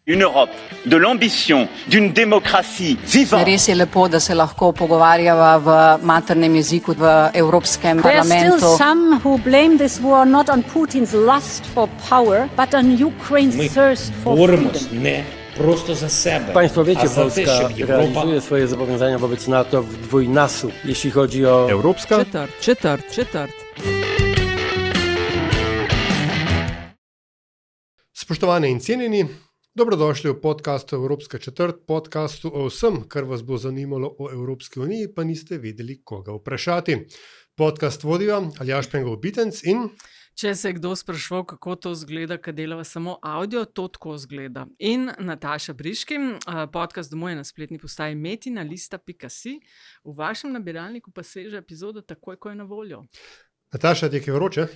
Une Europe de l'ambition, d'une démocratie vivante. Res je lepo, da se lahko pogovarjava v maternem jeziku v Evropskem There are parlamentu. still some who blame this war not on Putin's lust for power, but on Ukraine's thirst for Borimo freedom. ne prosto za sebe. Państwo wiecie, a za Polska te, żeby Europa realizuje swoje zobowiązania wobec NATO w dwójnasób, jeśli chodzi o... Evropska? Četrt. Spoštovani in cenjeni, dobrodošli v podkastu Evropska četrt, podkastu o vsem, kar vas bo zanimalo o Evropski uniji, pa niste vedeli, koga vprašati. Podcast vodijo Aljaž Pengov-Bitenc in... Če se je kdo spraševal, kako to zgleda, kad delava samo audio, to tako zgleda. In Nataša Briški, podcast domuje na spletni postaji metina.lista.si. V vašem nabiralniku pa seže epizoda takoj, ko je na voljo. Nataša, ti je vroče?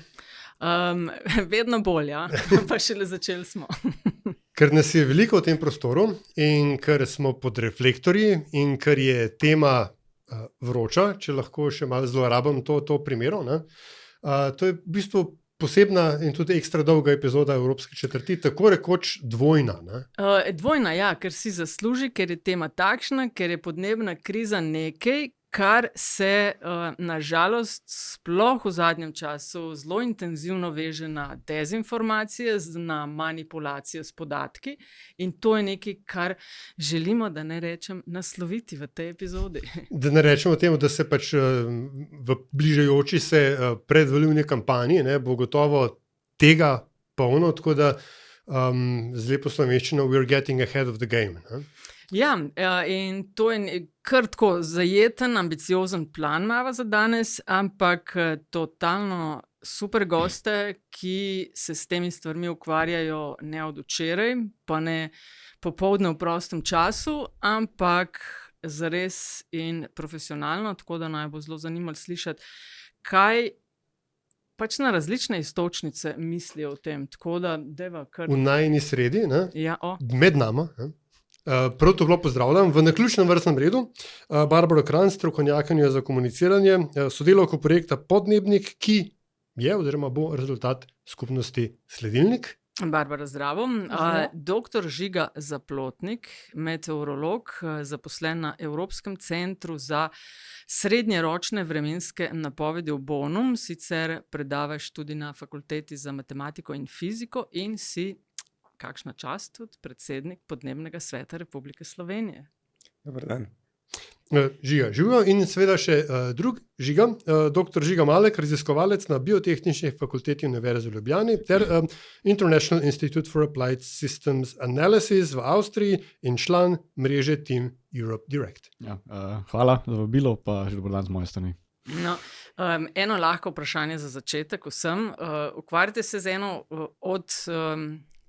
Vedno bolj, ja. Pa šele začeli smo. Ker nas je veliko v tem prostoru in ker smo pod reflektorji in ker je tema vroča, če lahko še malo zlorabim to primero, ne? To je v bistvu posebna in tudi ekstra dolga epizoda Evropske četrti, tako rekoč dvojna. Ne? Dvojna, ja, ker si zasluži, ker je tema takšna, ker je podnebna kriza nekaj, kar se nažalost sploh v zadnjem času zelo intenzivno veže na dezinformacije, na manipulacije s podatki, in to je nekaj, kar želimo, da ne rečem, nasloviti v tej epizodi. Da ne rečemo temu, da se pač v bližajoči se predvolilni kampanji bo gotovo tega polno, tako da z lepo slovenščino we're getting ahead of the game. Ne? Ja, in to je kar tako zajeten, ambiciozen plan imava za danes, ampak totalno super goste, ki se s temi stvarmi ukvarjajo ne od včeraj, pa ne popoldne v prostem času, ampak zares in profesionalno, tako da naj bo zelo zanimivo slišati, kaj pač na različne iztočnice mislijo o tem. Tako da deva kar... V najni sredi, ne? Ja, med nama, ne? Prav toplo pozdravljam v naključnem vrstnem redu Barbaro Kranjc, strokovnjakinjo za komuniciranje, sodelavko projekta Podnebnik, ki je oziroma bo rezultat skupnosti Sledilnik. Barbara, zdravo. Doktor Žiga Zaplotnik, meteorolog, zaposlen na Evropskem centru za srednjeročne vremenske napovedi v Bonnu, sicer predavaš tudi na fakulteti za matematiko in fiziko in si, kakšna čast, tudi predsednik Podnebnega sveta Republike Slovenije. Dobar dan. Žiga, živijo in seveda še drug Žiga, dr. Žiga Malek, raziskovalec na Biotehnični fakulteti Univerze v Ljubljani ter International Institute for Applied Systems Analysis v Avstriji in član mreže Team Europe Direct. Ja, hvala za vabilo, pa že dober dan z moje strani. No, eno lahko vprašanje za začetek vsem. Ukvarjate se z eno od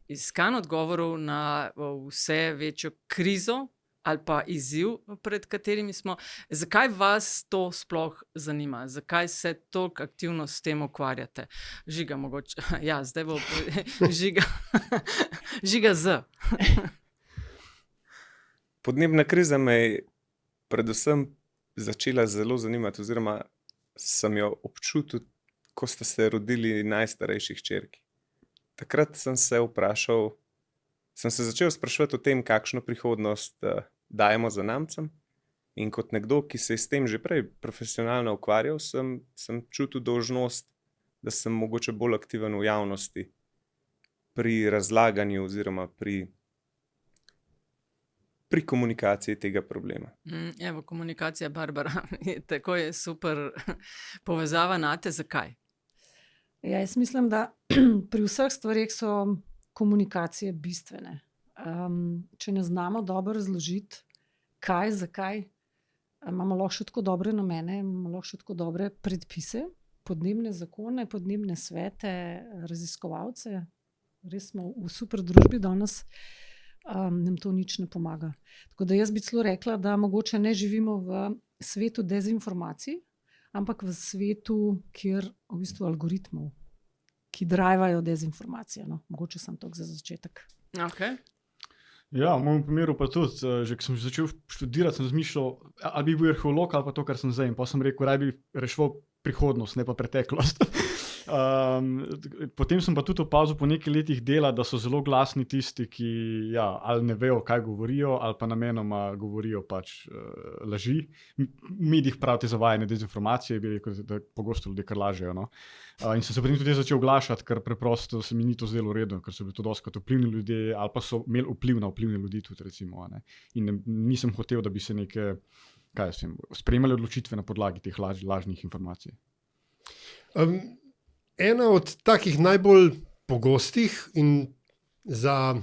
iskanj odgovorov na vse večjo krizo ali pa izziv, pred katerimi smo. Zakaj vas to sploh zanima? Zakaj se toliko aktivno s tem ukvarjate? Žiga mogoče, ja, zdaj bo Žiga Z. Podnebna kriza me je predvsem začela zelo zanimati, oziroma sem jo občutil, ko sta se rodili najstarejši hčerki. Takrat sem se začel spraševati o tem, kakšno prihodnost dajemo za namcem, in kot nekdo, ki se je s tem že prej profesionalno ukvarjal, sem čutil dolžnost, da sem mogoče bolj aktiven v javnosti pri razlaganju oziroma pri komunikaciji tega problema. Evo, komunikacija, Barbara, tako je super povezava nate. Zakaj? Ja, jaz mislim, da pri vseh stvareh so komunikacije bistvene. Če ne znamo dobro razložiti, kaj, zakaj, imamo lahko še tako dobre namene, imamo lahko še tako dobre predpise, podnebne zakone, podnebne svete, raziskovalce. Res smo v super družbi danes, nam to nič ne pomaga. Tako da jaz bi celo rekla, da mogoče ne živimo v svetu dezinformacij, ampak v svetu, kjer v bistvu algoritmov, ki drivajo dezinformacije. No, mogoče sem to za začetek. Okay. Ja, v mojem primeru pa tudi, že ko sem začel študirati, sem razmišljal, ali bi bil arheolog ali pa to, kar sem zdaj. In pa sem rekel, raj bi rešil prihodnost, ne pa preteklost. Potem sem pa tudi opazil po nekaj letih dela, da so zelo glasni tisti, ki ali ne vejo, kaj govorijo, ali pa namenoma govorijo pač laži. V medijih pravite zavajanje, dezinformacije, bi rekel, da pogosto ljudje kar lažejo. No? In sem se potem tudi začel oglašati, ker preprosto se mi ni to zdelo redo, ker so bili to dostikrat vplivni ljudje, ali pa so imeli vpliv na vplivne ljudi tudi, recimo. Ne? In nisem hotel, da bi se neke sprejemali odločitve na podlagi teh lažnih informacij. Ena od takih najbolj pogostih in za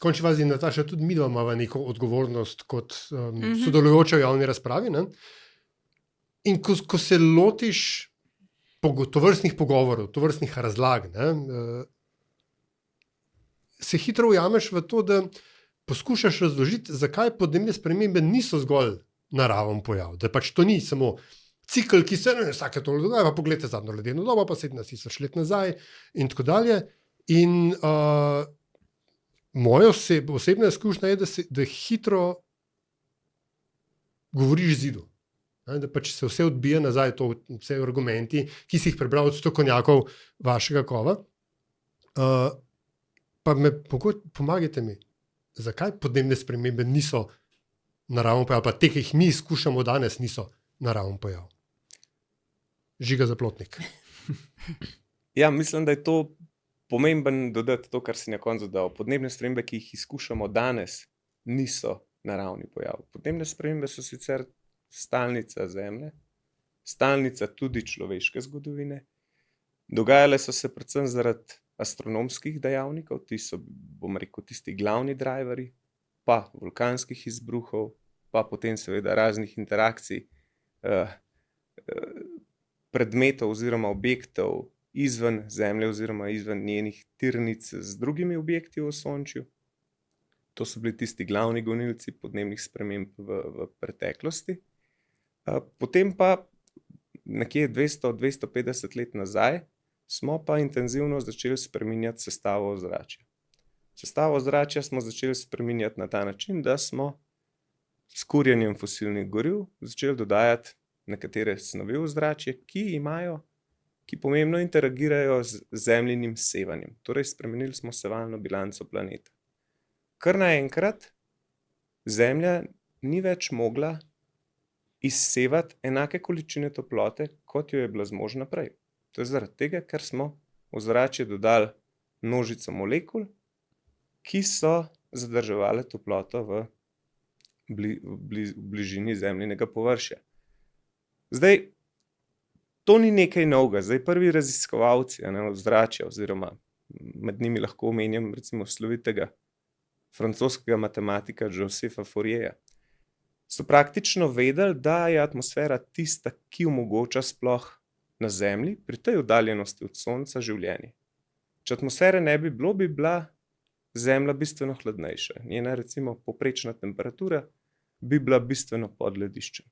končni fazi, Nataša, tudi mi imamo neko odgovornost kot sodelujoča v javni razpravi. Ne? In ko se lotiš tovrstnih pogovorov, tovrstnih razlag, se hitro ujameš v to, da poskušaš razložiti, zakaj podnebne spremembe niso zgolj naraven pojav. Da pač to ni samo cikl, ki se vsake toliko dogaja, pa pogledajte zadnjo ledeno dobo, pa 17.000 let nazaj in tako dalje. In moja osebna izkušnja je, da hitro govoriš zidu. Da pač se vse odbija nazaj, vse argumenti, ki si jih prebral od strokovnjakov vašega kova. Pa pomagajte mi, zakaj podnebne spremembe niso naraven pojav, pa te, ki jih mi izkušamo danes, niso naraven pojav. Žiga Zaplotnik. Ja, mislim, da je to pomemben dodati to, kar si na koncu dodal. Podnebne spremembe, ki jih izkušamo danes, niso naravni pojav. Podnebne spremembe so sicer stalnica Zemlje, stalnica tudi človeške zgodovine. Dogajale so se predvsem zaradi astronomskih dejavnikov, ti so, bom rekel, tisti glavni driverji, pa vulkanskih izbruhov, pa potem seveda raznih interakcij predmetov oziroma objektov izven Zemlje oziroma izven njenih tirnic z drugimi objekti v Osončju. To so bili tisti glavni gonilci podnebnih sprememb v preteklosti. Potem pa nekje 200-250 let nazaj smo pa intenzivno začeli spreminjati sestavo ozračja. Sestavo ozračja smo začeli spreminjati na ta način, da smo s kurjenjem fosilnih goriv začeli dodajati nekatere snovi v ozračje, ki pomembno interagirajo z zemljinim sevanjem. Torej, spremenili smo sevalno bilanco planeta. Kar naenkrat Zemlja ni več mogla izsevati enake količine toplote, kot jo je bila zmožna prej. To je zaradi tega, ker smo v ozračje dodali množico molekul, ki so zadrževale toploto v bližini zemljinega površja. Zdaj, to ni nekaj novega. Zdaj, prvi raziskovalci ozračja, oziroma med njimi lahko omenjam recimo slovitega francoskega matematika Josepha Fourierja, so praktično vedeli, da je atmosfera tista, ki omogoča sploh na Zemlji pri tej oddaljenosti od Sonca življenje. Če atmosfere ne bi bilo, bi bila Zemlja bistveno hladnejša. Njena recimo povprečna temperatura bi bila bistveno pod lediščem.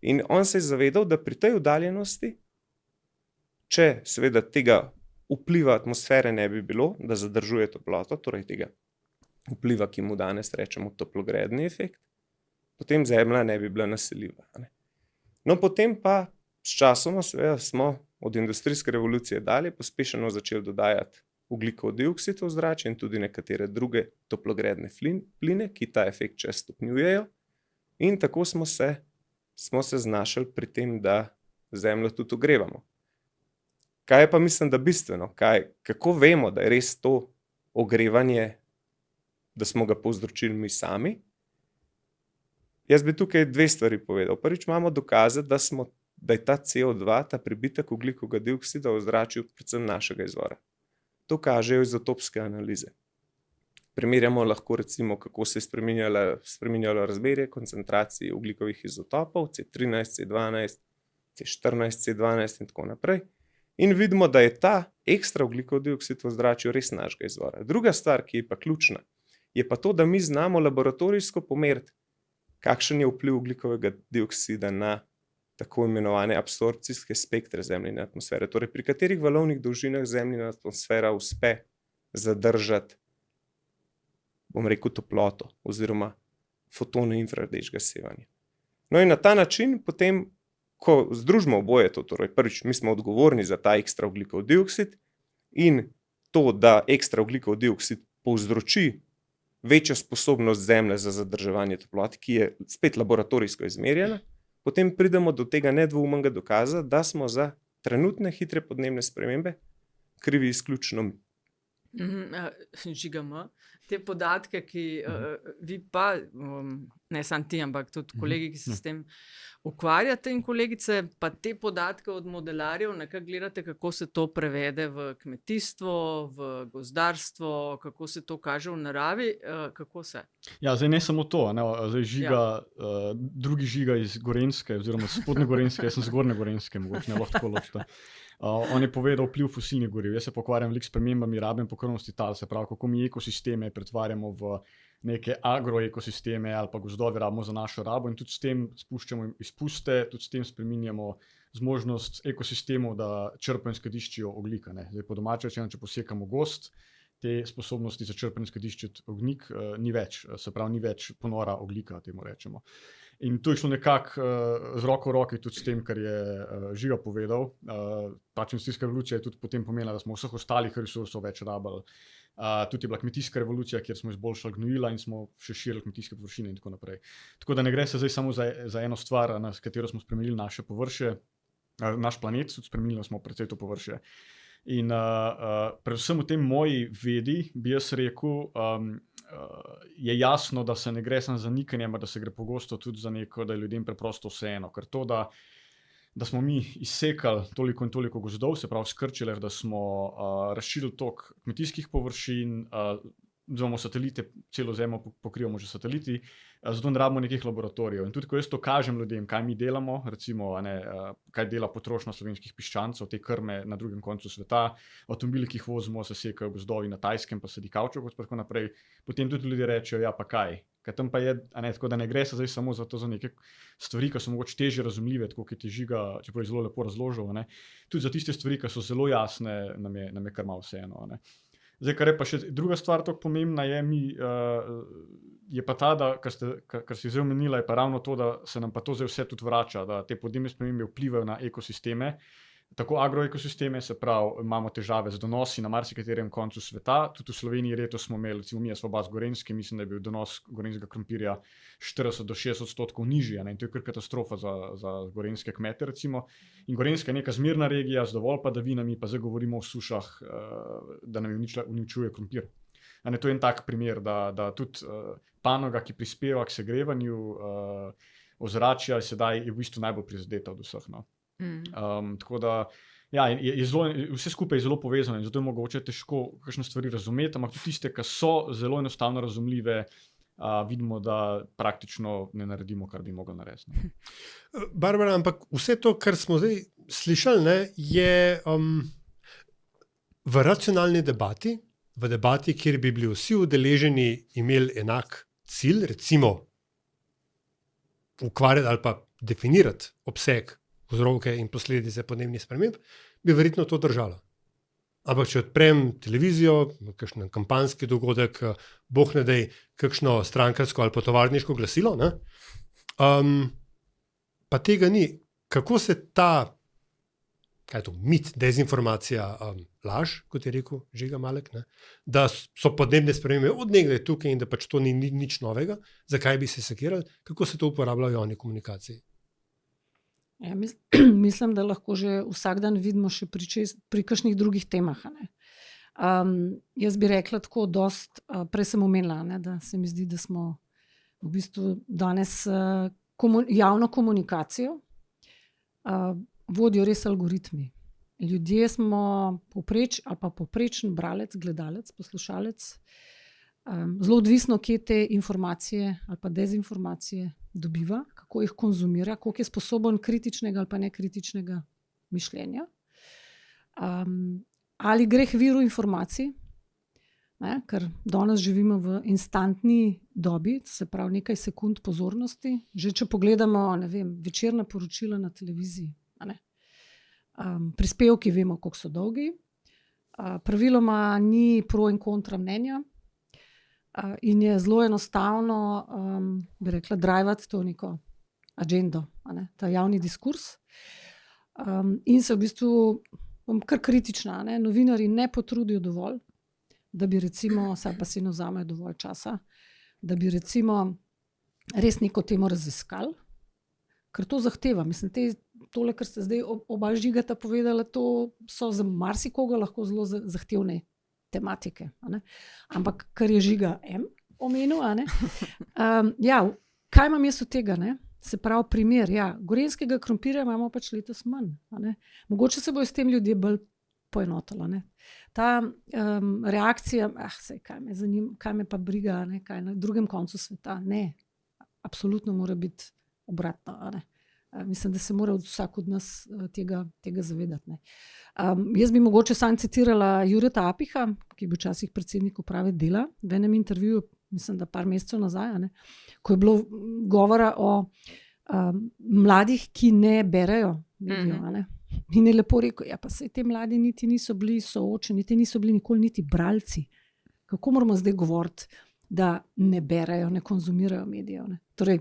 In on se je zavedal, da pri tej oddaljenosti, če seveda tega vpliva atmosfere ne bi bilo, da zadržuje toploto, torej tega vpliva, ki mu danes rečemo toplogredni efekt, potem Zemlja ne bi bila naseljiva. No, potem pa s časoma seveda smo od industrijske revolucije dalje pospešeno začeli dodajati ogljikov dioksid v ozračje in tudi nekatere druge toplogredne pline, ki ta efekt še stopnjujejo, in tako smo se znašli pri tem, da Zemljo tudi ogrevamo. Kaj je pa mislim, da bistveno? Kako vemo, da je res to ogrevanje, da smo ga povzročili mi sami? Jaz bi tukaj dve stvari povedal. Prvič, imamo dokaze, da je ta CO2, ta pribitek ogljikovega dioksida v ozračju predvsem našega izvora. To kažejo izotopske analize. Primerjamo lahko recimo, kako se je spreminjalo razmerje koncentracij ogljikovih izotopov, C13, C12, C14, C12 in tako naprej. In vidimo, da je ta ekstra ogljikov dioksid v ozračju res našega izvora. Druga stvar, ki je pa ključna, je pa to, da mi znamo laboratorijsko pomeriti, kakšen je vpliv ogljikovega dioksida na tako imenovane absorpcijske spektre zemljine atmosfere, torej pri katerih valovnih dolžinah zemljina atmosfera uspe zadržati, bom rekel, toploto oziroma fotone infrardečega sevanja. No in na ta način potem ko združimo oboje to, torej prvič, mi smo odgovorni za ta ekstra ogljikov dioksid in to, da ekstra ogljikov dioksid povzroči večjo sposobnost Zemlje za zadrževanje toplote, ki je spet laboratorijsko izmerjena, potem pridemo do tega nedvoumnega dokaza, da smo za trenutne hitre podnebne spremembe krivi izključno mi. Žigamo te podatke, ki vi pa, ne samo ti, ampak tudi kolegi, ki se s tem ukvarjate in kolegice, pa te podatke od modelarjev nekako gledate, kako se to prevede v kmetijstvo, v gozdarstvo, kako se to kaže v naravi, kako se? Ja, zdaj ne samo to, ne, zdaj Žiga, drugi Žiga iz Gorenjske, oziroma spodnje Gorenjske, jaz sem z Gornje Gorenjske, mogoče ne lahko tako ločite. On je povedal vpliv fosilnih goriv. Jaz se pokvarjam veliko s spremembami rabe in pokrvnosti tal, se pravi, kako mi ekosisteme pretvarjamo v neke agroekosisteme ali pa gozdove rabimo za našo rabo in tudi s tem spuščamo izpuste, tudi s tem spreminjamo zmožnost ekosistemov, da črpajo in skladiščijo ogljika. Zdaj po domače rečeno, če posekamo gozd, te sposobnosti za črpanje in skladiščiti ogljik ni več, se pravi, ni več ponora ogljika, temu rečemo. In to je šlo nekako z roko v roki tudi s tem, kar je Žiga povedal. Pač industrijska revolucija je tudi potem pomenila, da smo vseh ostalih resursov več rabili. Tudi je bila kmetijska revolucija, kjer smo izboljšali gnojila in smo še širili kmetijske površine in tako naprej. Tako da ne gre se zdaj samo za eno stvar, s katero smo spremenili naše površje, naš planet, tudi spremenili smo precej to površje. In predvsem v tem moji vedi bi jaz rekel, je jasno, da se ne gre samo za nikanje, ampak da se gre pogosto tudi za neko, da je ljudem preprosto vseeno. Ker to, da smo mi izsekali toliko in toliko gozdov, se pravi skrčili, da smo razširili tok kmetijskih površin, imamo satelite, celo Zemljo pokrivamo že sateliti, zato ne rabimo nekih laboratorijev. In tudi, ko jaz to kažem ljudem, kaj mi delamo, recimo, kaj dela potrošnja slovenskih piščancev, te krme na drugem koncu sveta, avtomobili, ki jih vozimo, se sekajo gozdovi na Tajskem, pa sedi kavčev, kot pa tako naprej, potem tudi ljudje rečejo, ja, pa kaj. Ker tam pa je, tako da ne gre se zdaj samo za neke stvari, ki so mogoče težje razumljive, tako kot je Žiga, čeprav je zelo lepo razložil, tudi za tiste stvari, ki so zelo jasne, nam je kar malo vseeno. Zdaj, kar je pa še druga stvar tako pomembna, je pa ta, da, kar si zdaj omenila, je pa ravno to, da se nam pa to zdaj vse tudi vrača, da te podnebne spremembe vplivajo na ekosisteme, tako agroekosisteme, se pravi, imamo težave z donosi na marsikaterem koncu sveta, tudi v Sloveniji letos smo imeli, recimo mi je Svoboda z Gorenjske, mislim, da je bil donos gorenjskega krompirja 40 do 60% nižji, in to je kar katastrofa za gorenjske kmete, recimo. In Gorenjska je neka zmerna regija z dovolj padavinami, pa zdaj govorimo o sušah, da nam uničuje krompir. To je en tak primer, da tudi panoga, ki prispeva k segrevanju ozračja, sedaj je v bistvu najbolj prizadeta od vseh. Tako da, ja, vse skupaj je zelo povezano in zato je mogoče težko kakšne stvari razumeti, ampak tudi tiste, ki so zelo enostavno razumljive, vidimo, da praktično ne naredimo, kar bi mogli narediti. Barbara, ampak vse to, kar smo zdaj slišali, je v racionalni debati, v debati, kjer bi bili vsi udeleženi imeli enak cilj, recimo ukvarjati ali pa definirati obseg, vzroke in posledice podnebnih sprememb, bi verjetno to držalo. Ampak če odprem televizijo, kakšen kampanjski dogodek, boh ne daj, kakšno strankarsko ali tovarniško glasilo, pa tega ni. Kako se ta, kaj je to, mit, dezinformacija, laž, kot je rekel Žiga Malek, da so podnebne spremembe od nekdaj tukaj in da pač to ni nič novega, zakaj bi se sekirali, kako se to uporablja v javni komunikaciji? Ja, mislim, da lahko že vsak dan vidimo še pri kakšnih drugih temah. Jaz bi rekla tako, prej sem omenila, da se mi zdi, da smo v bistvu danes javno komunikacijo vodijo res algoritmi. Ljudje smo povprečen bralec, gledalec, poslušalec, zelo odvisno, kje te informacije ali pa dezinformacije dobiva, kako jih konzumira, koliko je sposoben kritičnega ali pa nekritičnega mišljenja. Ali gre k viru informacij, ker danes živimo v instantni dobi, se pravi nekaj sekund pozornosti. Že če pogledamo, večerna poročila na televiziji, prispevki vemo, koliko so dolgi, praviloma ni pro in kontra mnenja, in je zelo enostavno, bi rekla, drivati to neko agendo, ta javni diskurs. In se v bistvu, bom kar kritična, ne? Novinarji ne potrudijo dovolj, da bi recimo, saj pa si ne vzamejo dovolj časa, da bi recimo res neko temo raziskali, ker to zahteva. Mislim, tole, kar ste zdaj oba Žigata povedala, to so za marsikoga lahko zelo zahtevne tematike. A ne? Ampak kar je Žiga omenil, a ne? Ja, kaj imam jaz od tega, ne? Se pravi primer, ja, gorenjskega krompirja imamo pač letos manj. A ne? Mogoče se bojo s tem ljudje bolj poenotili. Ne? Ta reakcija, sej, kaj me pa briga, ne? Kaj na drugem koncu sveta, ne. Absolutno mora biti obratno. A ne? Mislim, da se mora vsak od nas tega zavedati. Ne? Jaz bi mogoče sam citirala Jureta Apiha, ki je bil včasih predsednik uprave Dela, v enem intervjuju, mislim, da par mesecev nazaj, a ne? Ko je bilo govora o mladih, ki ne berejo medijev. In je lepo rekel, ja, pa sej te mladi niti niso bili soočeni, niti niso bili nikoli niti bralci. Kako moramo zdaj govoriti, da ne berejo, ne konzumirajo medijev? Ne? Torej,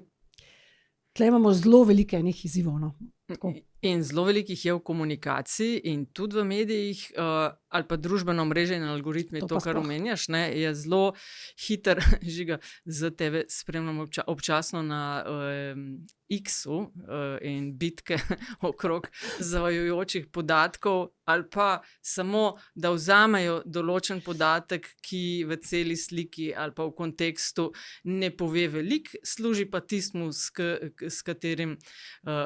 tle imamo zelo velike enih izzivov. No? In zelo velikih je v komunikaciji in tudi v medijih, ali pa družbeno mreže in algoritmi, to kar omenjaš, ne, je zelo hiter, Žiga, za tebe spremljam občasno na X-u in bitke okrog zavajajočih podatkov, ali pa samo, da vzamejo določen podatek, ki v celi sliki ali pa v kontekstu ne pove veliko, služi pa tistmu, s katerim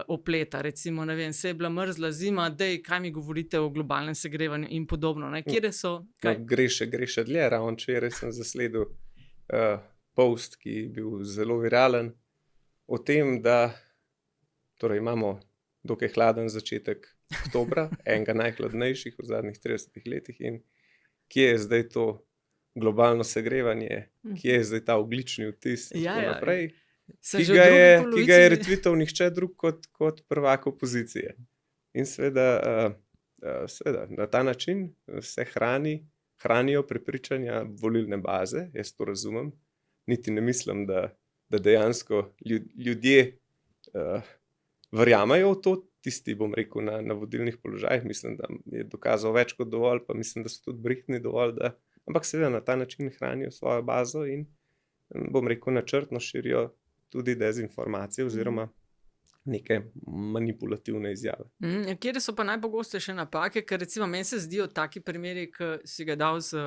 opleta. Recimo, ne vem, se je bila mrzla zima, dej, kaj mi govorite o globalnem segrevanju in podobno. Ne? Kjere so? Gre še dlje, ravno včeraj sem zasledil post, ki je bil zelo viralen, o tem, da torej imamo dokaj hladen začetek oktobra, enega najhladnejših v zadnjih 30 letih, in kje je zdaj to globalno segrevanje, kje je zdaj ta ogljični vtis in tako naprej, ki ga je retweetal nihče drug kot prvak opozicije. In seveda na ta način se hranijo prepričanja volilne baze, jaz to razumem, niti ne mislim, da dejansko ljudje verjamajo v to, tisti, bom rekel, na vodilnih položajih, mislim, da je dokazal več kot dovolj, pa mislim, da so tudi brihtni dovolj, ampak seveda na ta način hranijo svojo bazo in, bom rekel, načrtno širijo tudi dezinformacije oziroma neke manipulativne izjave. Kjer so pa najpogostejše napake, ker recimo meni se zdijo taki primeri, ki si ga dal z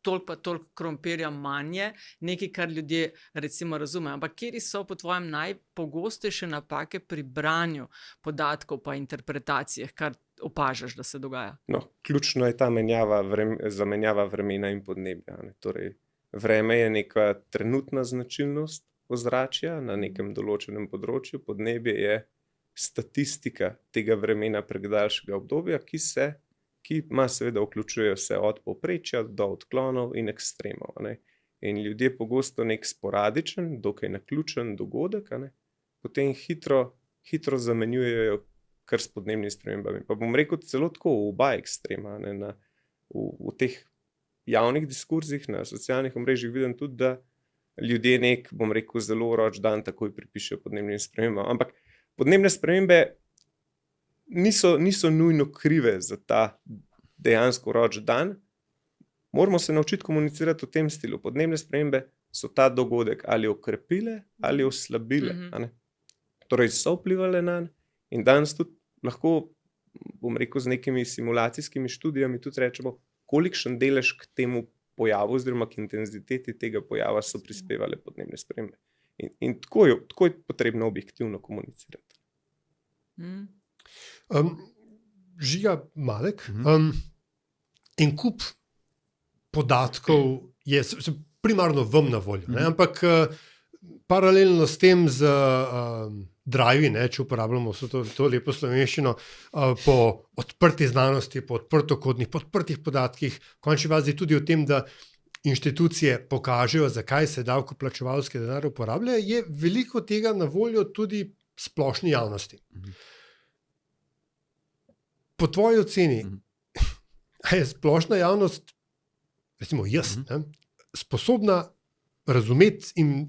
toliko krompirja manje, nekaj, kar ljudje recimo razumejo. Ampak kjeri so po tvojem najpogostejše napake pri branju podatkov pa interpretacijah, kar opažaš, da se dogaja? No, ključno je ta zamenjava vremena in podnebja. Ne? Torej, vreme je neka trenutna značilnost ozračja na nekem določenem področju, podnebje je statistika tega vremena prek daljšega obdobja, ki ima seveda vključuje vse od povprečja do odklonov in ekstremov. Ne? In ljudje pogosto nek sporadičen, dokaj naključen dogodek, ne? Potem hitro zamenjujejo kar s podnebnimi spremembami. Pa bom rekel celo tako v oba ekstrema. Ne? V teh javnih diskurzih na socialnih omrežjih vidim tudi, da ljudje nek, bom rekel, zelo vroč dan takoj pripišejo podnebnim spremembam. Ampak podnebne spremembe niso nujno krive za ta dejansko vroč dan. Moramo se naučiti komunicirati v tem stilu. Podnebne spremembe so ta dogodek ali okrepile ali oslabile. Torej so vplivale nanj in danes tudi lahko, bom rekel, z nekimi simulacijskimi študijami tudi rečemo, kolikšen delež k temu pojavu oziroma k intenziteti tega pojava so prispevale podnebne spremembe. In tako je potrebno objektivno komunicirati. Žiga Malek, en kup podatkov je primarno vam na voljo, ne? Ampak paralelno s tem z drive, če uporabljamo to lepo slovenščino, po odprti znanosti, po odprtokodnih, po odprtih podatkih, v končni fazi tudi o tem, da inštitucije pokažejo, zakaj se davkoplačevalski denar uporablja, je veliko tega na voljo tudi splošni javnosti. Po tvoji oceni, je splošna javnost, recimo jaz, sposobna razumeti in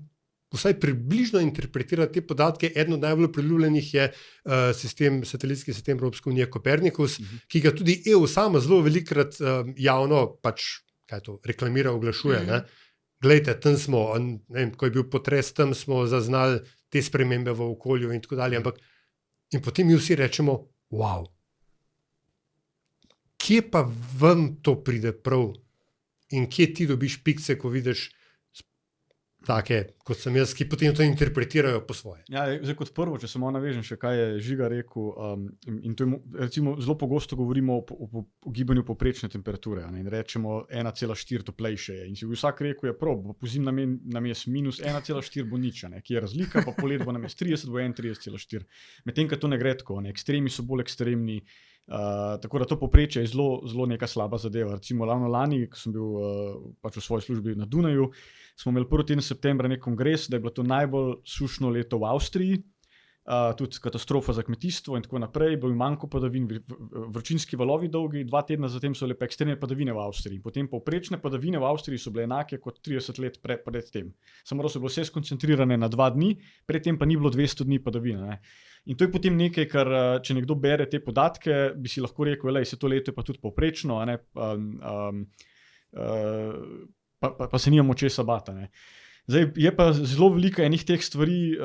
vsaj približno interpretirati te podatke. Eden od najbolj priljubljenih je satelitski sistem Evropske unije Copernicus, ki ga tudi EU sama zelo velikokrat javno reklamira, oglašuje. Ne? Glejte, tam smo, ne vem, ko je bil potres, tam smo zaznali te spremembe v okolju in tako dalje. Ampak in potem mi vsi rečemo, wow, kje pa vam to pride prav in kje ti dobiš pikce, ko vidiš take, kot sem jaz, ki potem to interpretirajo po svoje. Ja, zdaj kot prvo, če samo navežem še, kaj je Žiga rekel, in to je, recimo, zelo pogosto govorimo o gibanju povprečne temperature, ne, in rečemo 1,4 toplejše je. In si vsak rekel, je prav, po zim nam je minus 1,4 bo nič, ne, ki je razlika, pa polet bo nam je 30, bo 31,4. Medtem, ko to ne gre tako, ne, ekstremi so bolj ekstremni, tako da to povprečje je zelo neka slaba zadeva. Recimo lani, ko sem bil pač v svoji službi na Dunaju, smo imeli prvi teden septembra nek kongres, da je bilo to najbolj sušno leto v Avstriji, tudi katastrofa za kmetijstvo in tako naprej, bil manjko padavin, vročinski valovi dolgi, 2 tedna zatem so bile pa ekstremne padavine v Avstriji. Potem povprečne padavine v Avstriji so bile enake kot 30 let pred tem. Samo da so bile vse skoncentrirane na 2 dni, predtem pa ni bilo 200 dni padavine. Ne. In to je potem nekaj, kar če nekdo bere te podatke, bi si lahko rekel, se to leto je pa tudi povprečno, ne, pa se nimamo česa bati. Zdaj je pa zelo veliko enih teh stvari,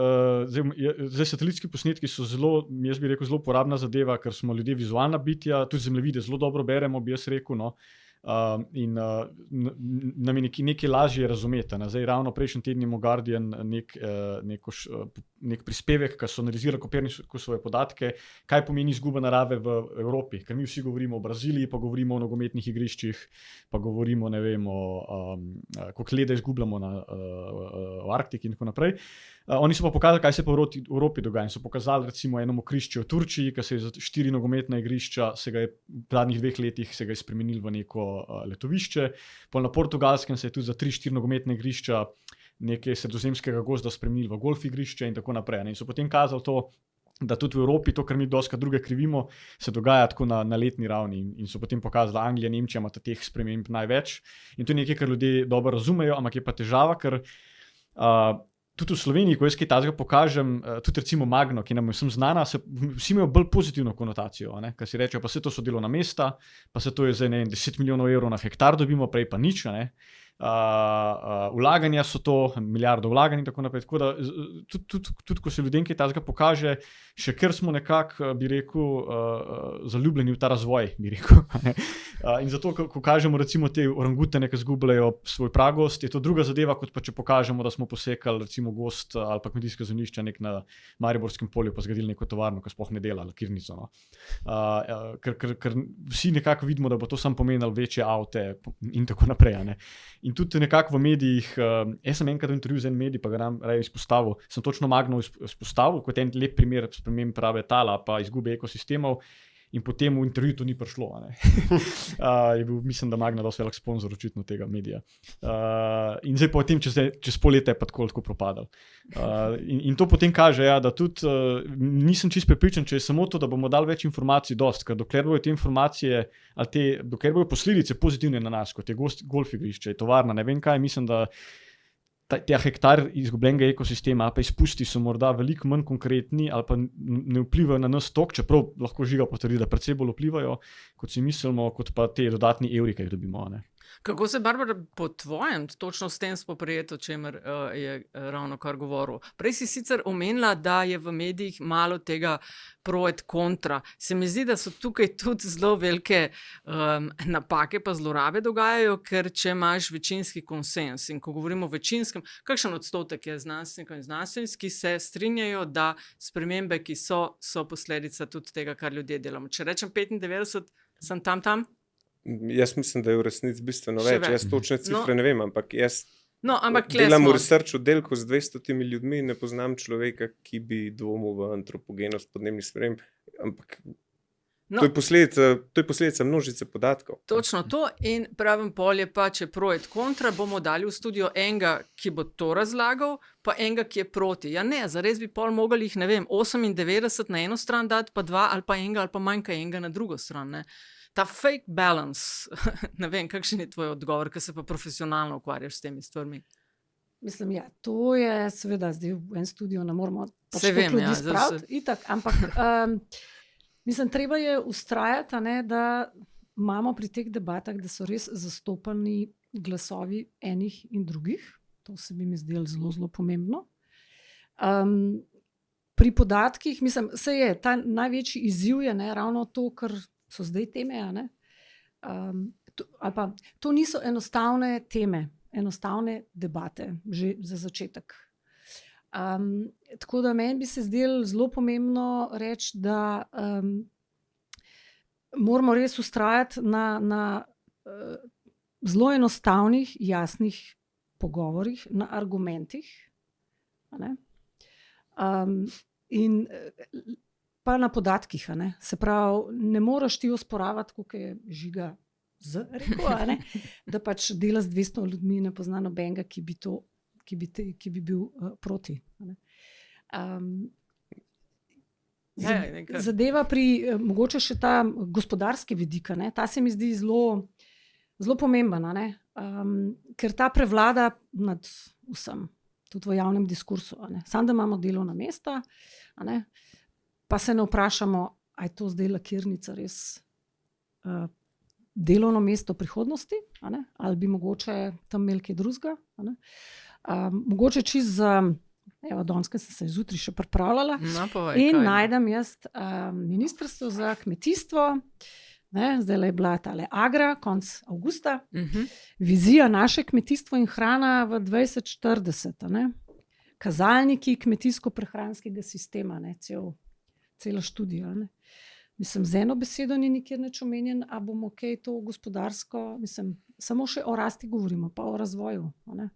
zdaj satelitski posnetki so zelo, jaz bi rekel, zelo uporabna zadeva, ker smo ljudje vizualna bitja, tudi zemljevide zelo dobro beremo, bi jaz rekel, no. In nam je nekaj lažje razumeti. Zdaj ravno prejšnji teden je Guardian nek prispevek, ki so analizirali Copernicusove podatke, kaj pomeni izguba narave v Evropi, ker mi vsi govorimo o Braziliji, pa govorimo o nogometnih igriščih, pa govorimo, ne vem, koliko leda izgubljamo v Arktiki in tako naprej. Oni so pa pokazali, kaj se pa v Evropi dogaja. In so pokazali recimo eno mokrišče v Turčiji, ki se je za 4 nogometna igrišča, se ga je v zadnjih 2 letih se ga je spremenil v neko letovišče. Pol na Portugalskem se je tudi za 3-4 nogometna igrišča nekaj sredozemskega gozda spremenil v golf igrišče in tako naprej. In so potem kazali to, da tudi v Evropi, to, kar mi doskrat druge krivimo, se dogaja tako na letni ravni. In so potem pokazali, da Anglija, Nemčija imata teh sprememb največ. In to je nekaj, kar ljudje dobro razumejo, ampak je pa težava, ker tudi v Sloveniji, ko jaz kaj takega pokažem, tudi recimo Magno, ki nam je vsem znana, vsi imajo bolj pozitivno konotacijo, ker si rečejo, pa se to so delovna mesta, pa se to je zdaj 10 milijonov evrov na hektar dobimo, prej pa nič, ne. Vlaganja so to, milijardo vlaganj in tako naprej. Tako da tudi ko se ljudem kaj takega pokaže, še ker smo nekako, bi rekel, zaljubljeni v ta razvoj, bi rekel. In zato, ko kažemo recimo te orangutane, ki zgubljajo svoj pragost, je to druga zadeva, kot pa če pokažemo, da smo posekali recimo gost ali pa kmetijska zemljišča nek na Mariborskem polju, pa zgradili neko tovarno, ki sploh ne dela, lakirnico. No. Ker vsi nekako vidimo, da bo to samo pomenilo večje avte in tako naprej. Ne. In tudi nekako v medijih, jaz sem enkrat v intervju z enim medij, pa ga nam raje izpostavil, sem točno Magno izpostavil kot en lep primer sprememb prave tala pa izgube ekosistemov in potem v intervju to ni prišlo. Je bil, mislim, da Magna dosti velik sponzor očitno tega medija. In zdaj potem čez pol leta je pa tako propadal. In to potem kaže, ja, da tudi nisem čisto prepričan, če je samo to, da bomo dali več informacij dost, ker dokler bojo te informacije ali dokler bojo posledice pozitivne na nas, kot je golf igrišče, je tovarna, ne vem kaj, mislim, da ta hektar izgubljenega ekosistema ali pa izpusti so morda veliko manj konkretni ali pa ne vplivajo na nas toliko, čeprav lahko Žiga potrdi, da precej bolj vplivajo, kot si mislimo, kot pa te dodatni evri, ki jih dobimo. Ne. Kako se, Barbara, po tvojem točno s tem spoprijeti, o čemer je ravno kar govoril? Prej si sicer omenila, da je v medijih malo tega pro et kontra. Se mi zdi, da so tukaj tudi zelo velike napake pa zlorabe dogajajo, ker če imaš večinski konsens in ko govorimo o večinskem, kakšen odstotek je znanstvenikov in znanstvenic, ki se strinjajo, da spremembe, ki so posledica tudi tega, kar ljudje delamo. Če rečem 95, sem tam? Jaz mislim, da je v resnici bistveno več. Jaz točne cifre ne vem, ampak jaz ampak delam v research oddelku z 200 ljudmi, ne poznam človeka, ki bi dvomil v antropogenost podnebnih sprememb, ampak to je posledica množice podatkov. Točno to in pravim polje pa, če pro et kontra, bomo dali v studio enega, ki bo to razlagal, pa enega, ki je proti. Ja ne, zares bi pol mogli jih, ne vem, 98 na eno stran dati, pa 2 ali pa enega ali pa manjka enega na drugo stran, ne. Ta fake balance, ne vem, kakšen je tvoj odgovor, ker se pa profesionalno ukvarjaš s temi stvarmi? Mislim, ja, to je seveda zdaj v en studio, ne moramo pač Saj toliko vem, ljudi ja, spraviti, itak, ampak mislim, treba je ustrajati, a ne, da imamo pri teh debatah, da so res zastopani glasovi enih in drugih. To se bi mi zdelo zelo, zelo pomembno. Pri podatkih, mislim, se je ta največji izziv je, ne, ravno to, kar so zdaj teme, a ne. Ali pa to niso enostavne teme, enostavne debate, že za začetek. Tako da meni bi se zdelo zelo pomembno reči, da moramo res ustrajati na zelo enostavnih, jasnih pogovorih, na argumentih. A ne? In pa na podatkih. A ne? Se pravi, ne moreš ti osporavati, koliko je Žiga rekel, a ne? Da pač dela z 200 ljudmi, ne pozna nobenega, ki bi bil proti. A ne? Zadeva pri mogoče še ta gospodarski vidik, a ne? Ta se mi zdi zelo, zelo pomemben, a ne? Ker ta prevlada nad vsem, tudi v javnem diskursu. A ne? Samo da imamo delovna mesta, a ne? Pa se ne vprašamo, a je to zdaj lakirnica res delovno mesto prihodnosti, a ne? Ali bi mogoče tam imeli kaj drugega. Mogoče čist za, evo, danes sem se zjutraj še pripravljala, najdem jaz Ministrstvo za kmetijstvo, ne, zdaj je bila tale Agra, konc avgusta, vizija naše kmetijstvo in hrana v 2040, a ne? Kazalniki kmetijsko-prehranskega sistema, ne, cela študija. Ne? Mislim, z eno besedo ni nikjer nič omenjen, a bomo kaj to gospodarsko, mislim, samo še o rasti govorimo, pa o razvoju. A ne?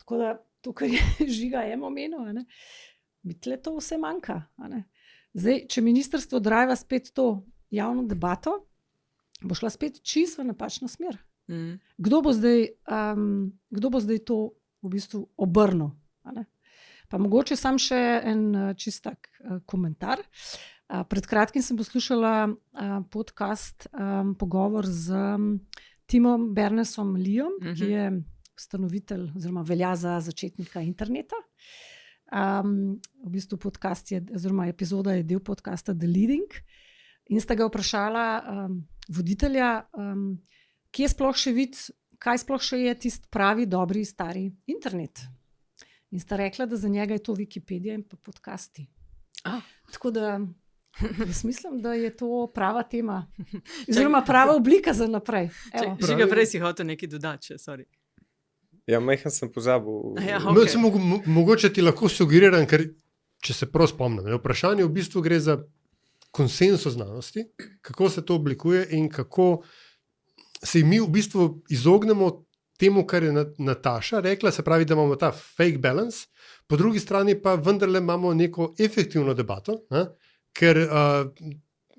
Tako da to, kar je Žiga omenil, a ne? Mi tle to vse manjka. A ne? Zdaj, če ministrstvo driva spet to javno debato, bo šla spet čisto v napačno smer. Kdo bo zdaj to v bistvu obrnil? A ne? Pa mogoče sam še en čistak komentar. Pred kratkim sem poslušala podcast, pogovor z Timom Berners-Leeom, ki je ustanovitelj oziroma velja za začetnika interneta. V bistvu podcast je, oziroma epizoda je del podcasta The Leading. In sta ga vprašala voditelja, kje sploh še vidi, kaj sploh še je tisti pravi, dobri, stari internet. In sta rekla, da za njega je to Wikipedija in pa podcasti. Tako da jaz mislim, da je to prava tema, oziroma prava oblika za naprej. Žiga, prej si hotel nekaj dodati, sorry. Ja, majhen sem pozabil. Ja, okay. Mogoče ti lahko sugeriram, ker če se prav spomnim, vprašanje v bistvu gre za konsenzus znanosti, kako se to oblikuje in kako se mi v bistvu izognemo temu, kar je Nataša rekla, se pravi, da imamo ta fake balance, po drugi strani pa vendarle imamo neko efektivno debato, ne? Ker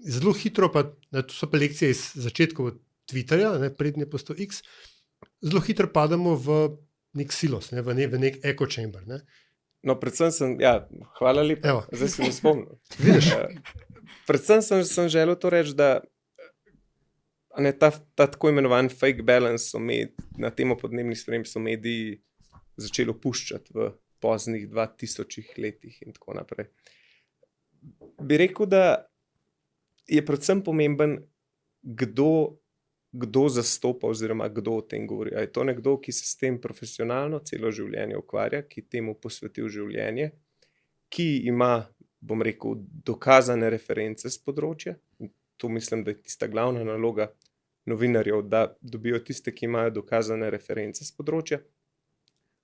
zelo hitro, pa to so pa lekcije iz začetkov Twitterja, prednje postal X, zelo hitro padamo v nek silos, ne? v nek echo chamber. Ne? No, predvsem sem, hvala lepa, Evo. Zdaj sem spomnil. Vidiš? Predvsem sem želel to reči, da ta tako imenovan fake balance na temo podnebnih sprememb so mediji začeli opuščati v poznih 2000 letih in tako naprej. Bi rekel, da je predvsem pomemben, kdo zastopa oziroma kdo o tem govori. A je to nekdo, ki se s tem profesionalno celo življenje ukvarja, ki temu posvetil življenje, ki ima, bom rekel, dokazane reference z področja. To mislim, da je tista glavna naloga novinarjev, da dobijo tiste, ki imajo dokazane reference z področja.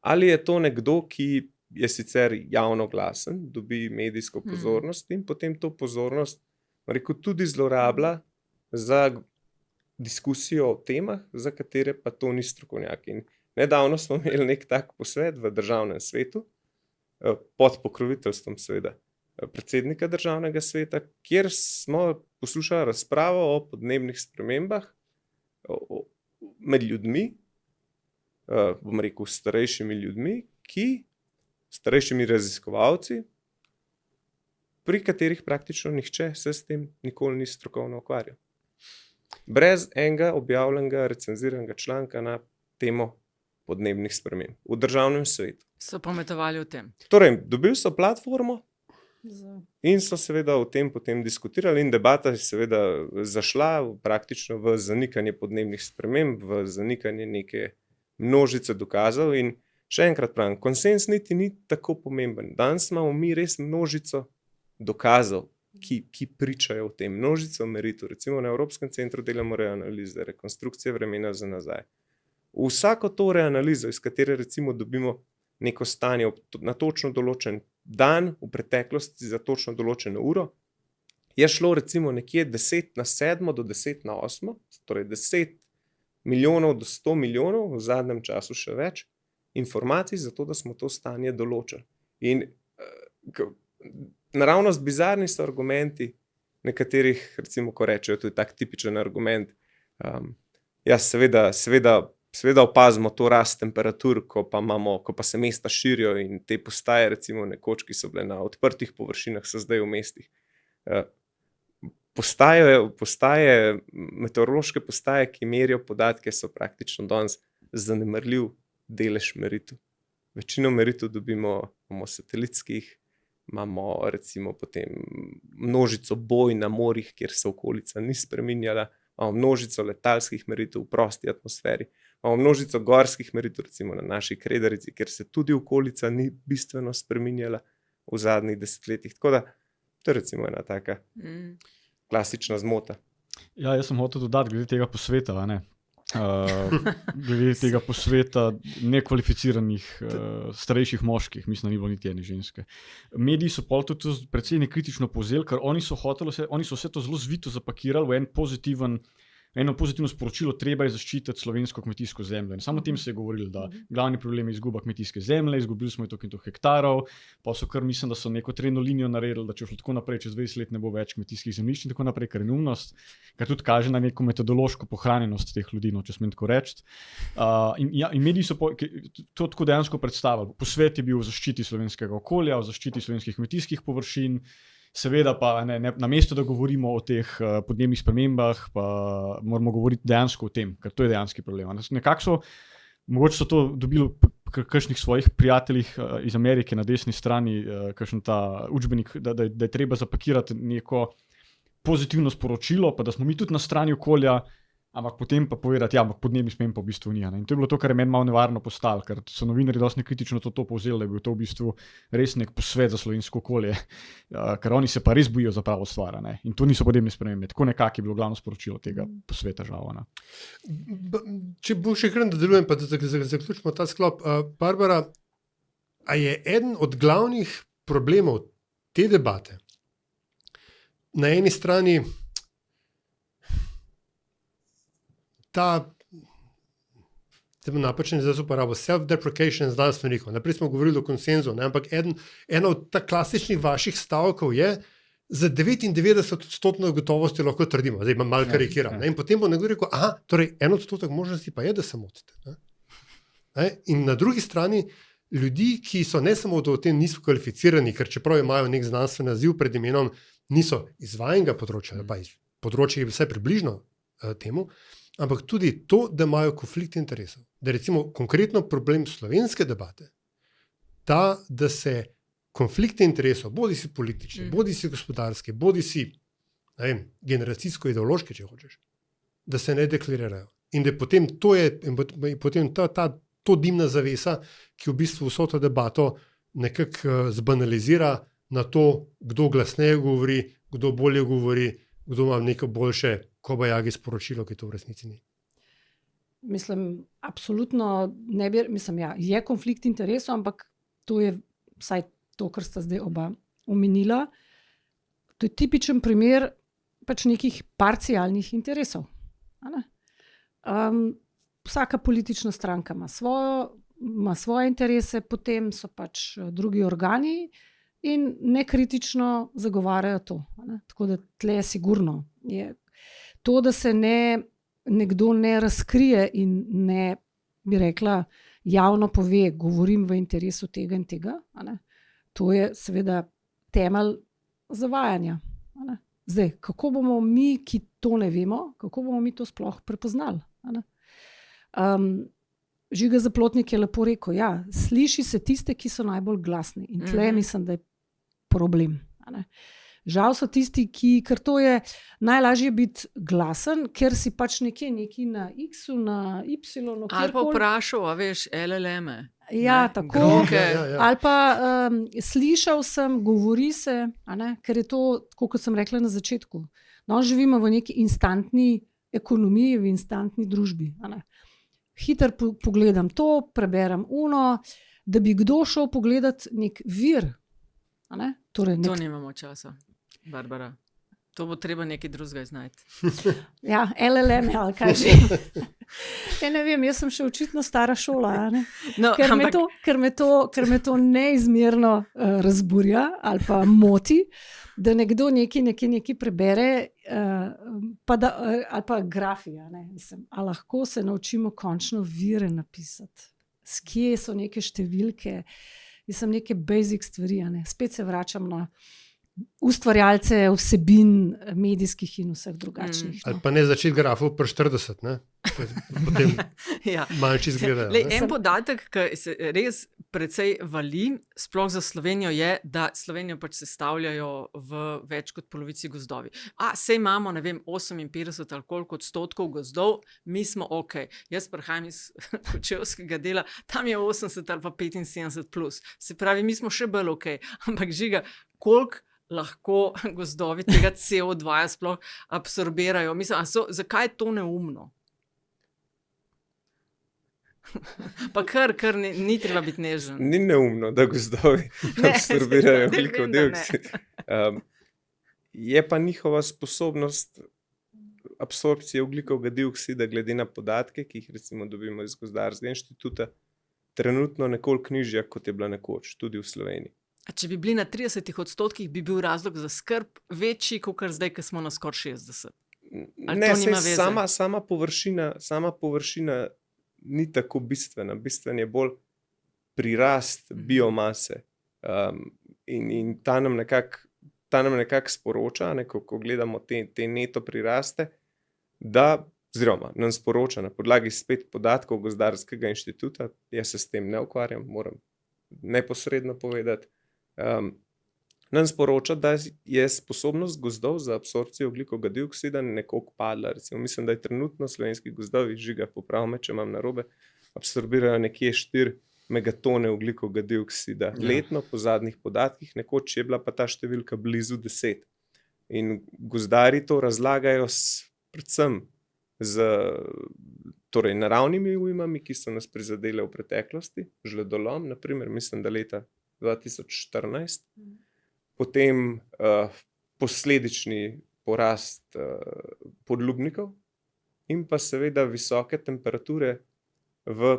Ali je to nekdo, ki je sicer javno glasen, dobi medijsko pozornost in potem to pozornost, rekel, tudi zlorablja za diskusijo o temah, za katere pa to ni strokovnjak. In nedavno smo imeli nek tak posvet v državnem svetu, pod pokroviteljstvom seveda predsednika državnega sveta, kjer smo poslušali razpravo o podnebnih spremembah med ljudmi, bom rekel, starejšimi ljudmi, starejšimi raziskovalci, pri katerih praktično nihče se s tem nikoli ni strokovno ukvarjal. Brez enega objavljenega, recenziranega članka na temo podnebnih sprememb v državnem svetu. So pametovali o tem. Torej, dobili so platformo Z- in so seveda o tem potem diskutirali in debata je seveda zašla praktično v zanikanje podnebnih sprememb, v zanikanje neke množice dokazov in še enkrat pravim, konsens niti ni tako pomemben. Danes imamo mi res množico dokazov, ki pričajo o tem, množico meritev. Recimo na Evropskem centru delamo reanalize, rekonstrukcije vremena za nazaj. Vsako to reanalizo, iz katere recimo dobimo neko stanje na točno določen dan v preteklosti za točno določeno uro, je šlo recimo nekje 10/7 do 10/8, torej 10 milijonov do 100 milijonov, v zadnjem času še več, informacij za to, da smo to stanje določili. In naravnost bizarni so argumenti nekaterih, recimo, ko rečejo, to je tak tipičen argument, ja, seveda opazimo to rast temperatur, ko pa se mesta širijo in te postaje, recimo nekoč, ki so bile na odprtih površinah, so zdaj v mestih. Meteorološke postaje, ki merijo podatke, so praktično danes zanemarljiv delež meritev. Večino meritev imamo satelitskih, imamo recimo potem množico boj na morjih, kjer se okolica ni spreminjala, imamo množico letalskih meritev v prosti atmosferi, imamo množico gorskih meritev, recimo na naši Kredarici, kjer se tudi okolica ni bistveno spreminjala v zadnjih desetletjih. Tako da, to je recimo ena taka klasična zmota. Ja, jaz sem hotel dodati glede tega posveta, glede tega posveta nekvalificiranih starejših moških, mislim, da ni bilo niti ene ženske. Mediji so pol tudi precej nekritično povzeli, ker oni so vse to zelo zvito zapakirali v eno pozitivno sporočilo, treba je zaščititi slovensko kmetijsko zemljo. In samo o tem se je govorilo, da glavni problem je izguba kmetijske zemlje, izgubili smo je toliko in toliko hektarov, pa so kar mislim, da so neko trendno linijo naredili, da če šlo tako naprej, čez 20 let ne bo več kmetijskih zemljišč in tako naprej, kar je neumnost, kar tudi kaže na neko metodološko pohranjenost teh ljudi, no, če smem tako reči. In mediji so to tako dejansko predstavili. Posvet je bil o zaščiti slovenskega okolja, o zaščiti slovenskih kmetijskih površin. Seveda pa namesto, da govorimo o teh podnebnih spremembah, pa moramo govoriti dejansko o tem, ker to je dejanski problem. Nekako so, mogoče so to dobili kakšnih svojih prijateljih iz Amerike na desni strani, kakšen ta učbenik, da je treba zapakirati neko pozitivno sporočilo, pa da smo mi tudi na strani okolja, ampak potem pa povedati, ja, ampak podnebnih sprememb pa v bistvu ni. In to je bilo to, kar je meni malo nevarno postalo, ker so novinarji dosti nekritično to povzeli, da je bil to v bistvu res nek posvet za slovensko okolje, ker oni se pa res bojijo za pravo stvar. In to niso podnebne spremembe. Tako nekako je bilo glavno sporočilo tega posveta, žal. Če bo še kar nadaljujem, pa da zaključimo ta sklop. Barbara, a je eden od glavnih problemov te debate na eni strani ta napačen izraz uporabo, self-deprecation znanstvenikov. Naprej smo govorili o konsenzu, ampak eno od ta klasičnih vaših stavkov je, za 99% gotovosti lahko trdimo, zdaj malo karikiram. In potem bo nekdo rekel, torej 1% možnosti pa je, da se motite. In na drugi strani ljudi, ki so ne samo do tem niso kvalificirani, ker čeprav imajo nek znanstveni naziv pred imenom, niso iz vajenega področja, pa iz področja je vse približno temu, ampak tudi to, da imajo konflikt interesov. Da recimo konkretno problem slovenske debate, da se konflikte interesov, bodi si politični, bodi si gospodarski, bodi si generacijsko-ideološki, če hočeš, da se ne deklarirajo. In da potem to dimna zavesa, ki v bistvu vso to debato nekako zbanalizira na to, kdo glasneje govori, kdo bolje govori, kdo ima neko boljše kobajagi sporočilo, ki to v resnici ni. Mislim, absolutno ne bi, je konflikt interesov, ampak to je vsaj to, kar sta zdaj oba omenila. To je tipičen primer pač nekih parcialnih interesov. Vsaka politična stranka ima svoje interese, potem so pač drugi organi in nekritično zagovarjajo to. Tako da tle sigurno je to, da se nekdo ne razkrije in ne, bi rekla, javno pove, govorim v interesu tega in tega, to je seveda temelj zavajanja. Zdaj, kako bomo mi, ki to ne vemo, kako bomo mi to sploh prepoznali? Žiga Zaplotnik je lepo rekel, ja, sliši se tiste, ki so najbolj glasni. In tle mislim, da je problem. A ne. Žal so tisti, ker to je najlažje biti glasen, ker si pač nekje na X-u, na Y-u, Ali pa vprašal, a veš, LLM-e. Ja, ne, tako. groke. Ali pa slišal sem, govori se, a ne, ker je to, tako kot sem rekla na začetku. No, živimo v neki instantni ekonomiji, v instantni družbi. A ne. Hitro pogledam to, preberem uno, da bi kdo šel pogledat nek vir. A ne? Torej, To nimamo časa, Barbara. To bo treba nekaj drugega iznajti. Ja, LLM ali kaj že. Ja, ne vem, jaz sem še očitno stara šola, a ne? No, Ker me to neizmerno razburja ali pa moti, da nekdo nekaj prebere, ali pa grafija. A lahko se naučimo končno vire napisati. Skje so neke številke, neke basic stvari. Spet se vračam na ustvarjalce vsebin medijskih in vseh drugačnih. Ali pa ne začeti grafov pri 40, ne? Potem manjši izgledajo. En podatek, ki se res precej vali, sploh za Slovenijo, je, da Slovenijo pač sestavljajo v več kot polovici gozdovi. Sej imamo, ne vem, 58 ali koliko odstotkov gozdov, mi smo ok. Jaz prihajam iz Kočevskega dela, tam je 80 ali pa 75 plus. Se pravi, mi smo še bolj ok. Ampak Žiga, koliko lahko gozdovi tega CO2 sploh absorbirajo? Mislim, zakaj je to neumno? Pa kar ni treba biti nežen. Ni neumno, da gozdovi absorbirajo ogljikov dioksid. Je pa njihova sposobnost absorpcije ogljikovega dioksida glede na podatke, ki jih recimo dobimo iz Gozdarskega inštituta, trenutno nekoliko nižja, kot je bila nekoč, tudi v Sloveniji. Če bi bili na 30%, bi bil razlog za skrb večji, kot zdaj, ko smo na skoraj 60%. Ne, sama površina ni tako bistvena. Bistven je bolj prirast biomase. In ta nam nekako sporoča, ko gledamo te neto priraste, oziroma nam sporoča na podlagi spet podatkov Gozdarskega inštituta, jaz se s tem ne ukvarjam, moram neposredno povedati, nam sporoča, da je sposobnost gozdov za absorpcijo ogljikovega dioksida nekoliko padla. Recimo, mislim, da je trenutno slovenski gozdovi, Žiga, popravi me, če imam narobe, absorbirajo nekje 4 megatone ogljikovega dioksida letno, po zadnjih podatkih, nekoč je bila pa ta številka blizu 10. In gozdarji to razlagajo predvsem z naravnimi ujmami, ki so nas prizadele v preteklosti, žledolom, naprimer, mislim, da leta 2014, potem posledični porast podlubnikov in pa seveda visoke temperature v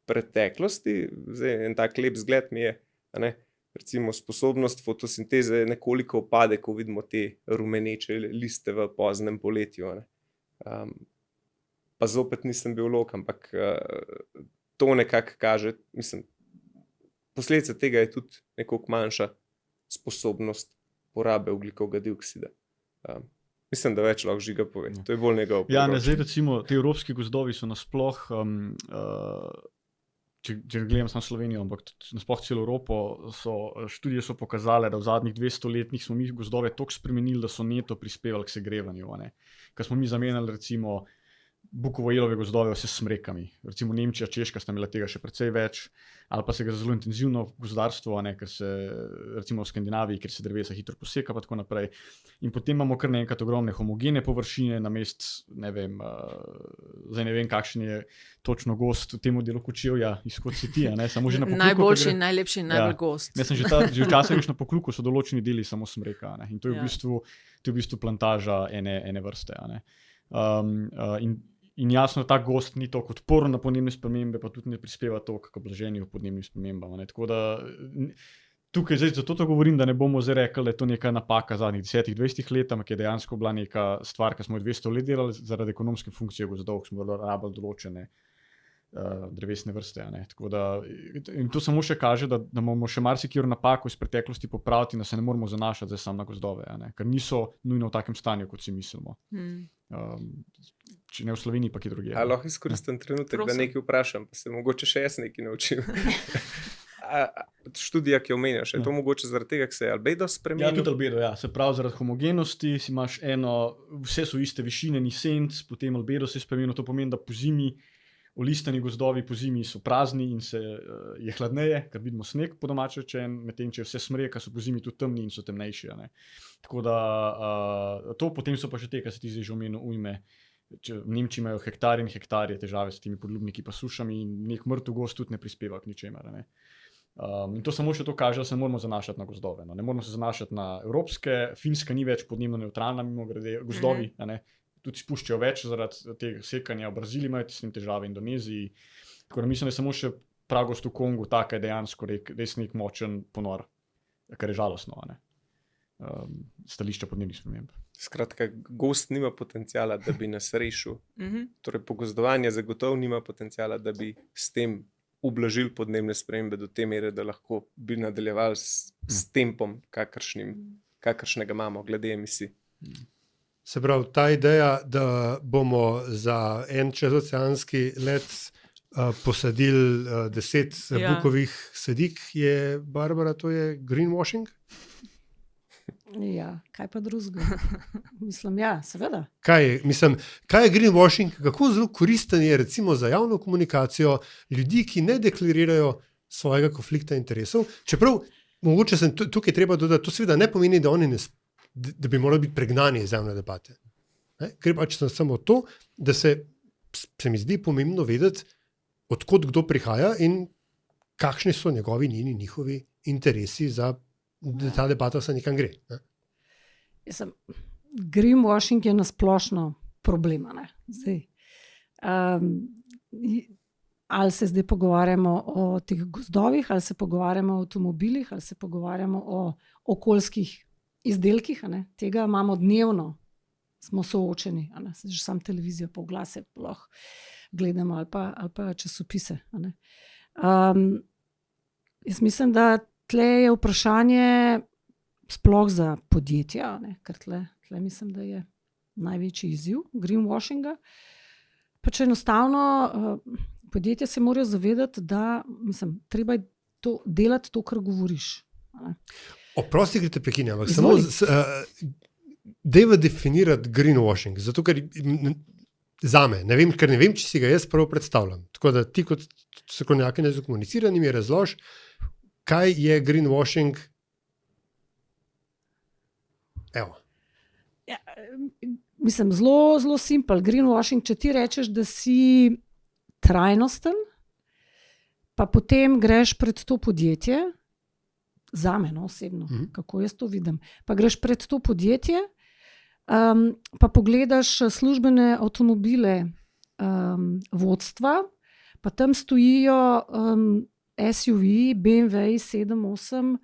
preteklosti. Zdaj, en tak lep zgled mi je, recimo sposobnost fotosinteze nekoliko opade, ko vidimo te rumeneče liste v poznem poletju. Pa zopet nisem biolog, ampak to nekako kaže, mislim, posledica tega je tudi nekoliko manjša sposobnost porabe ogljikovega dioksida. Mislim, da več lahko Žiga pove. To je bolj njegov področje. Ja, zdaj recimo, te evropski gozdovi so nasploh, če gledam samo Slovenijo, ampak nasploh celo Evropo, študije so pokazale, da v zadnjih 200 letih smo mi gozdove toliko spremenili, da so neto prispevali k segrevanju. Ker smo mi zamenjali recimo bukovo-jelove gozdove vse s smrekami. Recimo Nemčija, Češka sta imela tega še precej več, ali pa se ga zelo intenzivno gozdarstvo, ker se recimo v Skandinaviji, kjer se drevesa hitro poseka, pa tako naprej. In potem imamo kar naenkrat ogromne homogene površine, namest, zdaj ne vem, kakšen je točno gost v tem delu Kočevja, izkot si ti, samo že na Pokluku. Najboljši, najlepši, najbolj gost. Že včasih greš na Pokluku, so določeni deli samo smreka. In to je v bistvu plantaža ene vrste. In jasno, ta gost ni toliko odporen na podnebne spremembe, pa tudi ne prispeva toliko k blaženju podnebnim spremembam. Tako da tukaj zdaj zato to govorim, da ne bomo zdaj rekli, da je to neka napaka zadnjih 10-20 let, ampak je dejansko bila neka stvar, ki smo jo 200 let delali zaradi ekonomske funkcije gozdov, ki smo rabili določene drevesne vrste. Tako da, in to samo še kaže, da moramo še marsikjer napako iz preteklosti popraviti in da se ne moramo zanašati samo na gozdove, ker niso nujno v takem stanju, kot si mislimo. če ne v Sloveniji, pa kje drugje. A lahko izkoristim trenutek, da Prosim. nekaj vprašam, pa se mogoče še jaz nekaj naučim. Študija, ki jo omenjaš, je to mogoče zaradi tega, ker se je albedo Ja, spremenil? tudi albedo, ja. Se pravi, zaradi homogenosti si imaš vse so iste višine, ni senc, potem albedo se je spremenil, to pomeni, da po zimi, olistani gozdovi po zimi so prazni in je hladneje, ker vidimo sneg po domače rečen, medtem če je vse smreka, so po zimi tudi temni in so temnejši. A ne. Tako da to, potem so pa še te, kar se ti zdaj že omenil, ujme. V Nemčiji imajo hektarje in hektarje težave s temi podlubniki pa sušami in nek mrtev gozd tudi ne prispeva k ničemer. A ne. In to samo še to kaže, da se moramo zanašati na gozdove. No. Ne moramo se zanašati na evropske, Finska ni več podnebno nevtralna, mimogrede, gozdovi, a ne, tudi spuščajo več zaradi tega sekanja, v Braziliji imajo s tem težave, v Indoneziji. Tako da mislim, da je samo še pragost v Kongu taka je dejansko res nek močen ponor, kar je žalostno, a ne. Stališča podnebnih sprememb. Skratka, gozd nima potencijala, da bi nas rešil. Torej, pogozdovanje zagotovo nima potencijala, da bi s tem ublažili podnebne spremembe do te mere, da lahko bi nadaljevali s tempom, kakršnega imamo, glede emisij. Se pravi, ta ideja, da bomo za en čezoceanski let posadili 10 bukovih sadik, je, Barbara, to je greenwashing? Ja, kaj pa drugega? Mislim, ja, seveda. Kaj je greenwashing, kako zelo koristen je recimo za javno komunikacijo ljudi, ki ne deklarirajo svojega konflikta interesov, čeprav mogoče tukaj treba dodati, to seveda ne pomeni, da oni da bi morali biti pregnani iz javne debate. Gre pač samo to, da se mi zdi pomembno vedeti, odkot kdo prihaja in kakšni so njihovi interesi za da ta debata se nekam gre. Ne? Greenwashing je nasplošno problem. Zdaj, ali se zdaj pogovarjamo o teh gozdovih, ali se pogovarjamo o avtomobilih, ali se pogovarjamo o okoljskih izdelkih, tega imamo dnevno, smo soočeni, že sam televizijo pa oglase lahko gledamo ali pa časopise. Jaz mislim, da tle je vprašanje sploh za podjetja, ker tle mislim, da je največji izziv greenwashinga. Pač enostavno podjetja se morajo zavedati, da treba je delati to, kar govoriš. Oprosti, ker te prekinjam, ampak samo dajva definirati greenwashing, zato ker zame, ker ne vem, če si ga jaz prvo predstavljam. Tako da ti kot strokovnjakinja za komuniciranje mi razloži, kaj je greenwashing? Evo. Ja, mislim, zelo, zelo simpel. Greenwashing, če ti rečeš, da si trajnosten, pa potem greš pred to podjetje, zame osebno, kako jaz to vidim, pa greš pred to podjetje, pa pogledaš službene avtomobile vodstva, pa tam stojijo SUV, BMW 7-8,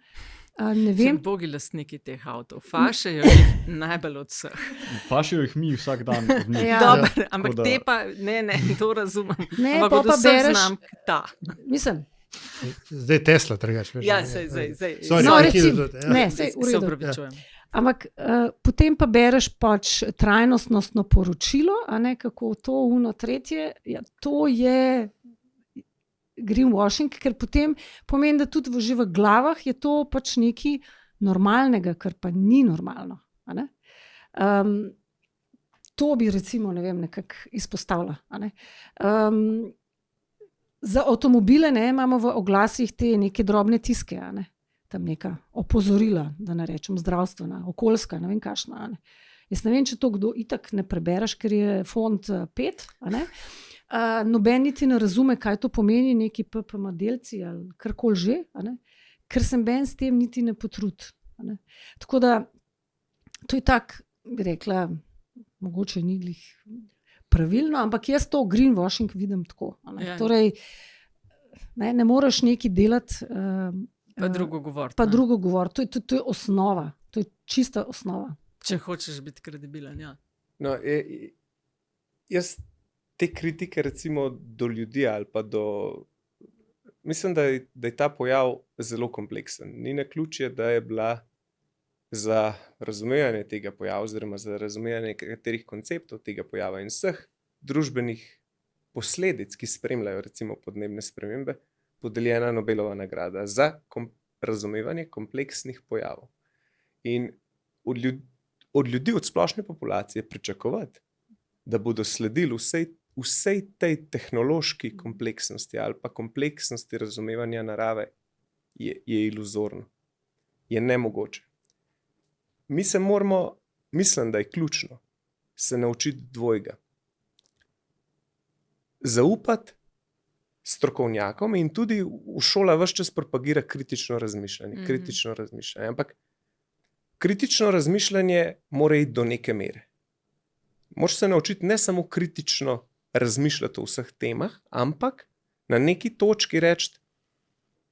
ne vem. Bogi lastniki teh avtov, fašajo jih najbolj od vseh. Fašajo jih mi vsak dan. Dobro, ampak te pa, ne, to razumem. Ampak od vseh znam ta. Mislim. Zdaj Tesla trgaš. Ja, zdaj. No, recimo, ne, sej, v redu. Se opravičujem. Ampak potem pa bereš pač trajnostnostno poročilo, kako to, tretje, ja, to je greenwashing, ker potem pomeni, da tudi že v glavah je to pač nekaj normalnega, kar pa ni normalno. To bi recimo, ne vem, nekako izpostavila. Za avtomobile imamo v oglasih te neke drobne tiske, tam neka opozorila, da ne rečem zdravstvena, okoljska, ne vem kakšna. Jaz ne vem, če to kdo itak ne prebereš, ker je font 5, noben niti ne razume, kaj to pomeni, neki PPM delci ali karkoli že, ker sem ben s tem niti ne potrud. Tako da to je tak, bi rekla, mogoče ni glih pravilno, ampak jaz to greenwashing vidim tako. Torej, ne moreš nekaj delati, pa drugo govoriti. Pa drugo govoriti, to je osnova, to je čista osnova. Če hočeš biti kredibilen, ja. No, jaz te kritike recimo do ljudi ali pa mislim, da je ta pojav zelo kompleksen. Ni naključje, da je bila za razumevanje tega pojava oziroma za razumevanje nekaterih konceptov tega pojava in vseh družbenih posledic, ki spremljajo recimo podnebne spremembe, podeljena Nobelova nagrada za razumevanje kompleksnih pojavov. In od ljudi, od splošne populacije pričakovati, da bodo sledili vsej tej tehnološki kompleksnosti ali pa kompleksnosti razumevanja narave, je iluzorno, je nemogoče. Mi se moramo, mislim, da je ključno, se naučiti dvojega. Zaupati strokovnjakom in tudi v šola ves čas propagira kritično razmišljanje. Ampak kritično razmišljanje mora iti do neke mere. Moraš se naučiti ne samo kritično razmišljati o vseh temah, ampak na neki točki reči,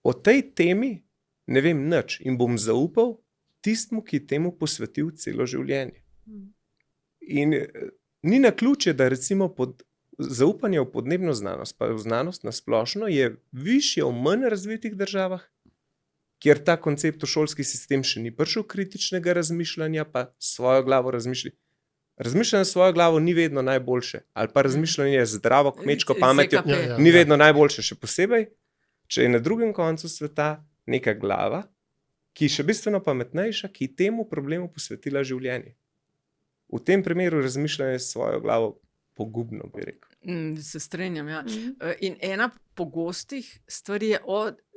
o tej temi ne vem nič in bom zaupal tistemu, ki je temu posvetil celo življenje. In ni naključje, da recimo zaupanje v podnebno znanost, pa v znanost na splošno, je višje v manj razvitih državah, kjer ta koncept v šolski sistem še ni prišel kritičnega razmišljanja, pa svojo glavo razmišlji. Razmišljanje svojo glavo ni vedno najboljše, ali pa razmišljanje zdravo, kmečko pametjo ni vedno najboljše, še posebej, če je na drugem koncu sveta neka glava, ki je še bistveno pametnejša, ki je temu problemu posvetila življenje. V tem primeru razmišljanje svojo glavo pogubno, bi rekel. Se strenjam, ja. In ena pogostih stvari je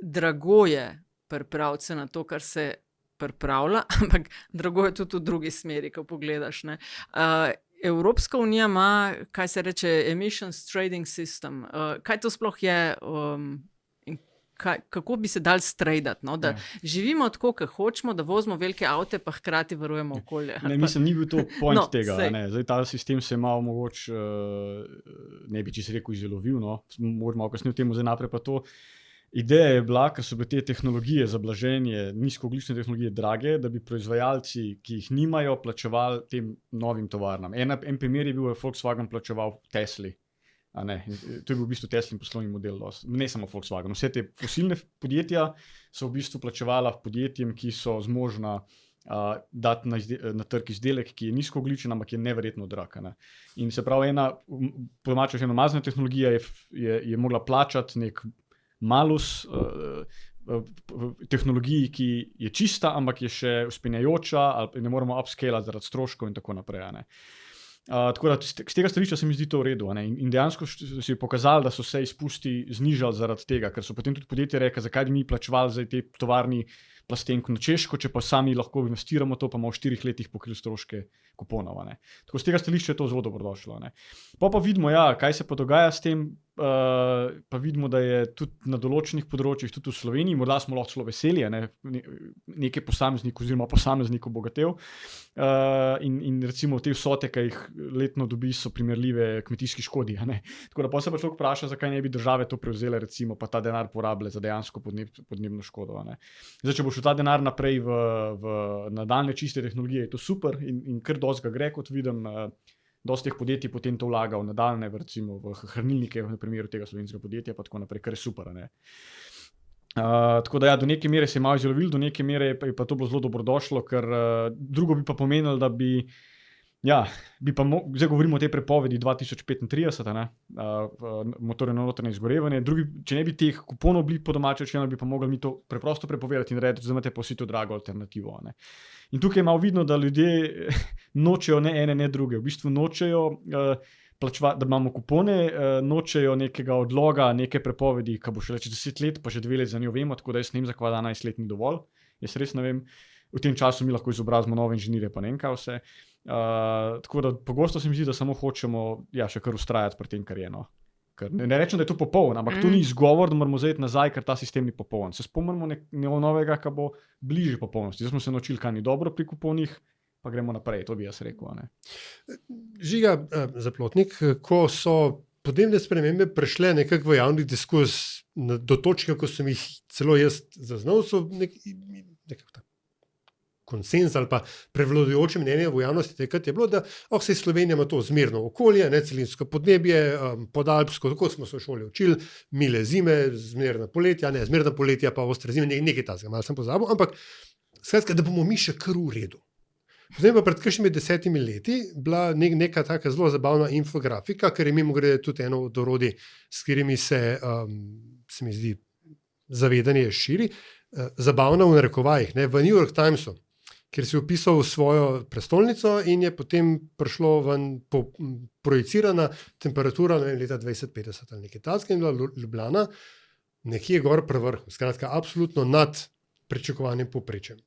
drago je pripraviti se na to, kar se pripravlja, ampak drago je tudi v drugi smeri, ko pogledaš. Ne. Evropska unija ima, kaj se reče, emissions trading system. Kaj to sploh je? Kako bi se dal strejdati, no? Da živimo tako, kot hočemo, da vozimo velike avte, pa hkrati varujemo okolje. Mislim, ni bil to point tega. Zdaj, ta sistem se je malo mogoče, ne bi čisto rekel, izjelovil, no? Moram malo kasneje v tem zdaj naprej pa to. Ideja je bila, ker so bile te tehnologije za blaženje, nizkoogljične tehnologije drage, da bi proizvajalci, ki jih nimajo, plačevali tem novim tovarnam. En primer je bil, da je Volkswagen plačeval Tesli. To je bil v bistvu Teslin poslovni model. Ne samo Volkswagen. Vse te fosilne podjetja so v bistvu plačevala podjetjem, ki so zmožna dati na trg izdelek, ki je nizkoogljičen, ampak je neverjetno drag. In se pravi, ena umazana tehnologija je mogla plačati nek malus tehnologiji, ki je čista, ampak je še vzpenjajoča, ali ne moremo upscalati zaradi stroškov in tako naprej. Tako da z tega stališča se mi zdi to v redu. In dejansko se je pokazalo, da so se izpusti znižali zaradi tega, ker so potem tudi podjetje rekli, zakaj bi mi plačevali za te tovarni plastenko na Češko, če pa sami lahko investiramo to, pa bomo v 4 letih pokrili stroške kuponov. Tako z tega stališča je to zelo dobrodošlo. Pa vidimo, kaj se pa dogaja s tem, pa vidimo, da je tudi na določenih področjih, tudi v Sloveniji, morda smo lahko celo veseli, nekaj posameznikov bogatev. In recimo te vsote, ki jih letno dobi, so primerljive kmetijski škodi. Tako da pa se pa človek vpraša, zakaj ne bi države to prevzele, recimo, pa ta denar porabile za dejansko podnebno škodo. Zdaj, če bo šel ta denar naprej v nadaljne čiste tehnologije, je to super in kar dosti ga gre, kot vidim. Dosti teh podjetij potem to vlaga v nadaljne, recimo v hranilnike, v primeru tega slovenskega podjetja, pa tako naprej, kar je super. Tako da do neke mere se je malo izjelovil, do neke mere je pa to bilo zelo dobrodošlo, ker drugo bi pa pomenilo, da bi zdaj govorimo o tej prepovedi 2035, motorje na notranje izgorevanje. Če ne bi teh kuponov bili po domače rečeno, bi pa mogli mi to preprosto prepovedati in reči, da imate pa vsi to drago alternativo. In tukaj je malo vidno, da ljudje nočejo ne ene, ne druge. V bistvu nočejo plačevati, da imamo kupone, nočejo nekega odloga, neke prepovedi, ki bo šele čez 10 let, pa že 2 let za njo vemo, tako da jaz ne vem, za kva 12 let ni dovolj. Jaz res ne vem. V tem času mi lahko izobrazimo nove inženirje, pa ne vem kaj vse. Tako da pogosto se mi zdi, da samo hočemo še kar ustrajati pri tem, kar je. Ker ne rečem, da je to popoln, ampak to ni izgovor, da moramo zajeti nazaj, ker ta sistem ni popoln. Se spomnimo nekaj novega, ki bo bližje popolnosti. Zdaj smo se naučili, kaj ni dobro pri kuponih, pa gremo naprej, to bi jaz rekel. Žiga Zaplotnik, ko so podnebne spremembe prišle nekako v javni diskurs do točke, ko sem jih celo jaz zaznal, so nekako tako konsens ali pa prevladujoče mnenje v javnosti takrat je bilo, da se Slovenija ima to zmerno okolje, celinsko podnebje, podalpsko, tako smo se v šoli učili, mile zime, zmerna poletja pa ostre zime, nekaj takega, malo sem pozabil, ampak skratka, da bomo mi še kar v redu. Zdaj pa pred kakšnimi 10 leti bila neka taka zelo zabavna infografika, ker je mimogrede tudi eno od orodij, s katerimi se mi zdi, zavedanje širi. Zabavna v narekovajih, ne, v New York Timesu, kjer si opisal svojo prestolnico in je potem prišlo ven projicirana temperatura, ne vem, leta 2050 ali nekaj takega, in bila Ljubljana nekje gor pri vrhu, skratka, absolutno nad pričakovanjem povprečjem.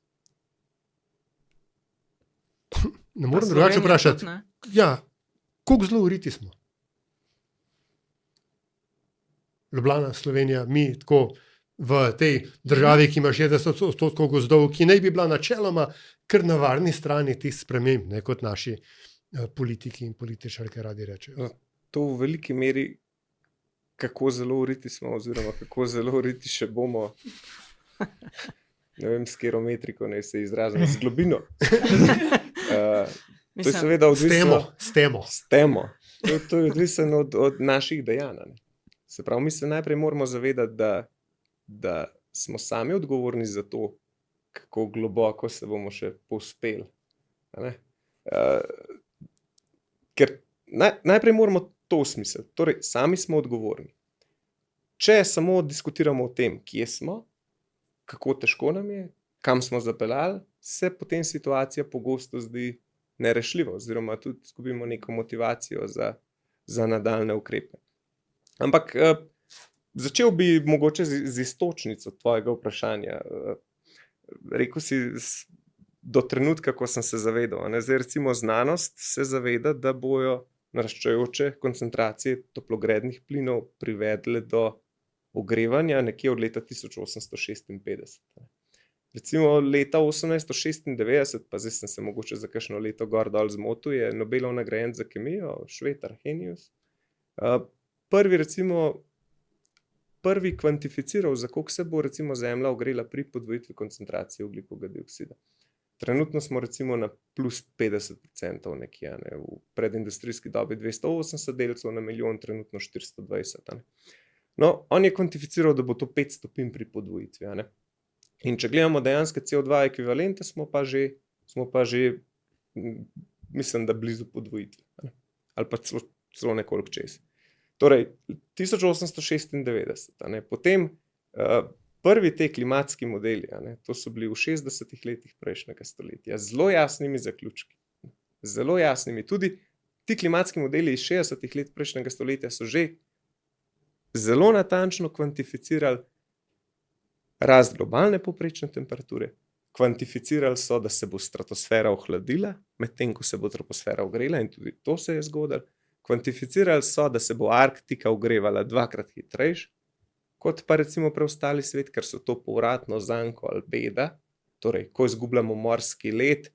Ne morem drugače vprašati. Ja, koliko zelo uriti smo? Ljubljana, Slovenija, mi tako v tej državi, ki ima 60% gozdov, ki naj bi bila načeloma kar na varni strani teh sprememb, ne, kot naši politiki in političarke radi rečejo. To v veliki meri, kako zelo uriti smo, oziroma kako zelo uriti še bomo, ne vem, s katero metriko naj se izrazim, z globino. To je seveda odvisno. S temo. To je odvisno od naših dejanj. Ne. Se pravi, mi se najprej moramo zavedati, da smo sami odgovorni za to, kako globoko se bomo še povzpeli. Ker najprej moramo to usmisliti. Torej, sami smo odgovorni. Če samo diskutiramo o tem, kje smo, kako težko nam je, kam smo zapeljali, se potem situacija pogosto zdi nerešljiva, oziroma tudi izgubimo neko motivacijo za nadaljne ukrepe. Ampak začel bi mogoče z iztočnico tvojega vprašanja. Rekel si, do trenutka, ko sem se zavedal. Zdaj, recimo, znanost se zaveda, da bojo naraščajoče koncentracije toplogrednih plinov privedle do ogrevanja nekje od leta 1856. Recimo leta 1896, pa zdaj sem se mogoče za kakšno leto gor dol zmotil, je Nobelov nagrajen za kemijo, Šved Arrhenius, prvi kvantificiral, za koliko se bo recimo Zemlja ogrela pri podvojitvi koncentracije ogljikovega dioksida. Trenutno smo recimo na plus 50% nekje, ne? V predindustrijski dobi 280 delcev na milijon, trenutno 420. Ne? No, on je kvantificiral, da bo to 5 stopinj pri podvojitvi. Ne? In če gledamo dejanske CO2 ekvivalente, smo pa že mislim, da blizu podvojitve. Ne? Ali pa celo nekoliko čez. Torej, 1896, ne, potem prvi te klimatski modeli, ne, to so bili v 60 letih prejšnjega stoletja, zelo jasnimi zaključki. Zelo jasnimi. Tudi ti klimatski modeli iz 60 let prejšnjega stoletja so že zelo natančno kvantificirali rast globalne povprečne temperature, kvantificirali so, da se bo stratosfera ohladila, medtem ko se bo troposfera ogrela, in tudi to se je zgodilo. Kvantificirali so, da se bo Arktika ogrevala 2-krat hitrejš, kot pa recimo preostali svet, ker so to povratno zanko ali beda. Torej, ko izgubljamo morski led,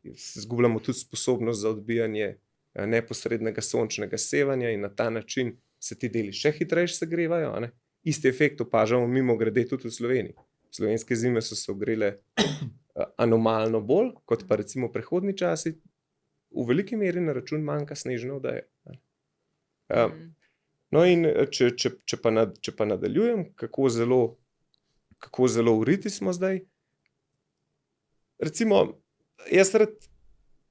izgubljamo tudi sposobnost za odbijanje neposrednega sončnega sevanja in na ta način se ti deli še hitrejš segrevajo. Ne? Isti efekt opažamo mimogrede tudi v Sloveniji. Slovenske zime so se ogrele anomalno bolj, kot pa recimo prehodni časi, v veliki meri na račun manjka snežne odeje. No in če pa nadaljujem, kako zelo uriti smo zdaj. Recimo, jaz rad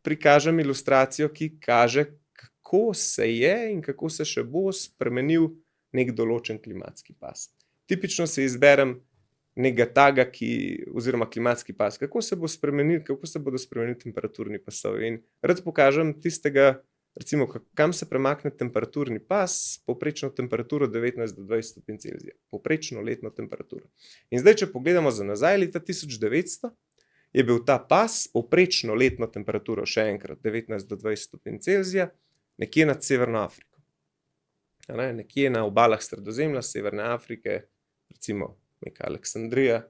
prikažem ilustracijo, ki kaže, kako se je in kako se še bo spremenil nek določen klimatski pas. Tipično se izberem nekega taga, oziroma klimatski pas, kako se bodo spremenili temperaturni pasovi. In rad pokažem tistega, recimo, kam se premakne temperaturni pas, povprečno temperaturo 19 do 20 stopinj Celzija. Povprečno letno temperaturo. In zdaj, če pogledamo za nazaj, leta 1900, je bil ta pas, povprečno letno temperaturo, še enkrat 19 do 20 stopinj Celzija, nekje nad Severno Afriko. Nekje na obalah Sredozemlja, Severne Afrike, recimo neka Aleksandrija.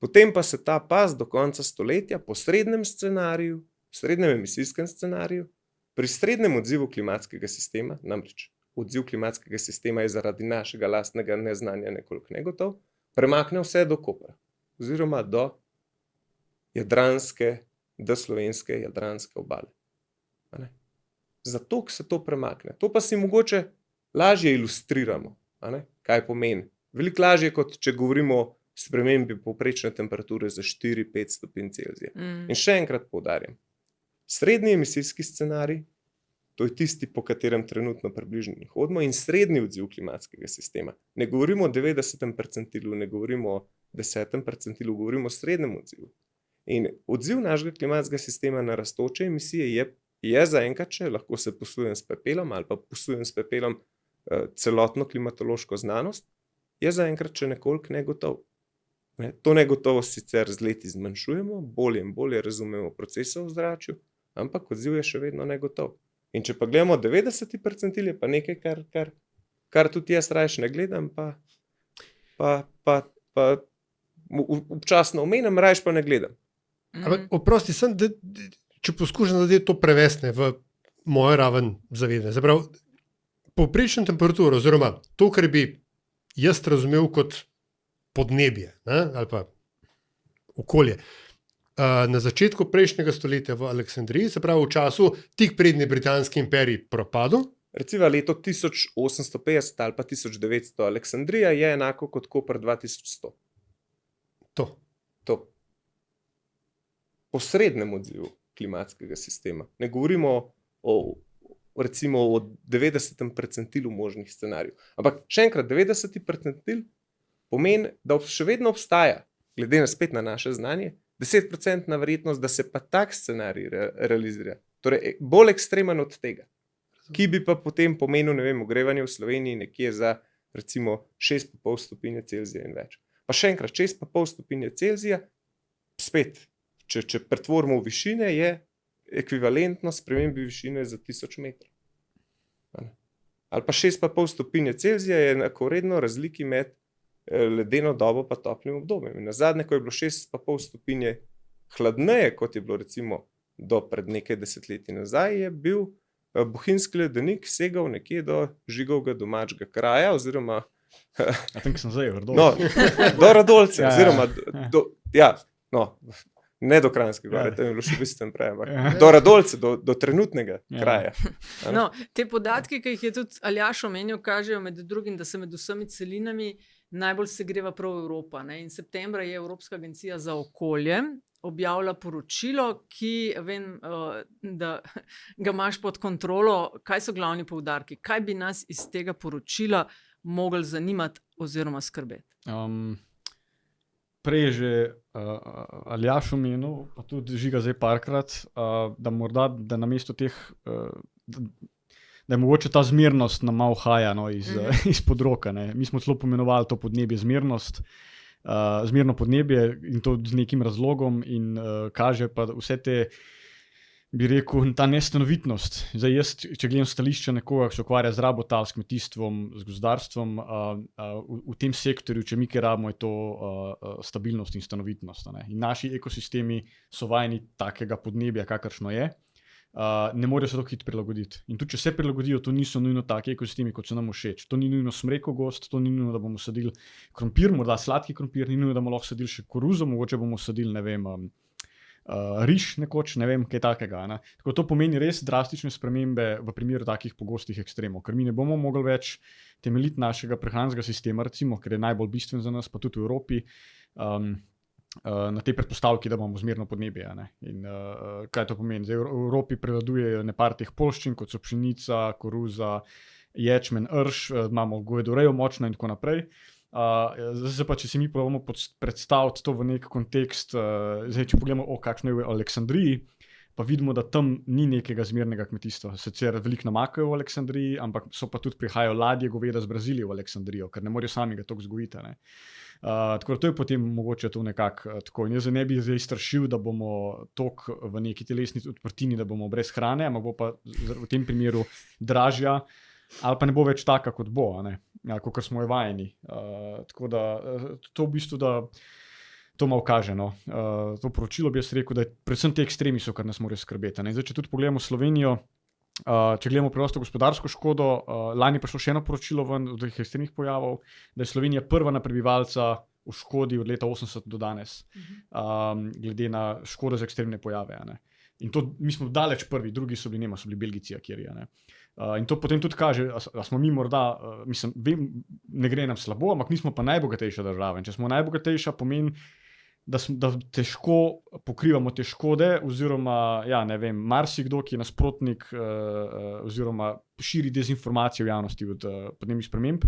Potem pa se ta pas do konca stoletja po srednjem scenariju, srednjem emisijskem scenariju, pri srednjem odzivu klimatskega sistema, namreč odziv klimatskega sistema je zaradi našega lastnega neznanja nekoliko negotov, premakne vse do Kopra, oziroma do slovenske jadranske obale. Zato se to premakne. To pa si mogoče lažje ilustriramo, kaj pomeni. Veliko lažje, kot če govorimo o spremembi povprečne temperature za 4-5 stopinj Celzija. In še enkrat poudarjam, Srednji emisijski scenarij, to je tisti, po katerem trenutno približno hodimo, in srednji odziv klimatskega sistema. Ne govorimo o 90. percentilu, ne govorimo o 10. percentilu, govorimo o srednjem odzivu. In odziv našega klimatskega sistema na rastoče emisije je zaenkrat, če lahko se posujem s pepelom ali pa posujem s pepelom celotno klimatološko znanost, je zaenkrat še nekoliko negotov. To negotovost sicer z leti zmanjšujemo, bolje in bolje razumemo procese v ozračju, ampak odziv je še vedno negotov. In če pa gledamo 90. percentil, je pa nekaj, kar tudi jaz rajš ne gledam, pa občasno omenim, rajš pa ne gledam. Ampak oprosti, če poskušam zadeti to prevesti v mojo raven zavedanja. Se pravi, povprečna temperatura, oziroma to, kar bi jaz razumel kot podnebje, ne, ali pa okolje, na začetku prejšnjega stoletja v Aleksandriji, se pravi v času tik prednji britanski imperij propadu. Recimo leto 1850 ali pa 1900, Aleksandrija je enako kot Koper 2100. To. Po srednjem odzivu klimatskega sistema. Ne govorimo recimo o 90. percentilu možnih scenarijev. Ampak še enkrat, 90. percentil pomeni, da še vedno obstaja, glede na spet na naše znanje, 10% verjetnost, da se pa tak scenarij realizira. Torej, bolj ekstremen od tega, ki bi pa potem pomenil, ne vem, ogrevanje v Sloveniji nekje za recimo 6,5 stopinje Celzija in več. Pa še enkrat, 6,5 stopinje Celzija, spet, če pretvorimo v višine, je ekvivalentno spremembi višine za 1000 metrov. Ali pa 6,5 stopinje Celzija je enakovredno razliki med ledeno dobo pa toplim obdobjem. In nazadnje, ko je bilo 6,5 stopinje hladneje, kot je bilo recimo do pred nekaj desetletji nazaj, je bil bohinjski ledenik segal nekje do Žigovega domačega kraja, oziroma sem zdaj vrdo. No, do Radolce, oziroma ne do Kranjske gore, to je bilo še bistveno prej, ampak do Radolce, do trenutnega kraja. No, te podatki, ki jih je tudi Aljaž omenil, kažejo med drugim, da se med vsemi celinami najbolj segreva prav Evropa. Ne? In septembra je Evropska agencija za okolje objavila poročilo, ki vem, da ga imaš pod kontrolo. Kaj so glavni poudarki? Kaj bi nas iz tega poročila mogli zanimati oziroma skrbeti? Prej je že Aljaž omenil, pa tudi Žiga zdaj parkrat, da morda, da namesto teh, da je mogoče ta zmernost nam malo haja izpod roka. Ne. Mi smo celo pomenovali to podnebje zmernost, zmerno podnebje in to z nekim razlogom in kaže pa vse te, bi rekel, ta nestanovitnost. Zdaj jaz, če gledam stališče nekoga, ki se ukvarja z rabo tal, s kmetijstvom, z gozdarstvom, v tem sektorju, če mi kaj rabimo, je to stabilnost in stanovitnost. Ne. In naši ekosistemi so vajeni takega podnebja, kakršno je. Ne morejo se tako hitro prilagoditi. In tudi, če se prilagodijo, to niso nujno taki ekosistemi, kot so nam všeč. To ni nujno smrekogozd, to ni nujno, da bomo sadili krompir, morda sladki krompir, ni nujno, da bomo lahko sadili še koruzo, mogoče bomo sadili, ne vem, riž nekoč, ne vem, kaj takega. Ne? Tako to pomeni res drastične spremembe v primeru takih pogostih ekstremov, ker mi ne bomo mogli več temeljiti našega prehranskega sistema, recimo, ker je najbolj bistven za nas, pa tudi v Evropi, na tej predpostavki, da bomo zmerno podnebje. Ne? In kaj to pomeni? Zdaj, v Evropi prevladujejo nepar teh poljščin, kot so pšenica, koruza, ječmen, rž, imamo govedorejo močno in tako naprej. Zdaj pa, če si mi probamo predstaviti to v nek kontekst, zdaj, če pogledamo, kakšno je v Aleksandriji, pa vidimo, da tam ni nekega zmernega kmetijstva. Sicer veliko namakajo v Aleksandriji, ampak so pa tudi prihajajo ladje goveda z Brazilije v Aleksandrijo, ker ne morejo sami ga toliko vzgojiti. Ne? Tako da to je potem mogoče to nekako tako. In jaz ne bi zdaj strašil, da bomo toliko v neki telesni odprtini, da bomo brez hrane, ampak bo pa v tem primeru dražja, ali pa ne bo več taka, kot bo, kot smo jo vajeni. Tako da to v bistvu, da to malo kaže. No. To poročilo bi jaz rekel, da predvsem te ekstremi so, kar nas morajo skrbeti. Zdaj, če tudi pogledamo Slovenijo, če gledamo preprosto gospodarsko škodo, lani pa šlo še eno poročilo ven od teh ekstremnih pojavov, da je Slovenija prva na prebivalca v škodi od leta 80 do danes, glede na škodo z ekstremne pojave. In to mi smo daleč prvi, drugi so bili Belgijci, Akirija. In to potem tudi kaže, da smo mi morda, mislim, vem, ne gre nam slabo, ampak nismo pa najbogatejša država. In če smo najbogatejša, pomeni, da težko pokrivamo te škode, oziroma ne vem, marsikdo, ki je nasprotnik oziroma širi dezinformacije v javnosti od podnebnih sprememb,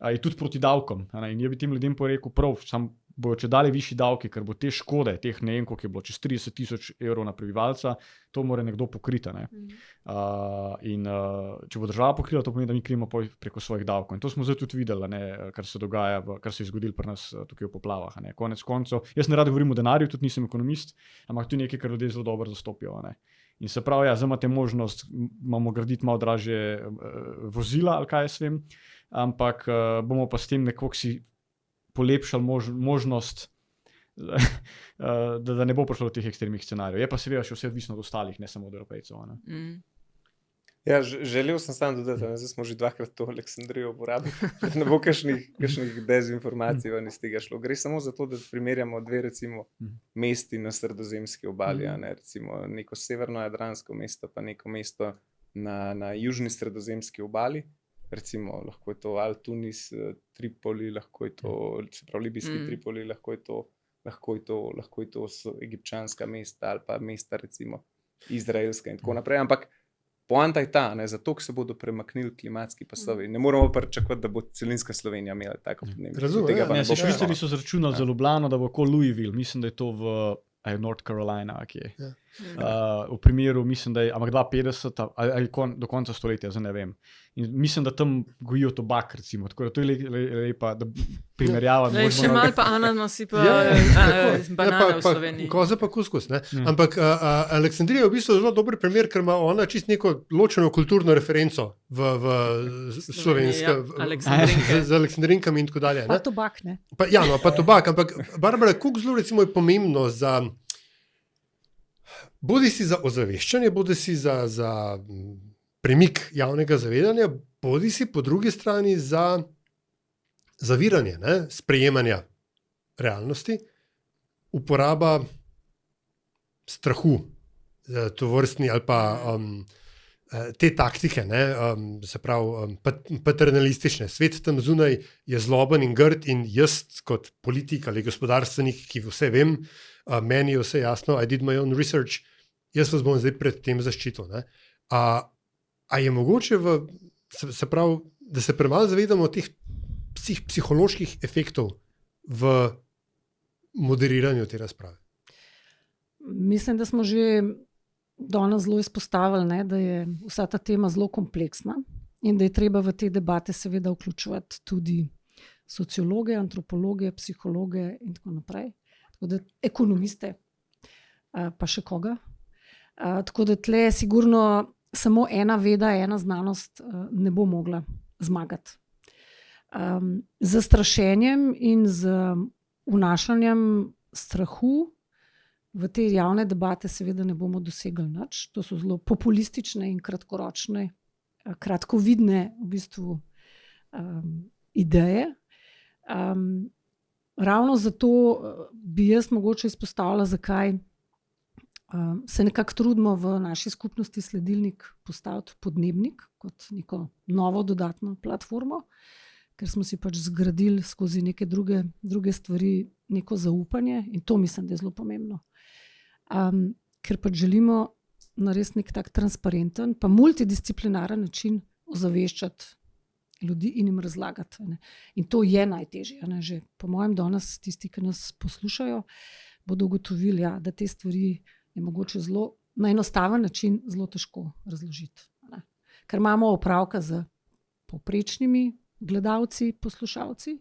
je tudi proti davkom. In jaz bi tem ljudem rekel, prav, sam bojo če dali višji davki, ker bo te škode, teh ne vem, koliko je bilo, čez 30 000 evrov na prebivalca, to mora nekdo pokriti. Če bo država pokrila, to pomeni, da mi krijemo preko svojih davkov. In to smo zdaj tudi videli, kar se dogaja, kar se je zgodilo pri nas tukaj v poplavah. Konec koncev, jaz ne rad govorim o denarju, tudi nisem ekonomist, ampak to je nekaj, kar ljudje zelo dobro zastopijo. In se pravi, zdaj imate možnost, imamo graditi malo dražje vozila, ali kaj jaz vem, ampak bomo pa s tem nekako si polepšali možnost, da ne bo prišlo do teh ekstremnih scenarijev. Je pa seveda še vse odvisno od ostalih, ne samo od Evropejcev. Ja, želel sem samo dodati, zdaj smo že 2-krat to Aleksandrijo uporabili, da ne bo kakšnih dezinformacij iz tega šlo. Gre samo za to, da primerjamo dve recimo mesti na sredozemski obali, recimo neko severno-jadransko mesto pa neko mesto na južni sredozemski obali. Recimo, lahko je to Al-Tunis, Tripoli, lahko je to, se pravi, libijski Tripoli, lahko je to egipčanska mesta ali pa mesta, recimo, izraelska in tako naprej. Ampak poanta je ta, zato se bodo premaknili klimatski pasovi. Ne moramo pa pričakovati, da bo celinska Slovenija imela tako podnebje. Švicarji so zračunali za Ljubljano, da bo kot Louisville, mislim, da je to v North Carolina, kje. V primeru, mislim, da je 2050 ali do konca stoletja, zdaj ne vem. In mislim, da tam gojijo tobak, recimo. Tako da to je lepa, da primerjava. Še malo pa ananasi pa banane v Sloveniji. Koza pa kuskus, ne? Ampak Aleksandrija je v bistvu zelo dober primer, ker ima ona čist neko ločeno kulturno referenco v slovenska, z Aleksandrinkami in tako dalje. Pa tobak, ne? Pa tobak, ampak Barbara, koliko zelo recimo je pomembno za bodi si za ozaveščanje, bodi si za premik javnega zavedanja, bodi si po drugi strani za zaviranje, sprejemanja realnosti, uporaba strahu, tovrstni ali pa te taktike, se pravi paternalistične. Svet tam zunaj je zloben in grd in jaz kot politik ali gospodarstvenik, ki vse vem, meni je vse jasno, I did my own research, jaz vas bom zdaj pred tem zaščitil. A je mogoče, se pravi, da se premalo zavedamo teh psiholoških efektov v moderiranju te razprave? Mislim, da smo že danes zelo izpostavili, da je vsa ta tema zelo kompleksna in da je treba v te debate seveda vključevati tudi sociologe, antropologe, psihologe in tako naprej. Tako da ekonomiste, pa še koga. Tako da tle sigurno samo ena veda, ena znanost ne bo mogla zmagati. Z zastrašenjem in z vnašanjem strahu v te javne debate seveda ne bomo dosegli nič. To so zelo populistične in kratkoročne, kratkovidne v bistvu ideje. Ravno zato bi jaz mogoče izpostavila, zakaj se nekako trudimo v naši skupnosti Sledilnik postaviti podnebnik kot neko novo dodatno platformo, ker smo si pač zgradili skozi neke druge stvari neko zaupanje in to mislim, da je zelo pomembno. Ker pač želimo narediti nek tak transparenten pa multidisciplinaren način ozaveščati ljudi in jim razlagati. In to je najtežje. Že po mojem danes tisti, ki nas poslušajo, bodo ugotovili, da te stvari je mogoče zelo na enostaven način zelo težko razložiti. Ker imamo opravka z povprečnimi gledalci, poslušalci,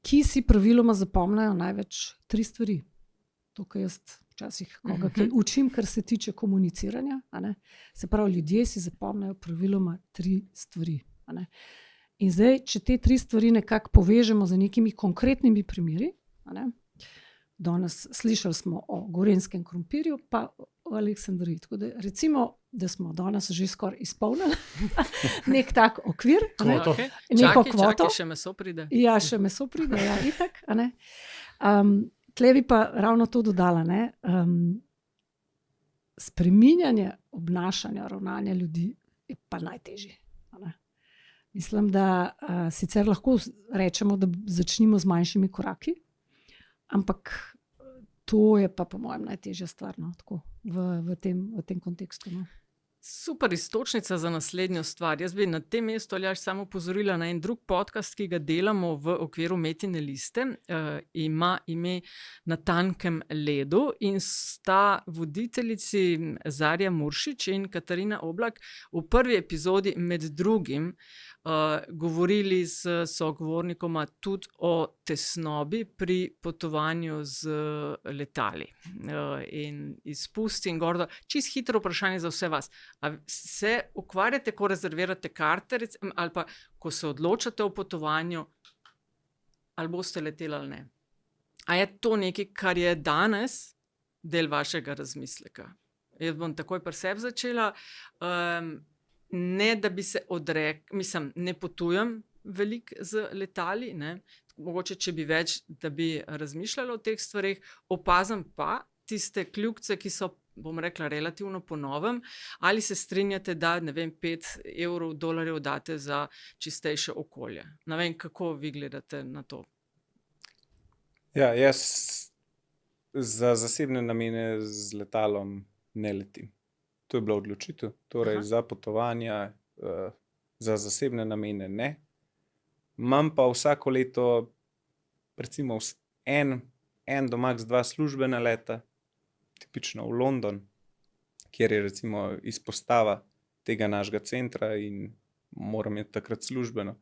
ki si praviloma zapomnijo največ 3 stvari. To, kar jaz včasih koga kaj učim, kar se tiče komuniciranja. Se pravi, ljudje si zapomnijo praviloma 3 stvari. In zdaj, če te 3 stvari nekako povežemo z nekimi konkretnimi primeri, danes slišali smo o gorenjskem krompirju, pa o Aleksandriji. Tako da recimo, da smo danes že skoraj izpolnili nek tak okvir. Neko kvoto. Čakaj, še meso pride. Ja, še meso pride, ja, itak. Tle bi pa ravno to dodala. Spreminjanje obnašanja, ravnanja ljudi je pa najtežje. Mislim, da sicer lahko rečemo, da začnimo z manjšimi koraki, Ampak to je pa po mojem najtežja stvar, no, tako, v tem kontekstu. No. Super iztočnica za naslednjo stvar. Jaz bi na tem mestu Aljaž samo opozorila na en drug podcast, ki ga delamo v okviru Metine liste. Ima ime Na tankem ledu in sta voditeljici Zarja Muršič in Katarina Oblak v prvi epizodi med drugim govorili s sogovornikoma tudi o tesnobi pri potovanju z letali. In izpusti in gordo. Čisto hitro vprašanje za vse vas. A se ukvarjate, ko rezervirate karte, ali pa ko se odločate o potovanju, ali boste leteli ali ne? A je to nekaj, kar je danes del vašega razmisleka? Jaz bom takoj pri sebi začela. Ne, da bi se mislim, ne potujem veliko z letali, ne? Mogoče, če bi več, da bi razmišljala o teh stvareh, opazim pa tiste kljukce, ki so, bom rekla, relativno po novem, ali se strinjate, da, ne vem, 5 evrov, dolarjev date za čistejše okolje. Ne vem, kako vi gledate na to. Ja, jaz za zasebne namene z letalom ne letim. To je bila odločitev, torej za potovanja, za zasebne namene ne. Imam pa vsako leto recimo en do max 2 službena leta, tipično v London, kjer je recimo izpostava tega našega centra in moram imeti takrat službeno.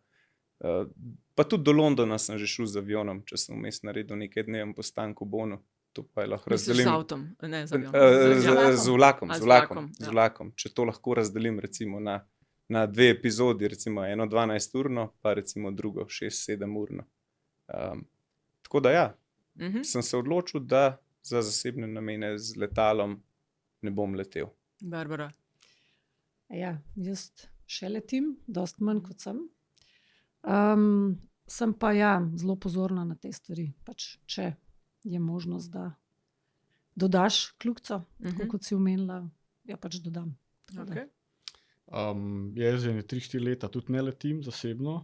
Pa tudi do Londona sem že šel z avionom, če sem vmes naredil nekaj dnevnem postanku Bonu. To pa lahko razdelim. Z avtom, ne z avionom. Z vlakom. Če to lahko razdelim recimo na 2 epizodi, recimo eno 12-urno, pa recimo drugo 6-7 urno. Tako da ja, sem se odločil, da za zasebne namene z letalom ne bom letel. Barbara. Ja, jaz še letim, dosti manj kot sem. Sem pa ja, zelo pozorna na te stvari, pač če je možnost, da dodaš kljukco, tako kot si omenila, ja pač dodam. Okay. Jaz že 3-4 leta tudi ne letim zasebno.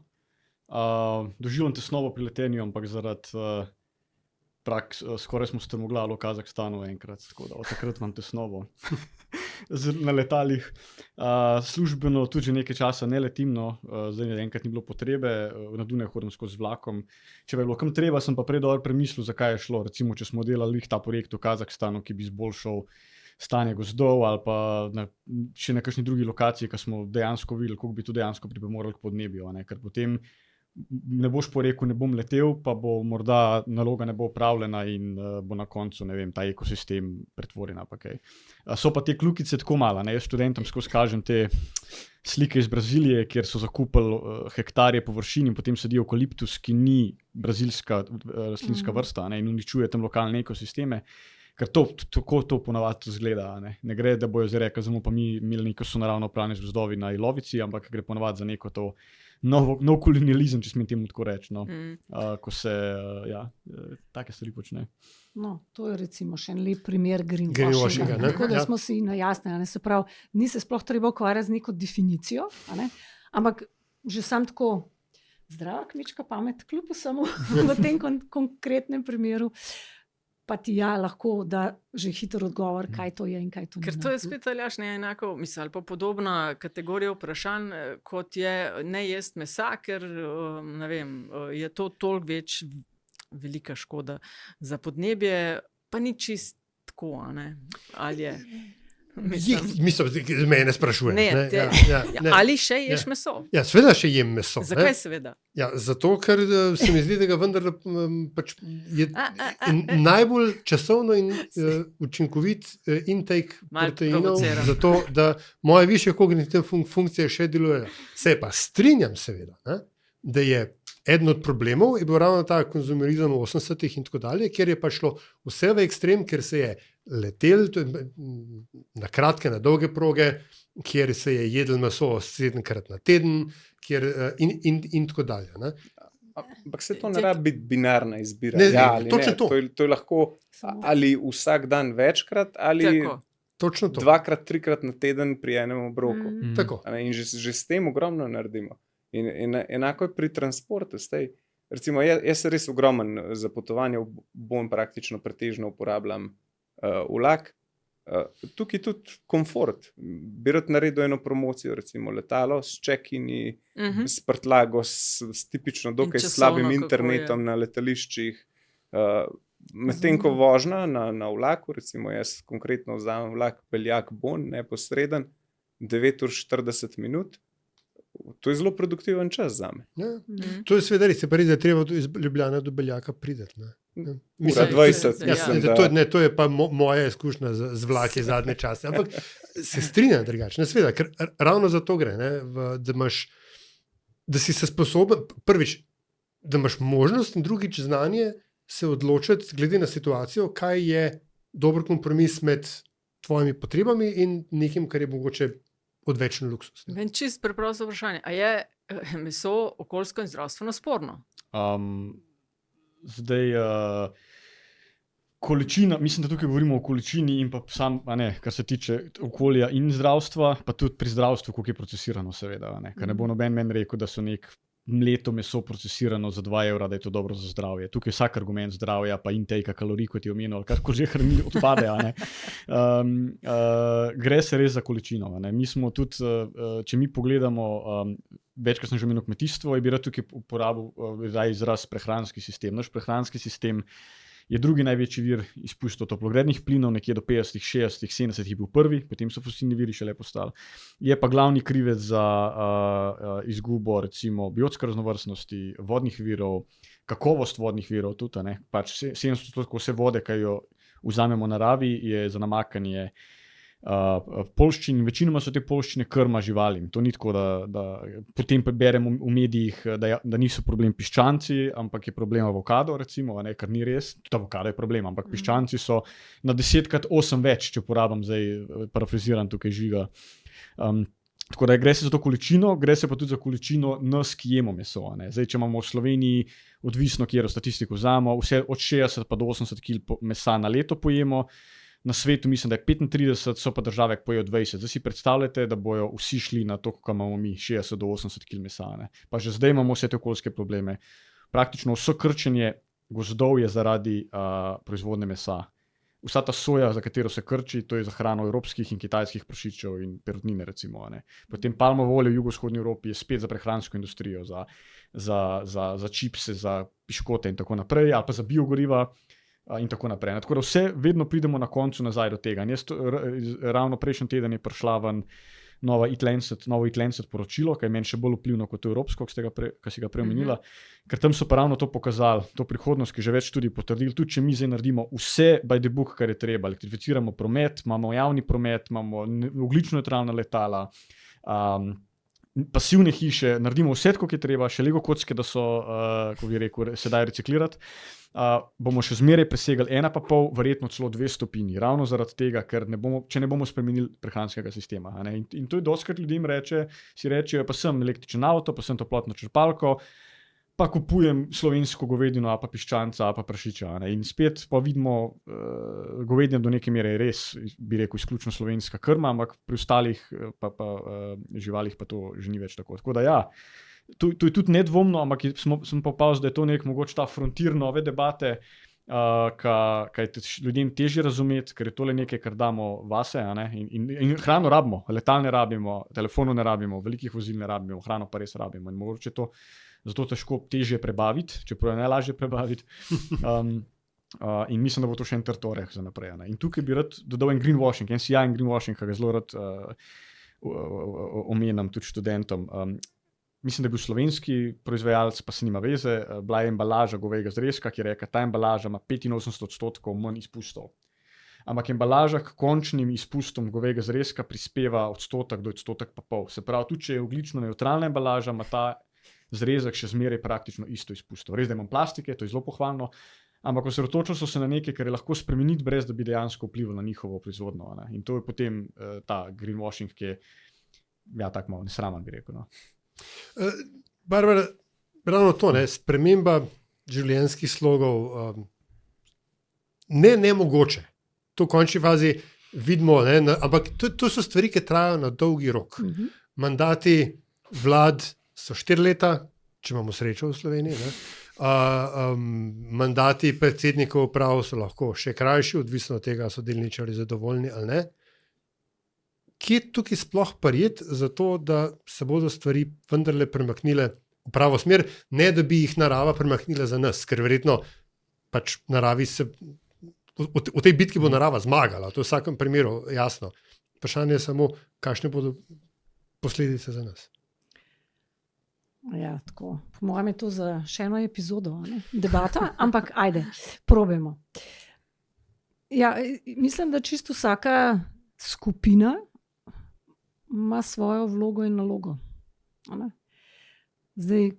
Doživljam tesnobo pri letenju, ampak zaradi skoraj smo strmoglali v Kazahstanu enkrat, tako da od takrat imam tesnobo na letalih. Službeno tudi že nekaj časa ne letim, no. Zdaj enkrat ni bilo potrebe, na Dunaj hodim skozi vlakom. Če bi bilo kam treba, sem pa prej dobro premislil, zakaj je šlo. Recimo, če smo delali ta projekt v Kazahstanu, ki bi izboljšal stanje gozdov, ali pa še na kakšni drugi lokaciji, ki smo dejansko videli, koliko bi to dejansko pripomoralo k podnebju, ne? Ker potem ne boš porekel, ne bom letel, pa bo morda naloga ne bo opravljena in bo na koncu, ne vem, ta ekosistem pretvorjen pa kaj. So pa te kljukice tako mala, ne? Jaz študentom skozi kažem te slike iz Brazilije, kjer so zakupili hektarje površin in potem sedi eukaliptus, ki ni brazilska rastlinska vrsta, ne? In uničuje tam lokalne ekosisteme. Ker tako to ponavadi zgleda. Ne gre, da bojo zdaj rekli, zdaj pa mi imeli neko sonaravno upravljanje z gozdovi na Ilovici, ampak gre ponavadi za neko to nov kolonializem, če smem temu tako reči, no. Ko se take stvari počne. No, to je recimo še en lep primer greenwashinga. Tako da smo si najjasnili, se pravi, ni se sploh treba ukvarjati z neko definicijo, ampak že sam tako zdrava kmečka pamet, kljub vsemu v tem konkretnem primeru, pa ti lahko da že hiter odgovor, kaj to je in kaj to ni. Ker to je spet Aljaž enako, mislim, ali pa podobna kategorija vprašanj, kot je ne jest mesa, ker ne vem, je to toliko več velika škoda za podnebje, pa ni čist tako, ne? Ali je? Mislim, mene sprašuje. Ali še ješ meso? Ja, seveda še jem meso. Zakaj seveda? Ja, zato, ker se mi zdi, da ga vendar pač je najbolj časovno in učinkovit intake proteinov, zato da moje višje kognitivne funkcije še delujejo. Se pa strinjam seveda, ne, da je eden od problemov je bil ravno ta konzumerizem v 80-ih in tako dalje, kjer je pa šlo vse v ekstrem, ker se je letel na kratke, na dolge proge, kjer se je jedel meso 7-krat na teden, in tako dalje. Ne? Ampak se to ne rabi biti binarna izbira. To je lahko ali vsak dan večkrat, ali Tako. 2-krat, 3-krat na teden pri enem obroku. Tako. In že s tem ogromno naredimo. In enako je pri transportu. recimo, jaz se res ogromen za potovanje v Bonn praktično pretežno uporabljam vlak. Tukaj tudi komfort. Bi rad naredil eno promocijo, recimo letalo s check-ini, s prtljago, s tipično dokaj slabim internetom na letališčih. Medtem ko vožnja na vlaku, recimo jaz konkretno vzamem vlak Beljak-Bonn, neposreden, 9 ur 40 minut, to je zelo produktiven čas zame. Ja. To je seveda res, da je treba iz Ljubljane do Beljaka priti. Ura 20, mislim, to je pa moja izkušnja z vlaki zadnje čase. Ampak se strinjam drugače, seveda, ker ravno za to gre, da si se sposoben, prvič, da imaš možnost in drugič znanje se odločiti glede na situacijo, kaj je dober kompromis med tvojimi potrebami in nekim, kar je mogoče odvečen luksus. Vem, čist preprosto vprašanje. A je meso okoljsko in zdravstveno sporno? Zdaj, količina, mislim, da tukaj govorimo o količini in pa sam, kar se tiče okolja in zdravstva, pa tudi pri zdravstvu, koliko je procesirano, seveda. Ker ne bo noben meni rekel, da so nek mleto meso procesirano za 2 evra, da je to dobro za zdravje. Tukaj je vsak argument zdravja, pa intake kalorij, kot je omenil, kako že hranili odpade. Gre se res za količino. Mi smo tudi, če mi pogledamo, večkrat sem že omenil kmetijstvo, je bi rad tukaj uporabil izraz prehranski sistem. Naš prehranski sistem je drugi največji vir izpustov toplogrednih plinov, nekje do 50, 60, 70 je bil prvi, potem so fosilni viri šele postali. Je pa glavni krivec za izgubo recimo biotske raznovrstnosti, vodnih virov, kakovost vodnih virov tudi, pač 70% vse vode, ki jo vzamemo v naravi, je za namakanje poljščin, večinoma so te poljščine krma živalim. To ni tako, da potem beremo v medijih, da niso problem piščanci, ampak je problem avokado, recimo, kar ni res. Tudi avokado je problem, ampak piščanci so na 10x 8 več, če uporabljam zdaj parafraziran tukaj Žiga. Tako da gre se za to količino, gre se pa tudi za količino nas, ki jemo meso. Zdaj, če imamo v Sloveniji, odvisno, kjer statistiko vzamemo, vse od 60 pa do 80 kg mesa na leto pojemo. Na svetu mislim, da je 35, so pa države, ki pojejo 20. Zdaj si predstavljate, da bojo vsi šli na to, kako imamo mi, 60 do 80 kg mesa. Pa že zdaj imamo vse te okoljske probleme. Praktično vso krčenje gozdov je zaradi proizvodnje mesa. Vsa ta soja, za katero se krči, to je za hrano evropskih in kitajskih prašičev in perutnine, recimo. Potem palmovo olje v jugovzhodni Evropi je spet za prehransko industrijo, za čipse, za piškote in tako naprej, ali pa za biogoriva. In tako naprej. Tako da vse vedno pridemo na koncu nazaj do tega. Ravno prejšnji teden je prišla ven novo Eat Lancet poročilo, ki je meni še bolj vplivno kot evropsko, ki si ga prej omenila, ker tam so pa ravno to pokazali, to prihodnost, ki že več tudi potrdili, tudi če mi zdaj naredimo vse by the book, kar je treba, elektrificiramo promet, imamo javni promet, imamo ogljično nevtralna letala, pasivne hiše, naredimo vse, kot je treba, še lego kocke, da so, ko bi rekel, sedaj reciklirati, bomo še zmeraj presegali 1,5, verjetno celo 2 stopinji, ravno zaradi tega, ker če ne bomo spremenili prehranskega sistema. In to je dostikrat ljudem si rečejo, pa sem električen avto, pa sem toplotno črpalko, pa kupujem slovensko govedino, pa piščanca, pa prašiča. In spet pa vidimo, govedina do neke mere je res, bi rekel, izključno slovenska krma, ampak pri ostalih živalih pa to že ni več tako. Tako da ja, to je tudi nedvomno, ampak sem pa opazil, da je to nek mogoče ta frontir nove debate, kaj je ljudem težje razumeti, ker je tole nekaj, kar damo vase, in hrano rabimo, letal ne rabimo, telefonov ne rabimo, velikih vozil ne rabimo, hrano pa res rabimo in mogoče to zato težko težje prebaviti, čeprav je najlažje prebaviti. In mislim, da bo to še en trd oreh za naprej. In tukaj bi rad dodal en greenwashing, en sijajen greenwashing, ki ga zelo rad omenjam tudi študentom. Mislim, da je bil slovenski proizvajalec, pa se nima veze, bila je embalaža govejega zrezka, ki je rekel, ta embalaža ima 85% manj izpustov. Ampak embalaža k končnim izpustom govejega zrezka prispeva 1% do 1,5%. Se pravi, tudi če je ogljično nevtralna embalaža, ima ta zrezek še zmeraj praktično isto izpustov. Res, da imam plastike, to je zelo pohvalno, ampak osredotočili so se na nekaj, kar je lahko spremeniti, brez da bi dejansko vplivalo na njihovo proizvodnjo. In to je potem ta greenwashing, ki je, ja, tako malo nesraman, bi rekel. Barbara, ravno to, sprememba življenjskih slogov, ne mogoče. To v končni fazi vidimo, ampak to so stvari, ki trajajo na dolgi rok. Mandati vlad so 4 leta, če imamo srečo v Sloveniji, Mandati predsednikov uprav so lahko še krajši, odvisno od tega, so delničarji zadovoljni ali ne. Kje tukaj sploh prijeti za to, da se bodo stvari vendarle premaknile v pravo smer, ne da bi jih narava premaknila za nas, ker verjetno pač naravi se, v tej bitki bo narava zmagala, to je v vsakem primeru jasno. Vprašanje je samo, kakšne bodo posledice za nas. Ja, tako. Po mojem je to za še eno epizodo, ne? Debata, ampak ajde, probajmo. Ja, mislim, da čisto vsaka skupina ima svojo vlogo in nalogo. Ne? Zdaj,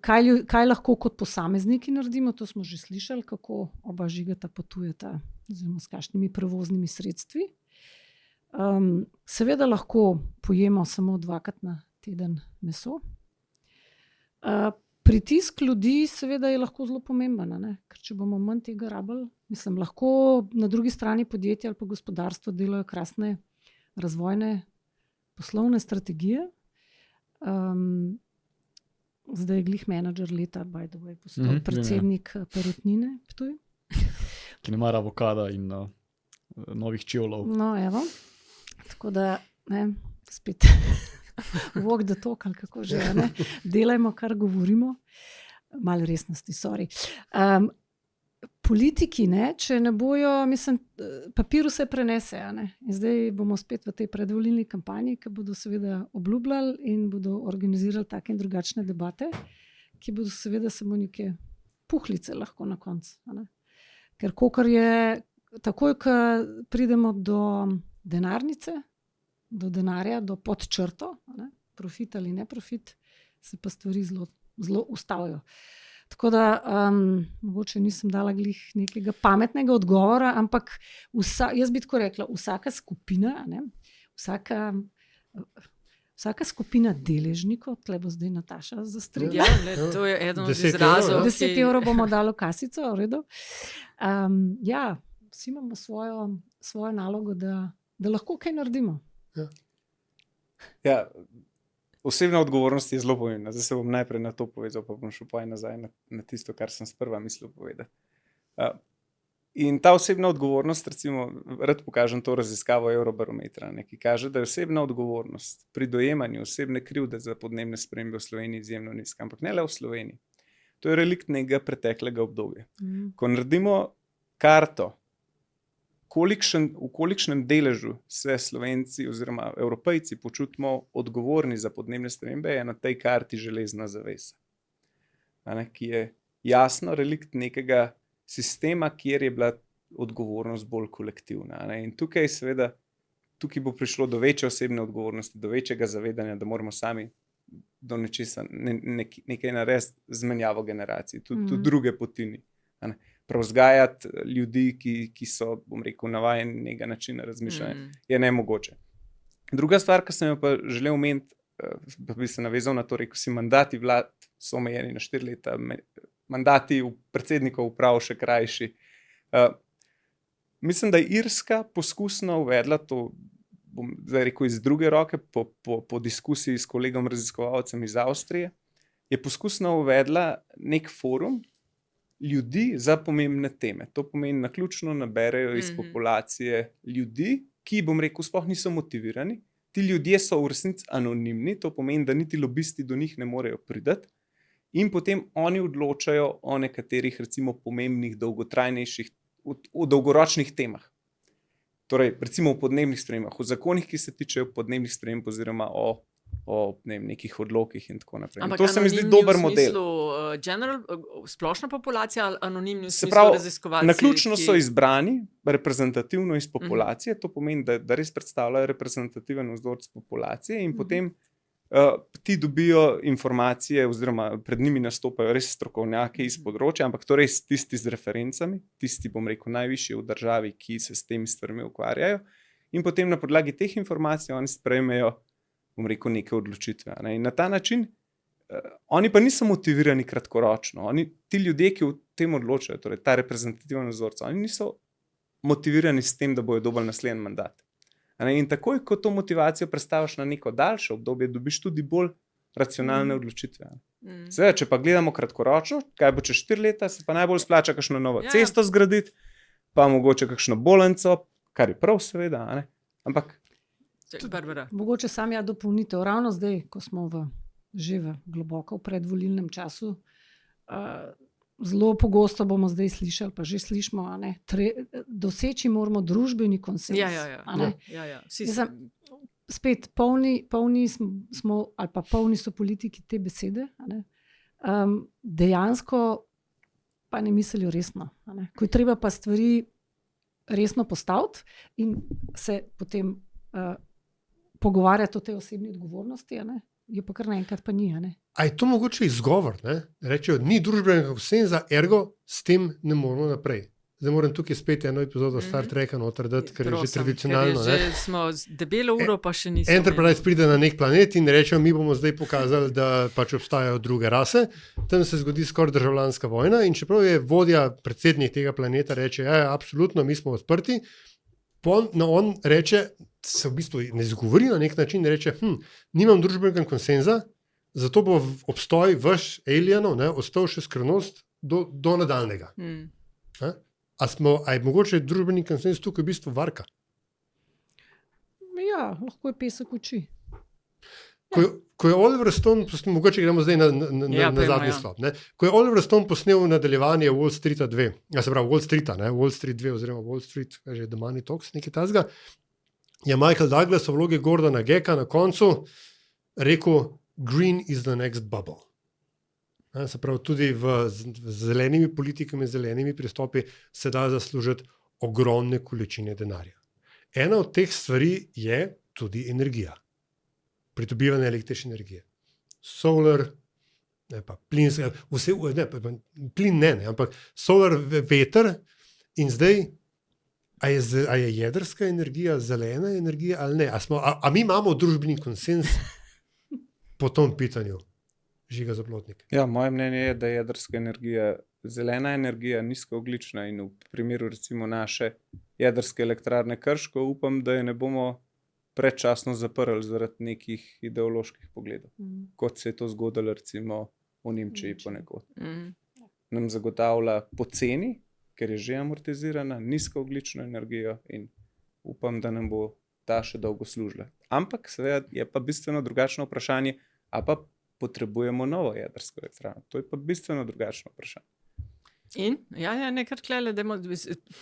kaj lahko kot posamezniki naredimo, to smo že slišali, kako oba Žigeta potujeta, oziroma s kakšnimi prevoznimi sredstvi. Seveda lahko pojemo samo 2-krat na teden meso. Pritisk ljudi seveda je lahko zelo pomemben, ne? Ker če bomo manj tega rabili, mislim, lahko na drugi strani podjetja ali pa gospodarstvo delajo krasne razvojne poslovne strategije. Zdaj je glih menedžer leta, by the way, postal predsednik Perutnine Ptuj. Ki ne mara avokada in novih čevljev. No, evo. Tako da, ne, spet walk the talk, ali kako že, ne? Delajmo, kar govorimo. Malo resnosti, sorry. Politiki, ne, če ne bojo, mislim, papir vse prenese, ne? In zdaj bomo spet v tej predvolilni kampanji, ki bodo seveda obljubljali in bodo organizirali take in drugačne debate, ki bodo seveda samo neke puhlice lahko na koncu. Ne? Ker kakor je, takoj, ko pridemo do denarnice, do denarja, do podčrto, ne? Profit ali ne profit, se pa stvari zelo ustavijo. Tako da mogoče nisem dala glih nekega pametnega odgovora, ampak jaz bi tako rekla, vsaka skupina, ne? Vsaka skupina deležnikov, tle bo zdaj Nataša zastrigla. Ja, to je eden od izrazov. 10 evrov bomo dali v kasico, v redu. Ja, vsi imamo svojo nalogo, da lahko kaj naredimo. Ja, osebna odgovornost je zelo pomembna. Zdaj se bom najprej na to povedal, pa bom šel nazaj na tisto, kar sem sprva mislil povedati. In ta osebna odgovornost, recimo, rad pokažem to raziskavo Eurobarometra, ki kaže, da je osebna odgovornost pri dojemanju osebne krivde za podnebne spremembe v Sloveniji izjemno nizka, ampak ne le v Sloveniji. To je relikt nekega preteklega obdobja. Ko naredimo karto, v kolikšnem deležu se Slovenci oziroma Evropejci počutimo odgovorni za podnebne spremembe, je na tej karti železna zavesa, ki je jasno relikt nekega sistema, kjer je bila odgovornost bolj kolektivna. In tukaj bo prišlo do večje osebne odgovornosti, do večjega zavedanja, da moramo sami do nečesa nekaj narediti z menjavo generacij, tudi druge poti ni. Prevzgajati ljudi, ki so, bom rekel, navajeni nekega načina razmišljanja, je nemogoče. Druga stvar, ki sem jo pa želel omeniti, pa bi se navezal na to, rekel si, mandati vlad so omejeni na 4 leta, mandati predsednikov uprav še krajši. Mislim, da je Irska poskusno uvedla to, bom zdaj rekel iz druge roke, po diskusiji s kolegom raziskovalcem iz Avstrije, je poskusno uvedla nek forum ljudi za pomembne teme. To pomeni, naključno naberejo iz populacije ljudi, ki, bom rekel, sploh niso motivirani. Ti ljudje so v resnici anonimni, to pomeni, da niti lobisti do njih ne morejo priti. In potem oni odločajo o nekaterih, recimo, pomembnih, dolgotrajnejših, o dolgoročnih temah. Torej, recimo o podnebnih spremembah, o zakonih, ki se tičejo podnebnih sprememb oziroma o nekih odlokih in tako naprej. Ampak to se mi zdi dober model. Splošna populacija ali anonimni v Se smislu pravi, raziskovalci? naključno so izbrani reprezentativno iz populacije, to pomeni, da res predstavljajo reprezentativen vzorec populacije in potem ti dobijo informacije oziroma pred njimi nastopajo res strokovnjaki iz področja, ampak to res tisti z referencami, tisti, bom rekel, najvišji v državi, ki se s temi stvarmi ukvarjajo in potem na podlagi teh informacij oni sprejmejo, bom rekel, neke odločitve. In na ta način oni pa niso motivirani kratkoročno. Ti ljudje, ki v tem odločajo, torej ta reprezentativen vzorec, oni niso motivirani s tem, da bojo dobili naslednji mandat. In takoj, ko to motivacijo prestaviš na neko daljše obdobje, dobiš tudi bolj racionalne odločitve. Seveda, če pa gledamo kratkoročno, kaj bo čez 4 leta, se pa najbolj splača kakšno novo cesto zgraditi, pa mogoče kakšno bolnico, kar je prav, seveda. A ne? Ampak Mogoče sam dopolnitev. Ravno zdaj, ko smo že v globoko predvolilnem času, zelo pogosto bomo zdaj slišali, pa že slišimo, doseči moramo družbeni konsens. Spet polni smo, ali pa polni so politiki te besede, dejansko pa ne mislijo resno. Ko je treba pa stvari resno postaviti in se potem pogovarjati o tej osebni odgovornosti, je pa kar naenkrat pa ni. A je to mogoče izgovor? Rečejo, ni družbenega konsenza, ergo s tem ne moramo naprej. Zdaj moram tukaj spet eno epizodo Star Treka noter dati, ker je že tradicionalno. Smo debelo uro, pa še nismo. Enterprise pride na nek planet in rečejo, mi bomo zdaj pokazali, da pač obstajajo druge rase. Tam se zgodi skoraj državljanska vojna in čeprav je vodja, predsednik tega planeta reče, absolutno, mi smo odprti, on reče, se v bistvu ne izgovori na nek način, reče, nimam družbenega konsenza, zato bo obstoj vaš alienov ostal še skrivnost do nadaljnega. A je mogoče družbeni konsenz tukaj v bistvu varka? Ja, lahko je pesek oči. Ko je Oliver Stone, mogoče gremo zdaj na zadnji sklop. Ko je Oliver Stone posnel nadaljevanje Wall Streeta 2, se pravi Wall Streeta, Wall Street 2 oziroma Wall Street, kaj že je The Money Talks, nekaj tazga, je Michael Douglas v vlogi Gordona Gecka na koncu rekel, green is the next bubble. Se pravi, tudi z zelenimi politikami, zelenimi pristopi se da zaslužiti ogromne količine denarja. Ena od teh stvari je tudi energija. Pridobivanje električne energije. Solar, plin, plin ne, ampak solar, veter in zdaj, a je jedrska energija zelena energija ali ne? A mi imamo družbeni konsens po tom pitanju? Žiga Zaplotnik. Ja, moje mnenje je, da je jedrska energija zelena energija, nizkoogljična in v primeru recimo naše jedrske elektrarne Krško upam, da je ne bomo predčasno zaprli zaradi nekih ideoloških pogledov, kot se je to zgodilo recimo v Nemčiji ponekod. Nam zagotavlja poceni, ker je že amortizirana, nizkoogljično energijo in upam, da nam bo ta še dolgo služila. Ampak seveda je pa bistveno drugačno vprašanje, a pa potrebujemo novo jedrsko elektrarno. To je pa bistveno drugačno vprašanje. In? Nekaj tlele,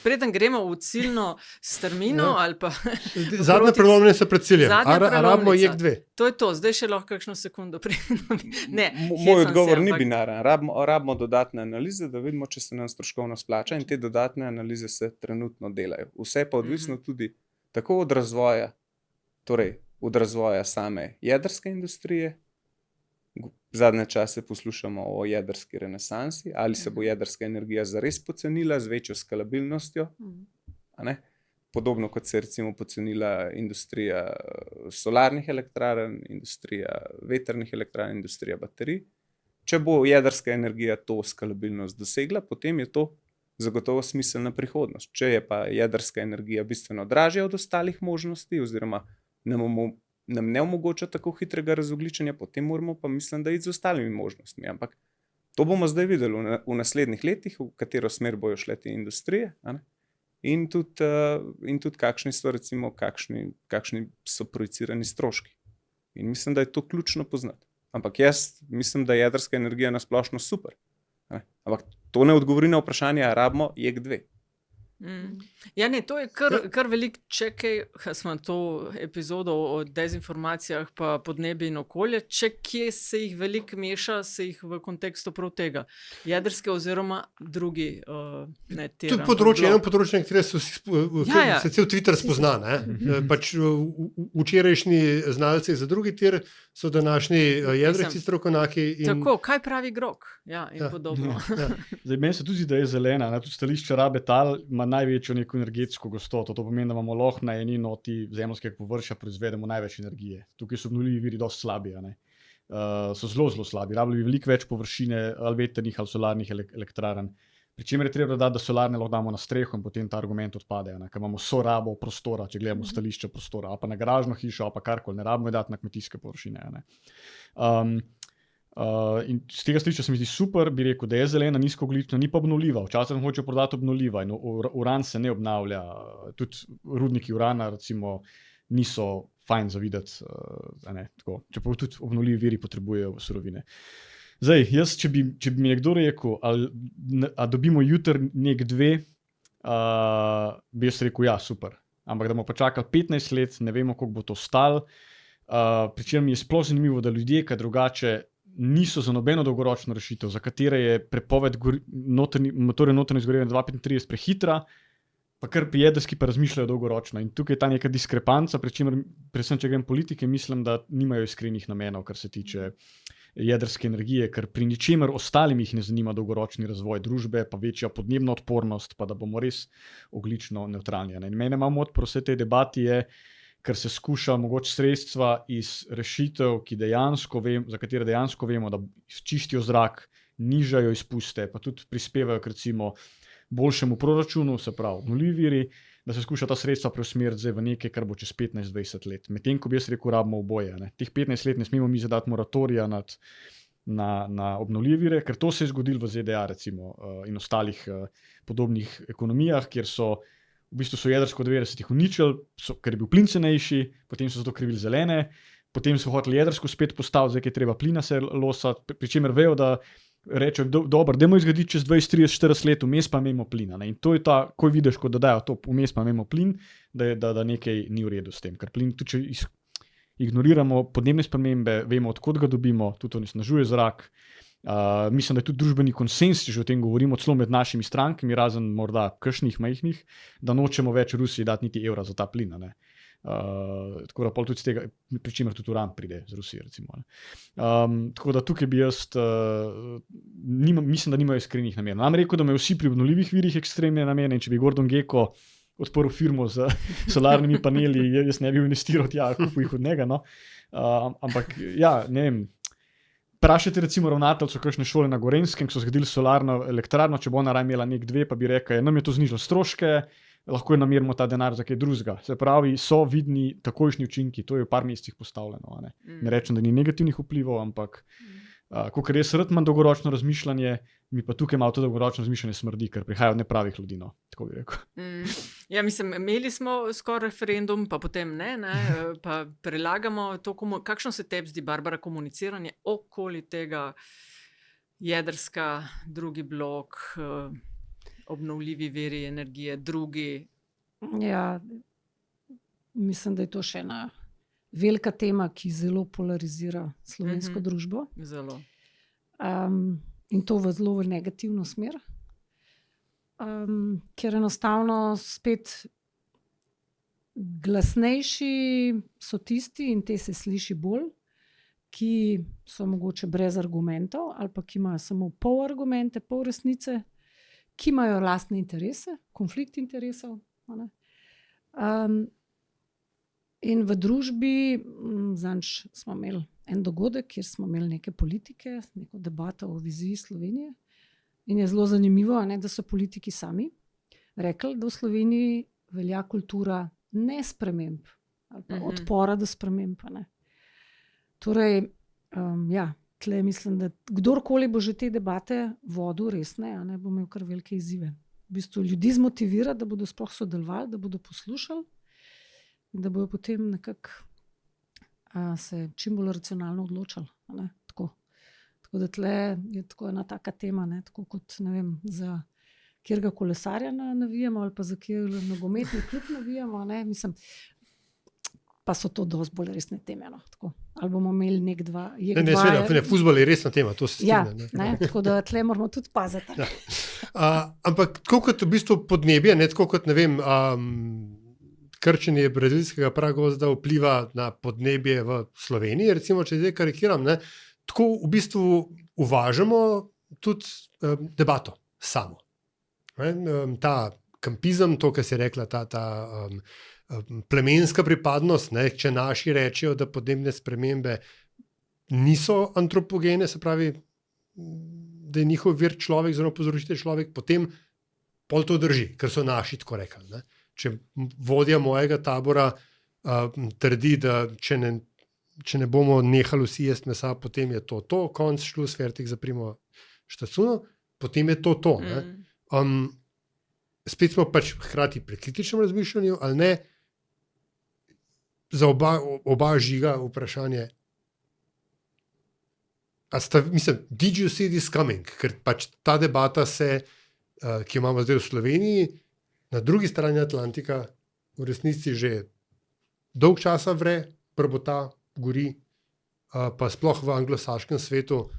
preden gremo v ciljno strmino ali pa... Zadnja prelomnica pred ciljem. Rabimo JEK2. To je to, zdaj še lahko kakšno sekundo Moj odgovor ni binaren. Rabimo dodatne analize, da vidimo, če se nam stroškovno splača in te dodatne analize se trenutno delajo. Vse pa odvisno tudi tako od razvoja, torej od razvoja same jedrske industrije. Zadnje čase poslušamo o jedrski renesansi, ali se bo jedrska energija zares pocenila z večjo skalabilnostjo, podobno kot se je recimo pocenila industrija solarnih elektrarn, industrija vetrnih elektrarn, industrija baterij. Če bo jedrska energija to skalabilnost dosegla, potem je to zagotovo smiselna prihodnost. Če je pa jedrska energija bistveno dražja od ostalih možnosti oziroma nam ne omogoča tako hitrega razogljičenja, potem moramo pa mislim, da iti z ostalimi možnostmi. Ampak to bomo zdaj videli v naslednjih letih, v katero smer bojo šle te industrije, in tudi kakšni so recimo, kakšni so projicirani stroški. In mislim, da je to ključno poznati. Ampak jaz mislim, da je jedrska energija na splošno super. Ampak to ne odgovori na vprašanje, a rabimo JEK2. To je kar velik čekaj, smo to epizodo o dezinformacijah pa podnebje in okolje, če kje se jih veliko meša, se jih v kontekstu prav tega, jedrske oziroma drugi tudi področje, eno področje, na katero se cel Twitter spozna. Pač včerajšnji znalci za drugi tir so današnji jedrski strokovnjaki. Tako, kaj pravi Grok? In podobno. Zdaj, meni se tudi zdi, da je zelena, tudi stališče rabe tal ima največjo neko energetsko gostoto. To pomeni, da imamo lahko na eni noti zemeljskega površja proizvedemo največ energije. Tukaj so obnovljivi viri dosti slabi. So zelo, zelo slabi. Rabili bi veliko več površine ali vetrnih ali solarnih elektrarn. Pričemer je treba dati, da solarne lahko damo na streho in potem ta argument odpade, ker imamo sorabo prostora, če gledamo stališče prostora, ali pa na garažno hišo, ali pa karkoli, ne rabimo dati na kmetijske površine. In z tega stališča se mi zdi super, bi rekel, da je zelena, nizkoogljična, ni pa obnovljiva. Včasih hoče prodati obnovljiva in uran se ne obnavlja. Tudi rudniki urana recimo niso fajn za videti, čeprav tudi obnovljivi viri potrebujejo surovine. Zdaj, jaz, če bi mi nekdo rekel, ali dobimo jutri nek dve, bi jaz rekel, ja, super. Ampak da bomo pa čakali 15 let, ne vemo, koliko bo to stalo. Pričem mi je sploh zanimivo, da ljudje, ki drugače niso za nobeno dolgoročno rešitev, za katere je prepoved motorjev notranje izgorevanja 2035 prehitra, pa kar pri jedrski pa razmišljajo dolgoročno. In tukaj je ta neka diskrepanca, predvsem če grem politike, mislim, da nimajo iskrenih namenov, kar se tiče jedrske energije, ker pri ničemer ostalim jih ne zanima dolgoročni razvoj družbe, pa večja podnebna odpornost, pa da bomo res ogljično nevtralni. In mene malo moti pri vsej tej debati je, ker se skuša mogoče sredstva iz rešitev, za katere dejansko vemo, da čistijo zrak, nižajo izpuste, pa tudi prispevajo k recimo boljšemu proračunu, se pravi obnovljivi viri, da se skuša ta sredstva preusmeriti zdaj v nekaj, kar bo čez 15-20 let. Medtem ko bi jaz rekel, rabimo oboje. Teh 15 let ne smemo mi zadati moratorija na obnovljive vire, ker to se je zgodilo v ZDA recimo, in ostalih podobnih ekonomijah, kjer so v bistvu jedrsko v 90-ih uničili, ker je bil plin cenejši, potem so zato krivili zelene, potem so hoteli jedrsko spet postaviti, zdaj je treba plina se losati, pri čemer vejo, da rečejo, dobro, dajmo izgraditi čez 20, 30, 40 let, vmes pa imamo plina. In to je ta, ko vidiš, ko dodajo to, vmes pa imamo plin, da nekaj ni v redu s tem. Ker plin, tudi če ignoriramo podnebne spremembe, vemo, odkot ga dobimo, tudi onesnažuje zrak. Mislim, da je tudi družbeni konsens, če že o tem govorimo, celo med našimi strankami, razen morda kakšnih majhnih, da nočemo več Rusiji dati niti evra za ta plin. Tako da pol tudi z tega, pri čemer tudi uran pride z Rusije. Recimo, tako da tukaj bi jaz, mislim, da nimajo iskrenih namenov. Nam rekel, da imajo vsi pri obnovljivih virih ekstremne namene in če bi Gordon Gekko odprl firmo z solarnimi paneli, jaz ne bi investiral tja, kupil jih od njega. No? Ampak ja, ne vem. Vprašajte recimo ravnateljco kakšne šole na Gorenjskem, ki so zgradili solarno elektrarno, če bo ona raje imela nek dve, pa bi rekel, nam je to znižalo stroške, lahko je namerimo ta denar za kaj drugega. Se pravi, so vidni takojšnji učinki, to je v par mesecih postavljeno. Ne rečem, da ni negativnih vplivov, ampak kakor res rad imam dolgoročno razmišljanje, mi pa tukaj malo to dolgoročno razmišljanje smrdi, ker prihaja od nepravih ljudi, no, tako bi rekel. Ja, mislim, imeli smo skoraj referendum, pa potem ne, pa prelagamo to, kakšno se tebi zdi, Barbara, komuniciranje okoli tega jedrska, drugi blok, obnovljivi viri energije, drugi. Ja, mislim, da je to še ena velika tema, ki zelo polarizira slovensko družbo. Zelo. In to v zelo negativno smer. Ker enostavno spet glasnejši so tisti, in te se sliši bolj, ki so mogoče brez argumentov ali pa ki imajo samo pol argumente, pol resnice, ki imajo lastne interese, konflikt interesov. In v družbi, zadnjič smo imeli en dogodek, kjer smo imeli neke politike, neko debato o viziji Slovenije. In je zelo zanimivo, da so politiki sami rekli, da v Sloveniji velja kultura ne sprememb, ali pa odpora do sprememb. Torej, ja, tle mislim, da kdorkoli bo že te debate vodil resne, bo imel kar velike izzive. V bistvu ljudi zmotivirati, da bodo sploh sodelovali, da bodo poslušali in da bodo potem nekako se čim bolj racionalno odločali. Tako da tle je tako ena taka tema, tako kot, ne vem, za kjerga kolesarja navijamo ali pa za kjer nogometni klub navijamo, mislim, pa so to dosti bolj resne teme. Ali bomo imeli nek dva... Ne, fuzbol je resna tema, to se strinja. Ja, tako da tle moramo tudi paziti. Ampak tako kot v bistvu podnebje, tako kot, ne vem, krčenje brazilskega pragozda vpliva na podnebje v Sloveniji, recimo, če zdaj karikiram, tako v bistvu uvažamo tudi debato samo. Ta kampizem, to, kar si rekla, ta plemenska pripadnost, če naši rečejo, da podnebne spremembe niso antropogene, se pravi, da je njihov vir človek, zelo povzročitelj človek, potem pol to drži, ker so naši tako rekli. Če vodja mojega tabora trdi, da če če ne bomo nehali vsi jesti mesa, potem je to, konc, šlus, fertik, zaprimo štacuno, potem je to. Ne? Spet smo pač hkrati pri kritičnem razmišljanju, ali ne, za oba žiga vprašanje, did you see this coming? Ker pač ta debata ki jo imamo zdaj v Sloveniji, na drugi strani Atlantika, v resnici že dolg časa vre, brbota, gori, pa sploh v anglosaškem svetu,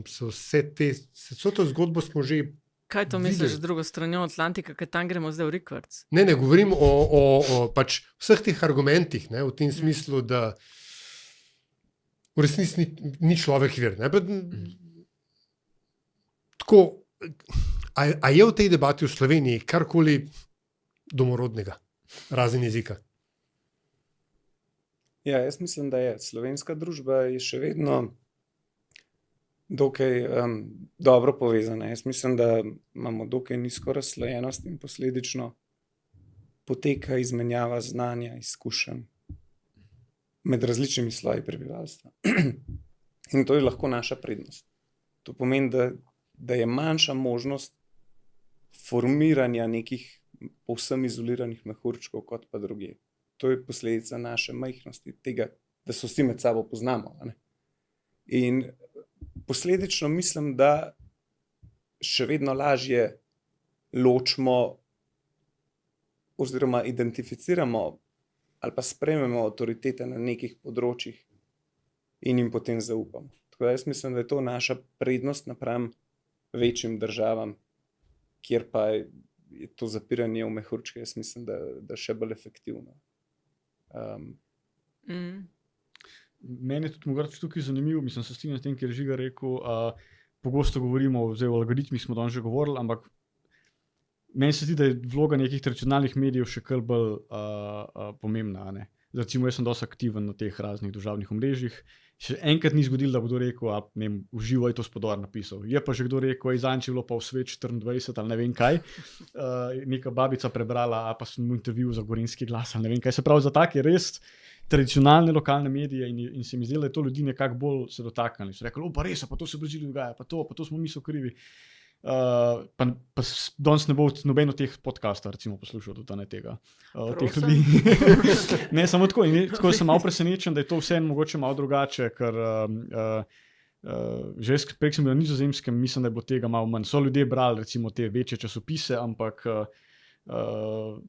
so to zgodbo smo že. Kaj to misliš z drugo stranjo Atlantika, ker tam gremo zdaj v rikvrc? Ne, govorim o pač vseh teh argumentih, ne, v tem smislu, da v resnici ni človek vir. Tako, a je v tej debati v Sloveniji karkoli domorodnega, razen jezika? Ja, jaz mislim, da je. Slovenska družba je še vedno dokaj dobro povezana. Jaz mislim, da imamo dokaj nizko razslojenost in posledično poteka izmenjava znanja, izkušenj med različnimi sloji prebivalstva. In to je lahko naša prednost. To pomeni, da je manjša možnost formiranja nekih povsem izoliranih mehurčkov kot pa drugje. To je posledica naše majhnosti, tega, da se vsi med sabo poznamo. Ne? In posledično mislim, da še vedno lažje ločimo oziroma identificiramo ali pa sprejmemo avtoritete na nekih področjih in jim potem zaupamo. Tako da jaz mislim, da je to naša prednost napram večjim državam, kjer pa je to zapiranje v mehurčke, jaz mislim, da še bolj efektivno. Meni je tudi mogoče tukaj zanimivo, mislim, se strinjam s tem, kjer je Žiga rekel, pogosto govorimo o algoritmih, smo danes že govorili, ampak meni se zdi, da je vloga nekih tradicionalnih medijev še kar bolj pomembna. Ne? Recimo, jaz sem dosti aktiven na teh raznih družabnih omrežjih, še enkrat ni zgodilo, da bo kdo rekel, v živo je to Spodor napisal. Je pa že kdo rekel, zadnjič je bilo pa v Svet 24 ali ne vem kaj, neka babica prebrala, pa sem mu intervju za Gorenjski glas ali ne vem kaj. Se pravi, za take res tradicionalne lokalne medije in se mi zdelo, da je to ljudi nekako bolj se dotaknili. So rekli, pa res, pa to se v Braziliji dogaja, pa to smo mi so krivi. Pa danes ne bo noben od teh podcastov recimo poslušal tudi tega, teh ljudi. Ne, samo tako. Tako sem malo presenečen, da je to vseeno mogoče malo drugače, ker že prej sem bil na Nizozemskem, mislim, da je bilo tega malo manj. So ljudje brali recimo te večje časopise, ampak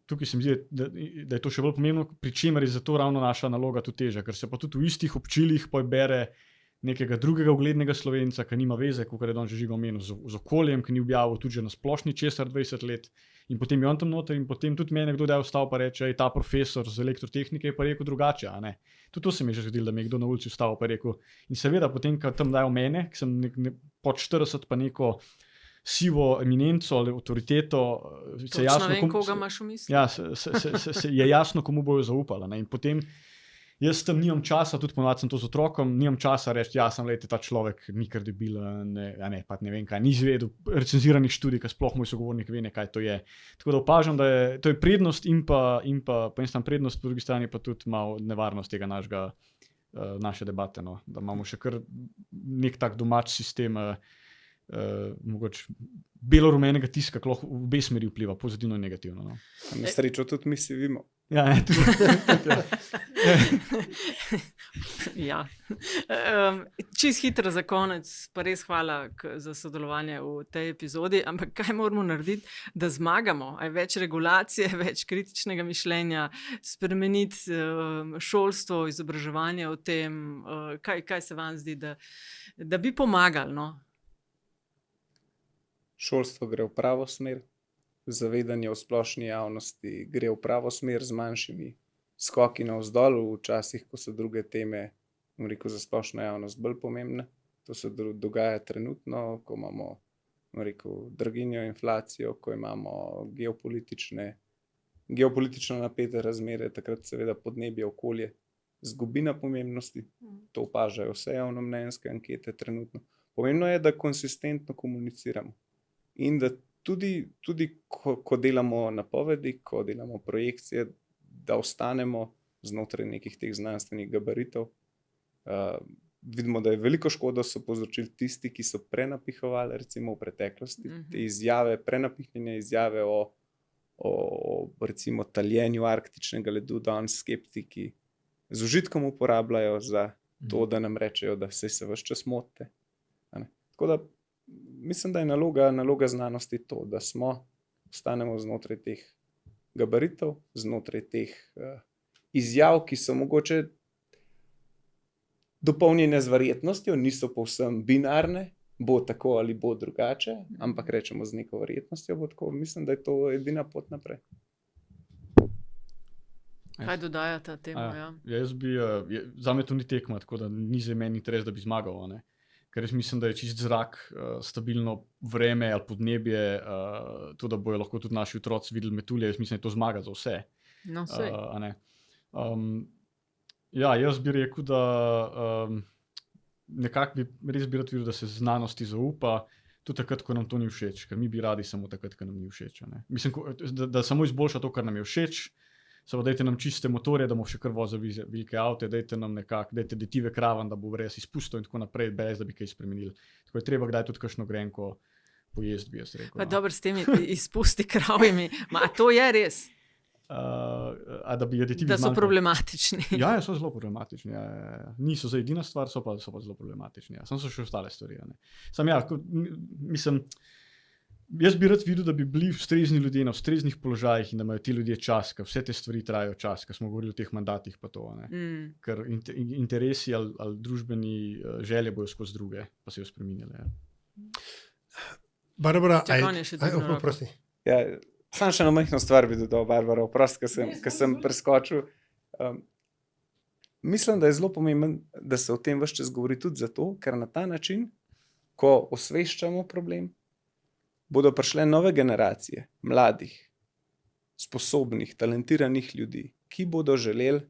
tukaj se mi zdi, da je to še bolj pomembno, pri čemer je zato ravno naša naloga tudi težja, ker se pa tudi v istih občilih bere nekega drugega uglednega Slovenca, ki nima veze, kot je danes že Žiga omenil, z okoljem, ki ni objavil tudi že na splošni česar 20 let in potem je on tam noter in potem tudi meni nekdo vstal pa reče, ta profesor z elektrotehnike je pa rekel drugače, a ne. Tudi to se mi je že zgodilo, da mi je kdo na ulici vstal pa rekel in seveda potem, ko tam dajo mene, ki sem pod 40 pa neko sivo eminenco ali avtoriteto. Točno vem, koga imaš v misli. Ja, je jasno, komu bojo zaupala. Ne? In potem jaz tam nimam časa, tudi ponovadi sem to z otrokom, nimam časa reči, ta človek ni kredibilen, ne vem kaj, ni izvedel recenziranih študij, ki sploh moj sogovornik ve, kaj to je. Tako da opažam, da je to prednost in pa po eni strani prednost, po drugi strani pa tudi malo nevarnost tega naše debate, no? Da imamo še kar nek tak domač sistem, mogoče belo-rumenega tiska, ki lahko v obe smeri vpliva, pozitivno in negativno. No. Na srečo tudi mi si vimo. Ja, ja. Čist hitro za konec, pa res hvala za sodelovanje v tej epizodi, ampak kaj moramo narediti, da zmagamo? Aj več regulacije, več kritičnega mišljenja, spremeniti šolstvo, izobraževanje o tem, kaj se vam zdi, da bi pomagali, no? Šolstvo gre v pravo smer, zavedanje v splošni javnosti gre v pravo smer z manjšimi skoki navzdol, včasih, ko so druge teme, za splošno javnost bolj pomembne. To se dogaja trenutno, ko imamo, draginjo, inflacijo, ko imamo geopolitično napete razmere, takrat seveda podnebje, okolje zgubi na pomembnosti. To opažajo vse javnomnenjske ankete trenutno. Pomembno je, da konsistentno komuniciramo. In da tudi ko delamo napovedi, ko delamo projekcije, da ostanemo znotraj nekih teh znanstvenih gabaritov Vidimo, da je veliko škodo so povzročili tisti, ki so prenapihovali, recimo v preteklosti, te izjave, prenapihnjene izjave o recimo taljenju arktičnega ledu, danes skeptiki z užitkom uporabljajo za to, da nam rečejo, da se vse čas motite. Tako da mislim, da je naloga znanosti to, da ostanemo znotraj teh gabaritov, znotraj teh izjav, ki so mogoče dopolnjene z verjetnostjo, niso povsem binarne, bo tako ali bo drugače, ampak rečemo z neko verjetnostjo bo tako. Mislim, da je to edina pot naprej. Kaj dodajate temu? Jaz bi, zame to ni tekma, tako da ni za meni interes, da bi zmagal. Ne? Ker jaz mislim, da je čist zrak, stabilno vreme ali podnebje, to, da bojo lahko tudi naši otroci videli metulje, jaz mislim, da je to zmaga za vse. No, sej. Jaz bi rekel, da nekako res bi rad videl, da se znanosti zaupa, tudi takrat, ko nam to ni všeč, ker mi bi radi samo takrat, ko nam ni všeč. Ne? Mislim, da samo izboljša to, kar nam je všeč. Samo dajte nam čiste motorje, da bomo še kar vozili velike avte, dajte nam nekako, dajte detive kravan, da bo brez izpustov in tako naprej, brez da bi kaj spremenili. Tako je treba kdaj tudi kakšno grenko pojesti, bi jaz rekel. Pa dobro, s temi izpusti kravjami, to je res. Da bi aditivi da so problematični. Ja, so zelo problematični. Ja. Niso za edina stvar, so pa zelo problematični. Ja. Samo so še ostale stvari. Mislim, jaz bi rad videl, da bi bili ustrezni ljudje na ustreznih položajih in da imajo ti ljudje čas, ker vse te stvari trajajo čas, ker smo govorili o teh mandatih pa to. Ker interesi ali družbeni želje bojo skozi druge, pa se jo spreminjale. Ja. Barbara, prosti. Ja, sam še na majhno stvar bi dodal, Barbara, oprosti, ker sem preskočil. Mislim, da je zelo pomemben, da se o tem ves čas govori tudi zato, ker na ta način, ko osveščamo problem, bodo prišle nove generacije mladih, sposobnih, talentiranih ljudi, ki bodo želeli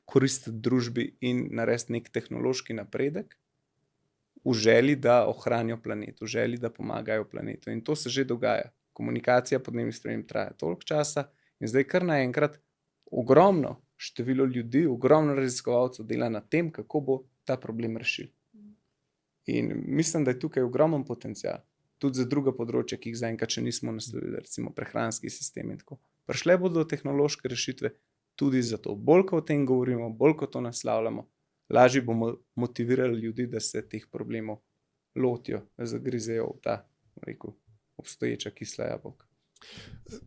koristiti družbi in narediti nek tehnološki napredek v želji, da ohranijo planet, v želji, da pomagajo planetu. In to se že dogaja. Komunikacija podnebnih sprememb traja toliko časa in zdaj kar naenkrat ogromno število ljudi, ogromno raziskovalcev dela na tem, kako bo ta problem rešil. In mislim, da je tukaj ogromen potencial, tudi za druga področja, ki jih zaenkrat še nismo naslovili, recimo prehranski sistem in tako. Prišle bodo tehnološke rešitve tudi zato. Bolj, ko o tem govorimo, bolj, ko to naslavljamo, lažje bomo motivirali ljudi, da se teh problemov lotijo, da zagrizejo v ta, rekel, obstoječa kisla jabolka.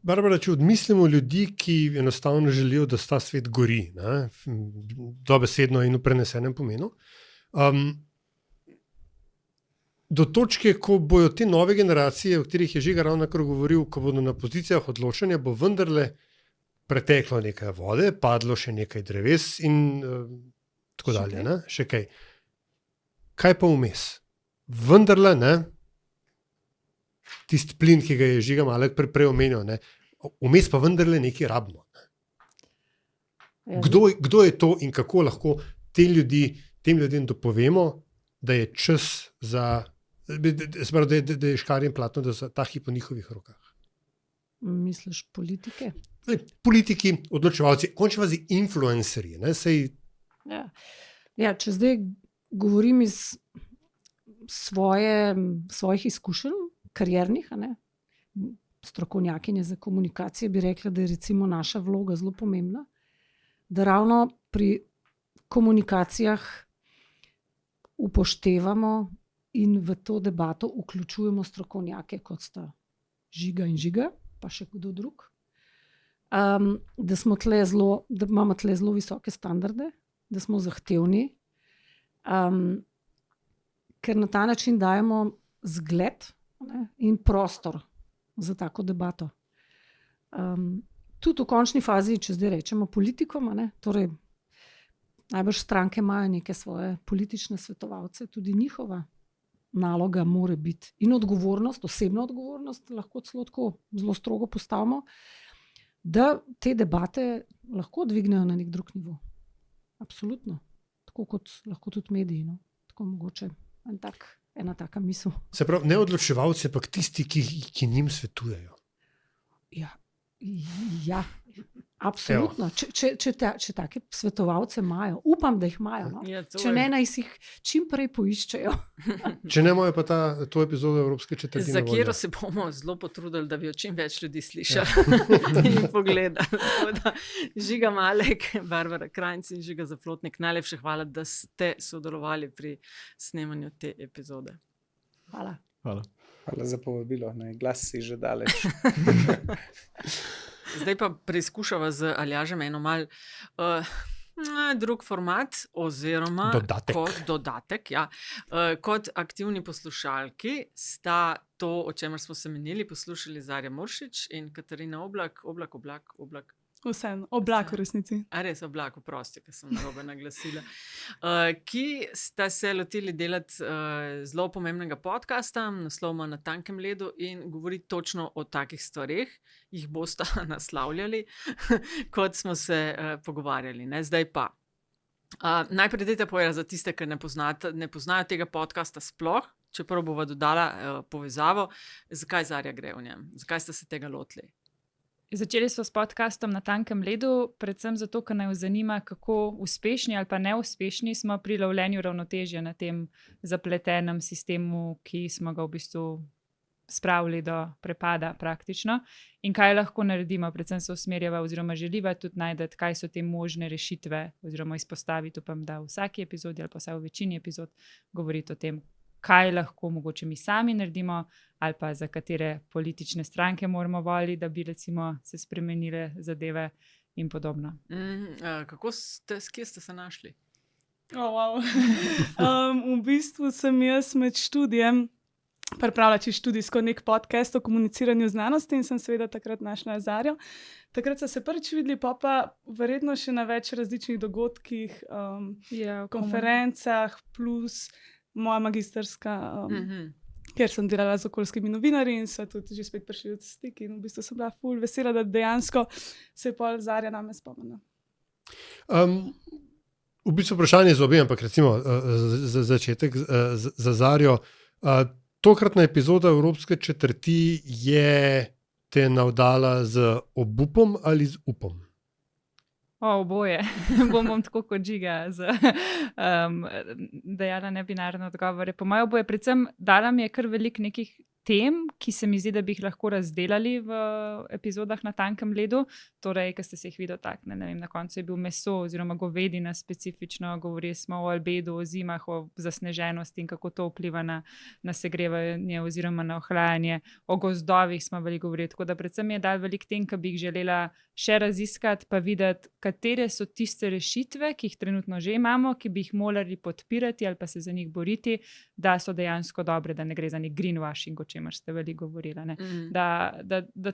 Barbara, če odmislimo ljudi, ki enostavno želijo, da ta svet gori, dobesedno in v prenesenem pomenu, do točke, ko bojo te nove generacije, o katerih je Žiga ravnokar govoril, ko bodo na pozicijah odločanja, bo vendarle preteklo nekaj vode, padlo še nekaj dreves in tako dalje. Ne? Še kaj. Kaj pa vmes? Vendarle, tisti plin, ki ga je Žiga malo prej omenil, vmes pa vendarle nekaj rabno. Kdo je to in kako lahko tem ljudem dopovemo, da je čas za, da je škarje in platno, da so ta hip v njihovih rokah? Misliš politike? Politiki, odločevalci, končni fazi influencerji. Ja, če zdaj govorim iz svojih izkušenj, kariernih, strokovnjakinje za komunikacije, bi rekla, da je recimo naša vloga zelo pomembna, da ravno pri komunikacijah upoštevamo in v to debato vključujemo strokovnjake, kot sta Žiga in Žiga, pa še kdo drug, da imamo tle zelo visoke standarde, da smo zahtevni, ker na ta način dajemo zgled in prostor za tako debato. Tudi v končni fazi, če zdaj rečemo politikom, torej najbrž stranke imajo neke svoje politične svetovalce, tudi njihova naloga mora biti in odgovornost, osebna odgovornost, lahko celo tako zelo strogo postavimo, da te debate lahko dvignejo na nek drug nivo. Absolutno. Tako kot lahko tudi mediji. Tako mogoče ena taka misel. Se pravi, ne odločevalci, ampak tisti, ki njim svetujejo. Ja. Absolutno. Če take svetovalce imajo, upam, da jih imajo. No? Ja, to Če je- ne, naj si jih čim prej poiščejo. Če ne imajo pa to epizodo Evropske četrtine. Za voljo. katero se bomo zelo potrudili, da bi jo čim več ljudi slišali in pogledali. Tako da, Žiga Malek, Barbara Krajnc in Žiga Zaplotnik, najlepša hvala, da ste sodelovali pri snemanju te epizode. Hvala. Hvala. Hvala za povabilo, ne, glas si že daleč. Zdaj pa preizkušava z Aljažem eno mal drug format oziroma Dodatek. kot dodatek. Ja. Kot aktivni poslušalki sta to, o čemer smo se menili, poslušali Zarja Muršič in Katarina Oblak. Vseeno, oblak v resnici. A res Oblak, oprosti, ker sem narobe naglasila. Ki sta se lotili delati zelo pomembnega podcasta, naslovoma Na tankem ledu, in govori točno o takih stvareh, jih bosta naslavljali, kot smo se pogovarjali. Ne? Zdaj pa. Najprej dajte povedati za tiste, ki ne poznajo tega podcasta sploh, čeprav bova dodala povezavo, zakaj Zarja gre v njem, zakaj ste se tega lotili. Začeli smo s podcastom Na tankem ledu, predvsem zato, ker nas zanima, kako uspešni ali pa neuspešni smo pri lovljenju ravnotežja na tem zapletenem sistemu, ki smo ga v bistvu spravili do prepada praktično. In kaj lahko naredimo, predvsem se usmerjava oziroma želiva tudi najti, kaj so te možne rešitve oziroma izpostaviti, upam, da v vsaki epizodi ali pa vsaj v večini epizod govoriti o tem, kaj lahko mogoče mi sami naredimo ali pa za katere politične stranke moramo voliti, da bi recimo se spremenile zadeve in podobno. Kje ste se našli? Wow. V bistvu sem jaz med študijem pripravila študijsko nek podcast o komuniciranju znanosti in sem seveda takrat našla Zarjo. Takrat so se prvič videli, pa verjetno še na več različnih dogodkih, konferencah, plus moja magistrska, ker sem delala z okoljskimi novinarji in so tudi že spet prišli v stik. In v bistvu sem bila ful vesela, da dejansko se je pol Zarja name spomnila. V bistvu vprašanje za obe, ampak recimo za začetek za Zarjo. Tokratna epizoda Evropske četrti je te navdala z obupom ali z upom? Oboje. Bom tako kot Žiga dajala nebinarne odgovore. Po mojem oboje, predvsem dala mi je kar veliko nekih tem, ki se mi zdi, da bi jih lahko razdelali v epizodah Na tankem ledu. Torej, ki ste se jih videli takne, ne vem, na koncu je bil meso oziroma govedina specifično, govorili smo o albedu, o zimah, o zasneženosti in kako to vpliva na segrevanje oziroma na ohlajanje. O gozdovih smo veliko govorili, tako da predvsem je dal veliko tem, ki bi jih želela še raziskati, pa videti, katere so tiste rešitve, ki jih trenutno že imamo, ki bi jih morali podpirati ali pa se za njih boriti, da so dejansko dobre, da ne gre za nek greenwashing, o čemer ste veliko govorili. Da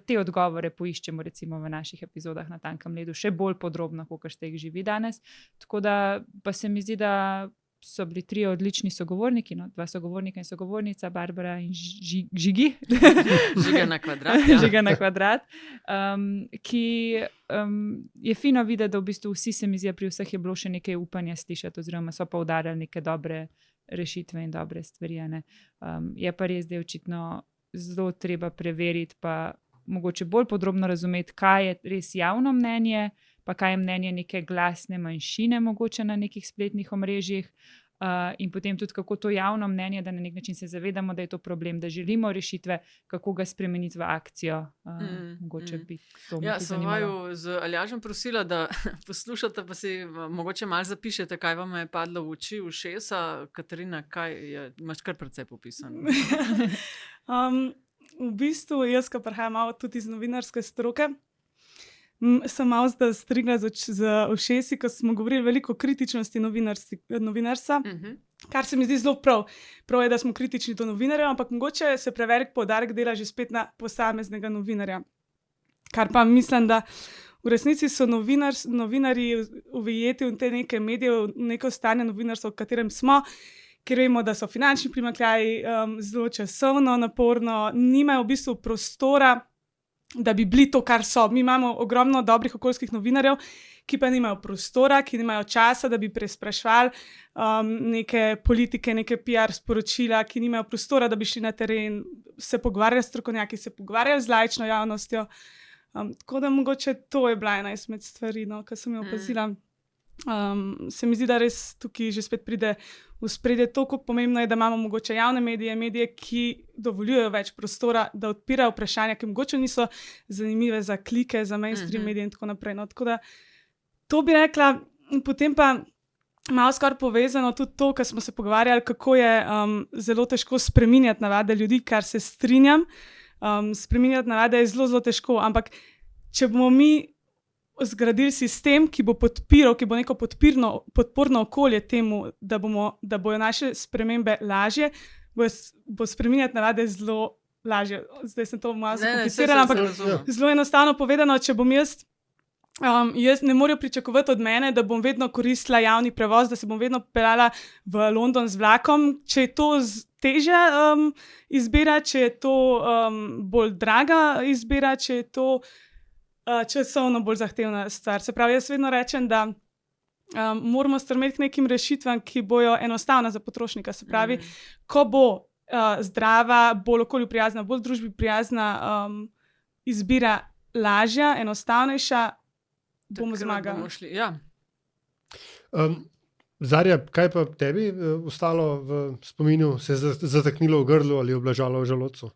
te odgovore poiščemo recimo v naših epizodah Na tankem ledu še bolj podrobno, kot ste jih živi danes. Tako da pa se mi zdi, da so bili 3 odlični sogovorniki, 2 sogovornika in sogovornica, Barbara in Žigi. Žiga na kvadrat. Ja. Žiga na kvadrat. Ki je fino videti, da v bistvu vsi se mi zdi, pri vseh je bilo še nekaj upanja slišati oziroma so poudarjali neke dobre rešitve in dobre stvari. Je pa res, da je očitno zelo treba preveriti, pa mogoče bolj podrobno razumeti, kaj je res javno mnenje, pa kaj je mnenje neke glasne manjšine mogoče na nekih spletnih omrežjih, in potem tudi kako to javno mnenje, da na nek način se zavedamo, da je to problem, da želimo rešitve, kako ga spremeniti v akcijo. Mogoče bi to Ja, nekaj sem zanimalo. vaju z Aljažem prosila, da poslušate, pa si mogoče malo zapišete, kaj vam je padlo v oči, v ušesa. Katarina, kaj je, imaš kar precej popisano. V bistvu, jaz, ki prihajam malo tudi iz novinarske stroke, sem malo zdaj strigla z ušesi, ko smo govorili veliko o kritičnosti novinarstva, kar se mi zdi zelo prav. Prav je, da smo kritični do novinarjev, ampak mogoče se prevelik poudarek dela že spet na posameznega novinarja. Kar pa mislim, da v resnici so novinarji uvijeti v te neke medije, v neko stanje novinarstva, v katerem smo, ker vemo, da so finančni primanjkljaji zelo časovno naporno, nimajo v bistvu prostora, da bi bili to, kar so. Mi imamo ogromno dobrih okoljskih novinarjev, ki pa nimajo prostora, ki nimajo časa, da bi presprašvali neke politike, neke PR sporočila, ki nimajo prostora, da bi šli na teren, se pogovarjali s strokovnjaki, se pogovarjali z laično javnostjo. Tako da mogoče to je bila ena izmed stvari, no, ki sem jo opazila. Se mi zdi, da res tukaj že spet pride v spredje to, kako pomembno je, da imamo mogoče javne medije, ki dovoljujejo več prostora, da odpirajo vprašanja, ki mogoče niso zanimive za klike, za mainstream medije in tako naprej. No, tako da to bi rekla, in potem pa malo skoraj povezano tudi to, kar smo se pogovarjali, kako je zelo težko spreminjati navade ljudi, kar se strinjam. Spreminjati navade je zelo, zelo težko, ampak če bomo mi zgradili sistem, ki bo podpiral, ki bo neko podporno okolje temu, da bojo naše spremembe lažje, bo spreminjati navade zelo lažje. Zdaj sem to malo zakomplicirala, ampak zelo enostavno povedano, če bom jaz ne morejo pričakovati od mene, da bom vedno koristila javni prevoz, da se bom vedno peljala v London z vlakom, če je to težja izbira, če je to bolj draga izbira, če je to časovno bolj zahtevna stvar. Se pravi, jaz vedno rečem, da moramo stremeti k nekim rešitvam, ki bojo enostavne za potrošnika. Se pravi, ko bo zdrava, bolj okolju prijazna, bolj družbi prijazna izbira lažja, enostavnejša, bomo zmagali. Ja. Zarja, kaj pa tebi ostalo v spominu, se je zataknilo v grlu ali obležalo v želodcu?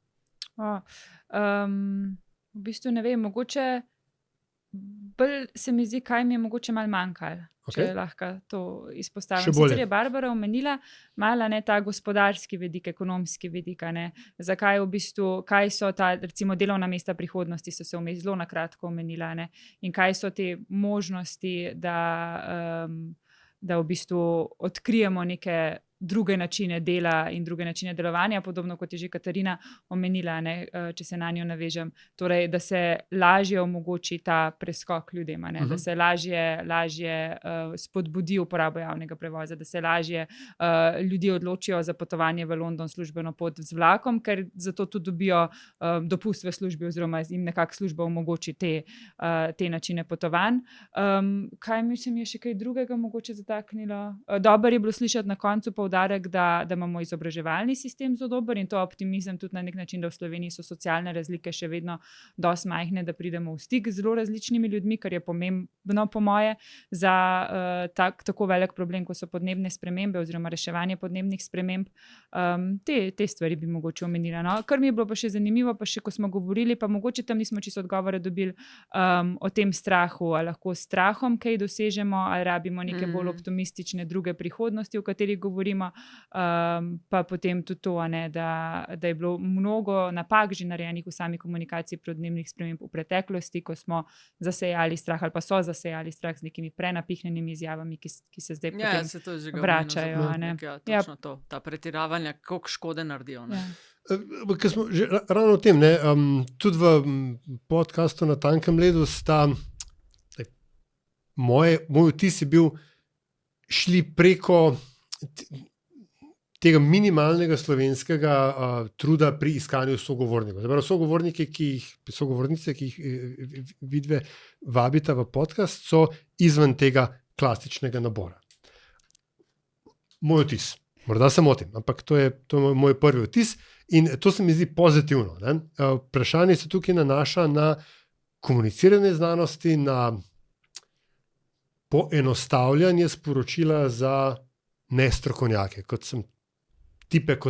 V bistvu ne vem, mogoče bolj se mi zdi, kaj mi je mogoče malo manjkalo, če lahko to izpostavim. Sicer je Barbara omenila malo ta gospodarski vidik, ekonomski vidik, zakaj v bistvu, kaj so ta recimo delovna mesta prihodnosti, so se vmes zelo na kratko omenila, in kaj so te možnosti, da v bistvu odkrijemo neke druge načine dela in druge načine delovanja, podobno kot je že Katarina omenila, če se na njo navežem. Torej, da se lažje omogoči ta preskok ljudem, da se lažje spodbudi uporabo javnega prevoza, da se lažje ljudje odločijo za potovanje v London službeno pot z vlakom, ker zato tudi dobijo dopust v službi oziroma jim nekako služba omogoči te načine potovanj. Kaj mislim, je še kaj drugega mogoče zataknilo? Dobro je bilo slišati na koncu poudarek, da imamo izobraževalni sistem zelo dober in to optimizem tudi na nek način, da v Sloveniji so socialne razlike še vedno dosti majhne, da pridemo v stik z zelo različnimi ljudmi, kar je pomembno po moje za tako velik problem, ko so podnebne spremembe oziroma reševanje podnebnih sprememb. Te stvari bi mogoče omenila. No? Kar mi je bilo pa še zanimivo, pa še ko smo govorili, pa mogoče tam nismo čisto odgovore dobili o tem strahu, ali lahko s strahom kaj dosežemo, ali rabimo neke bolj optimistične druge prihodnosti, o katerih govorimo. Pa potem tudi to, da je bilo mnogo napak že narejenih v sami komunikaciji podnebnih sprememb v preteklosti, ko smo zasejali strah ali pa so zasejali strah z nekimi prenapihnjenimi izjavami, ki se zdaj potem vračajo. Točno to, ta pretiravanja, koliko škode naredijo. Ker smo že ravno o tem, tudi v podcastu Na tankem ledu sta moj vtis je bil šli preko tega minimalnega slovenskega truda pri iskanju sogovornikov. Zdaj, sogovornice, ki jih vidve vabita v podcast, so izven tega klasičnega nabora. Moj vtis. Morda se motim, ampak to je moj prvi vtis in to se mi zdi pozitivno. Vprašanje se tukaj nanaša na komuniciranje znanosti, na poenostavljanje sporočila za nestrokovnjake, kot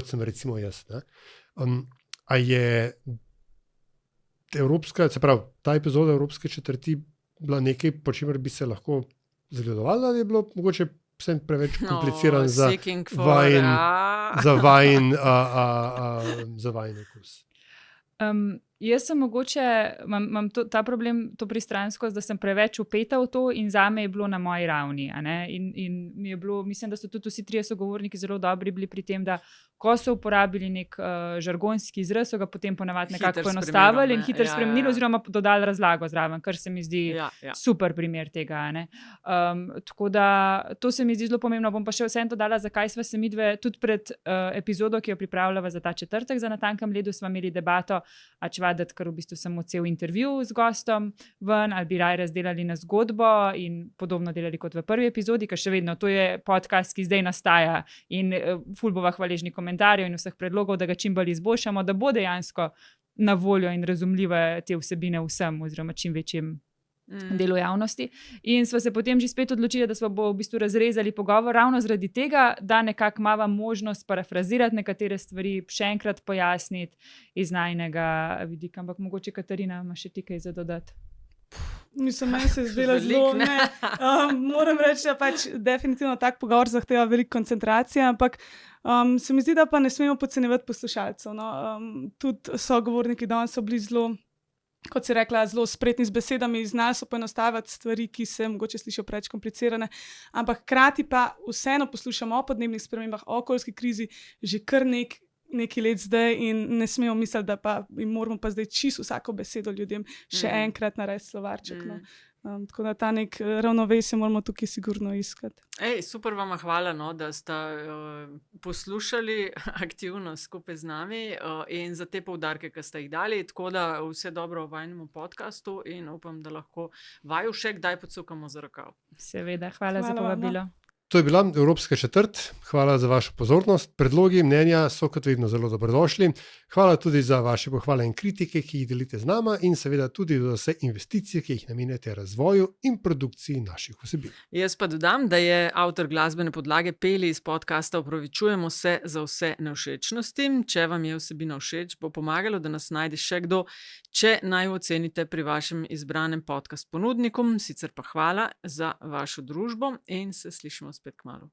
sem recimo jaz. A je evropska, se pravi, ta epizoda Evropske četrti bila nekaj, po čemer bi se lahko zgledovali, ali je bilo mogoče vsem preveč kompliciran za vajen okus? Jaz sem mogoče, imam ta problem, to pristranskost, da sem preveč vpeta v to in zame je bilo na moji ravni. In mi je bilo, mislim, da so tudi vsi trije sogovorniki zelo dobri bili pri tem, da ko so uporabili nek žargonski izraz, so ga potem ponavadi nekako poenostavili in hitro spremenili oziroma dodali razlago zraven, kar se mi zdi super primer tega. Tako da to se mi zdi zelo pomembno. Bom pa še vsem dodala, zakaj sva se midve tudi pred epizodo, ki jo pripravljava za ta četrtek za Na tankem ledu, sva imeli debato, dati kar v bistvu samo cel intervju z gostom ven, ali bi raje razdelali na zgodbo in podobno delali kot v prvi epizodi, ker še vedno to je podcast, ki zdaj nastaja in ful bova hvaležni komentarjev in vseh predlogov, da ga čim bolj izboljšamo, da bo dejansko na voljo in razumljive te vsebine vsem oziroma čim večjem delu javnosti. In sva se potem že spet odločili, da sva bo v bistvu razrezali pogovor ravno zaradi tega, da nekako imava možnost parafrazirati nekatere stvari, še enkrat pojasniti iz najnega vidika. Ampak mogoče, Katarina, imaš še ti kaj za dodati? Mislim, meni se je zdelo zelo, moram reči, da pač definitivno tak pogovor zahteva veliko koncentracije, ampak se mi zdi, da pa ne smemo podcenjevati poslušalcev. No. Tudi sogovorniki danes so bili zelo, kot si rekla, zelo spretni z besedami, znali so poenostaviti stvari, ki se mogoče slišijo preveč komplicirane, ampak hkrati pa vseeno poslušamo o podnebnih spremembah, o okoljski krizi že kar nekaj let zdaj in ne smemo misliti, da pa moramo pa zdaj čisto vsako besedo ljudem še enkrat narediti slovarček. No. Tako da ta nek ravnovesje moramo tukaj sigurno iskati. Super vam hvala, no, da ste poslušali aktivno skupaj z nami in za te poudarke, ki ste jih dali. Tako da vse dobro v vajnemu podcastu in upam, da lahko vaju še kdaj podsukamo za rokav. Seveda, hvala za povabilo. To je bila Evropska četrt. Hvala za vašo pozornost. Predlogi, mnenja so kot vedno zelo dobrodošli. Hvala tudi za vaše pohvale in kritike, ki jih delite z nama in seveda tudi za vse investicije, ki jih namenjate razvoju in produkciji naših vsebin. Jaz pa dodam, da je avtor glasbene podlage Peli iz podcasta Opravičujemo se za vse nevšečnosti. Če vam je vsebina všeč, bo pomagalo, da nas najde še kdo, če naj ocenite pri vašem izbranem podcast ponudniku. Sicer pa hvala za vašo družbo in se slišimo spet kmalu.